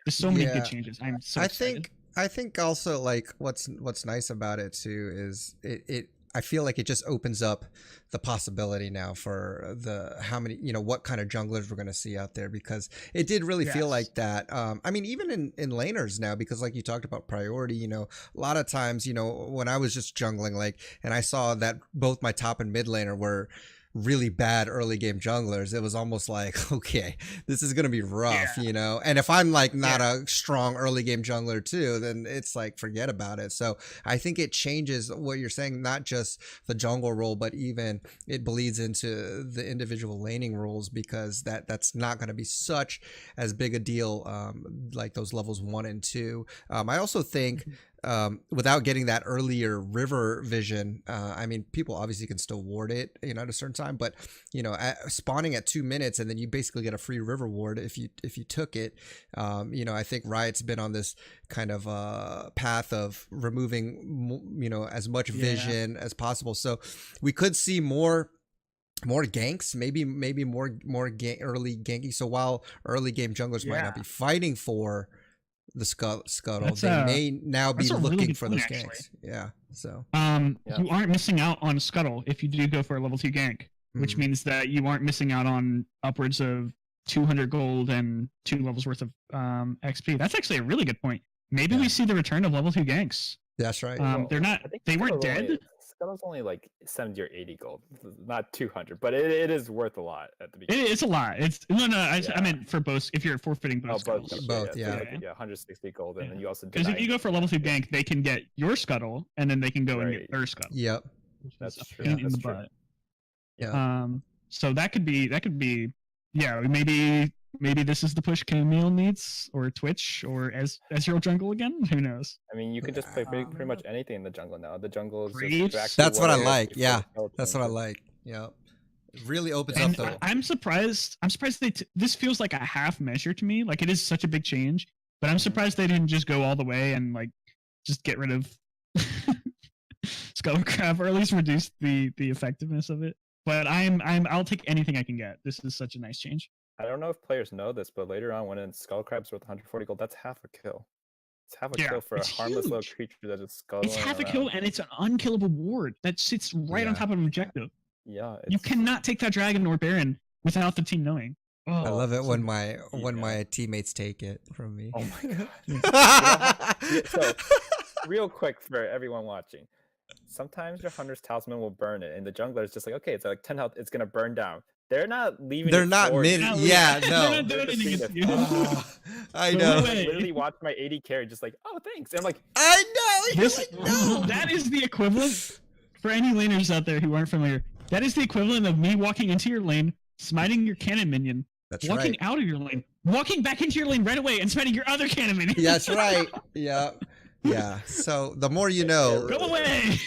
there's so many good changes. I'm so excited. I think also what's nice about it too is it I feel like it just opens up the possibility now for how many, what kind of junglers we're going to see out there, because it did really feel like that. I mean, even in laners now, because like you talked about priority, a lot of times, when I was just jungling, and I saw that both my top and mid laner were really bad early game junglers, it was almost like, okay, this is going to be rough, and if I'm not a strong early game jungler too, then it's forget about it. So I think it changes what you're saying, not just the jungle role, but even it bleeds into the individual laning roles, because that's not going to be such as big a deal like those levels 1 and 2. I also think without getting that earlier river vision, I mean, people obviously can still ward it, at a certain time, but spawning at 2 minutes and then you basically get a free river ward if you took it. I think Riot's been on this kind of path of removing as much vision as possible, so we could see more ganks, maybe more early ganking. So while early game junglers might not be fighting for the scuttle, they may now be looking for those ganks. So you aren't missing out on scuttle if you do go for a level 2 gank, which means that you aren't missing out on upwards of 200 gold and 2 levels worth of XP. That's actually a really good point. Maybe we see the return of level 2 ganks. That's right. They weren't dead. Scuttle's only 70 or 80 gold, not 200, but it is worth a lot at the beginning. It's a lot. I meant for both. If you're forfeiting both, both, 160 gold, and then you also because if you go for a level 2 gank, they can get your scuttle, and then they can go and get their scuttle. Yep, that's true. Pain in the butt. Yeah. So that could be. Yeah, maybe this is the push Camille needs, or Twitch, or Ezreal jungle again. Who knows? I mean, you can just play pretty much anything in the jungle now. The jungle is just that's what I like. Yeah, that's what I like. Yeah. really opens up the. I'm surprised. This feels like a half measure to me. Like it is such a big change, but I'm surprised they didn't just go all the way and like just get rid of Skull Crab, or at least reduce the effectiveness of it. But I'll take anything I can get. This is such a nice change. I don't know if players know this, but later on, when in Skull Crab's worth 140 gold, that's half a kill. It's half a kill for a harmless little creature that is scuttling It's half around. a kill, and it's an unkillable ward that sits right on top of an objective. Yeah, you cannot take that dragon or baron without the team knowing. Oh, I love it when my teammates take it from me. Oh my god! So, real quick for everyone watching, sometimes your Hunter's Talisman will burn it, and the jungler is just like, okay, it's like 10 health, it's gonna burn down. They're not leaving. They're not mid. Yeah, no. I know. I literally watched my AD carry just like, oh, thanks. And I'm like, I know. That is the equivalent for any laners out there who aren't familiar. That is the equivalent of me walking into your lane, smiting your cannon minion, walking out of your lane, walking back into your lane right away, and smiting your other cannon minion. That's right. Yeah. Yeah. So the more you know. Go away.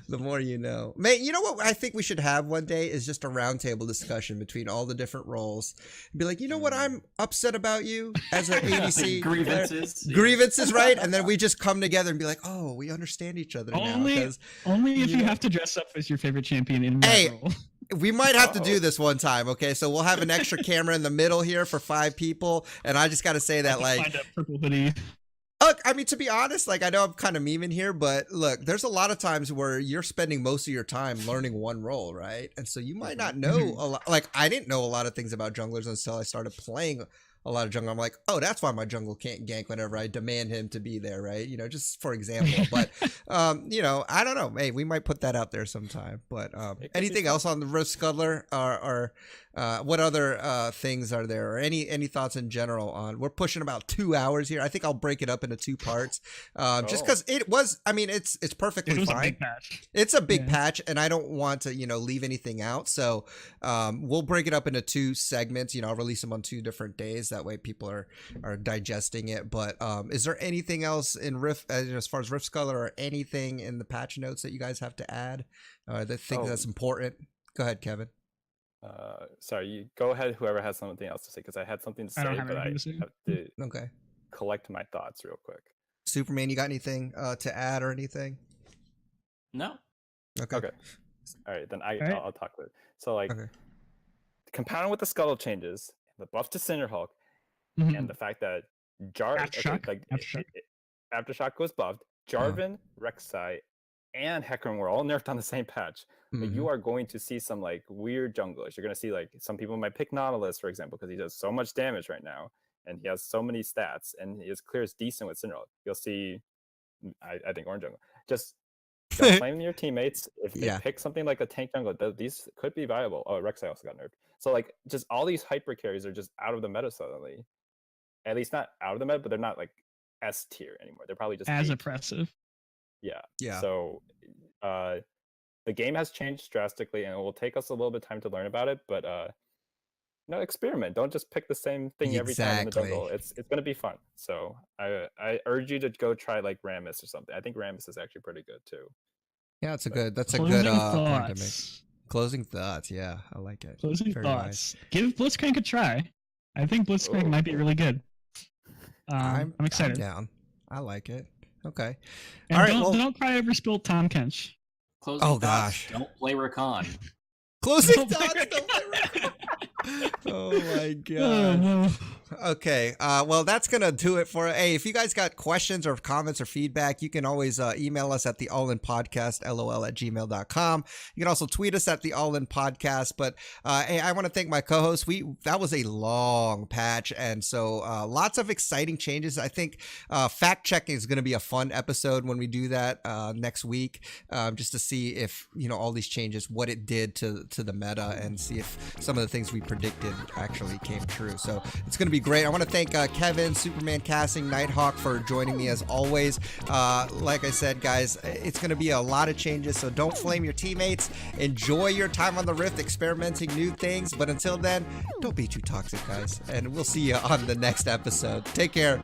The more you know. Mate, you know what I think we should have one day is just a roundtable discussion between all the different roles. Be like, you know what I'm upset about you as an ADC? Grievances. Grievances, right? And then we just come together and be like, oh, we understand each other now. Only if you have to dress up as your favorite champion in that role. We might have to do this one time, okay? So we'll have an extra camera in the middle here for 5 people, and I just got to say that, like, find a purple hoodie. Look, I mean, to be honest, like, I know I'm kind of memeing here, but look, there's a lot of times where you're spending most of your time learning one role, right? And so you might not know a lot. Like, I didn't know a lot of things about junglers until I started playing a lot of jungle. I'm like, oh, that's why my jungle can't gank whenever I demand him to be there, right? You know, just for example. But, you know, I don't know. Hey, we might put that out there sometime. But anything else on the Rift Scuttler or what other things are there, or any thoughts in general on? We're pushing about 2 hours here. I think I'll break it up into 2 parts, just because it was. I mean, it's perfectly fine. A big patch. It's a big patch, and I don't want to leave anything out. So we'll break it up into 2 segments. You know, I'll release them on 2 different days. That way, people are digesting it. But is there anything else in Rift as far as Rift Scuttler, or anything in the patch notes that you guys have to add? That think that's important? Go ahead, Kevin. Sorry, you go ahead. Whoever has something else to say, because I had something to say, but I have to collect my thoughts real quick. Superman, you got anything to add or anything? No. Okay. All right, then I'll talk with it. So like, compounded with the Scuttle changes, the buff to Cinderhulk, and the fact that Aftershock was buffed, Jarvan, Rek'Sai, and Hecarim were all nerfed on the same patch. But you are going to see some like weird junglers. You're going to see like some people might pick Nautilus, for example, because he does so much damage right now, and he has so many stats, and his clear is decent with Cinderhulk. You'll see, I think, Orange Jungle. Just don't blame your teammates. If they pick something like a tank jungle, these could be viable. Oh, Rek'Sai also got nerfed. So like, just all these hyper carries are just out of the meta suddenly. At least not out of the meta, but they're not like S tier anymore. They're probably just as oppressive. Yeah. So the game has changed drastically, and it will take us a little bit of time to learn about it. But experiment. Don't just pick the same thing every time in the jungle. It's going to be fun. So I urge you to go try like Rammus or something. I think Rammus is actually pretty good too. Yeah, that's a good point to make. Closing thoughts. Yeah, I like it. Closing thoughts. Nice. Give Blitzcrank a try. I think Blitzcrank might be really good. I'm excited. I'm down. I like it. Okay. And all right. Don't cry over spilled Tom Kench. Closing thoughts. Don't play Rakan. Closing thoughts. Don't play Rakan. Oh my god. Oh, no. Okay. Well, that's gonna do it for. Hey, if you guys got questions or comments or feedback, you can always email us at the allinpodcast lol@gmail.com. You can also tweet us at the allinpodcast. But hey, I want to thank my co-host. That was a long patch, and so lots of exciting changes. I think fact checking is going to be a fun episode when we do that next week, just to see if all these changes, what it did to the meta, and see if some of the things we predicted actually came true. So it's going to be great. I want to thank Kevin, Superman Casting, Nighthawk for joining me as always. Like I said, guys, it's going to be a lot of changes, so don't flame your teammates. Enjoy your time on the Rift, experimenting new things. But until then, don't be too toxic, guys. And we'll see you on the next episode. Take care.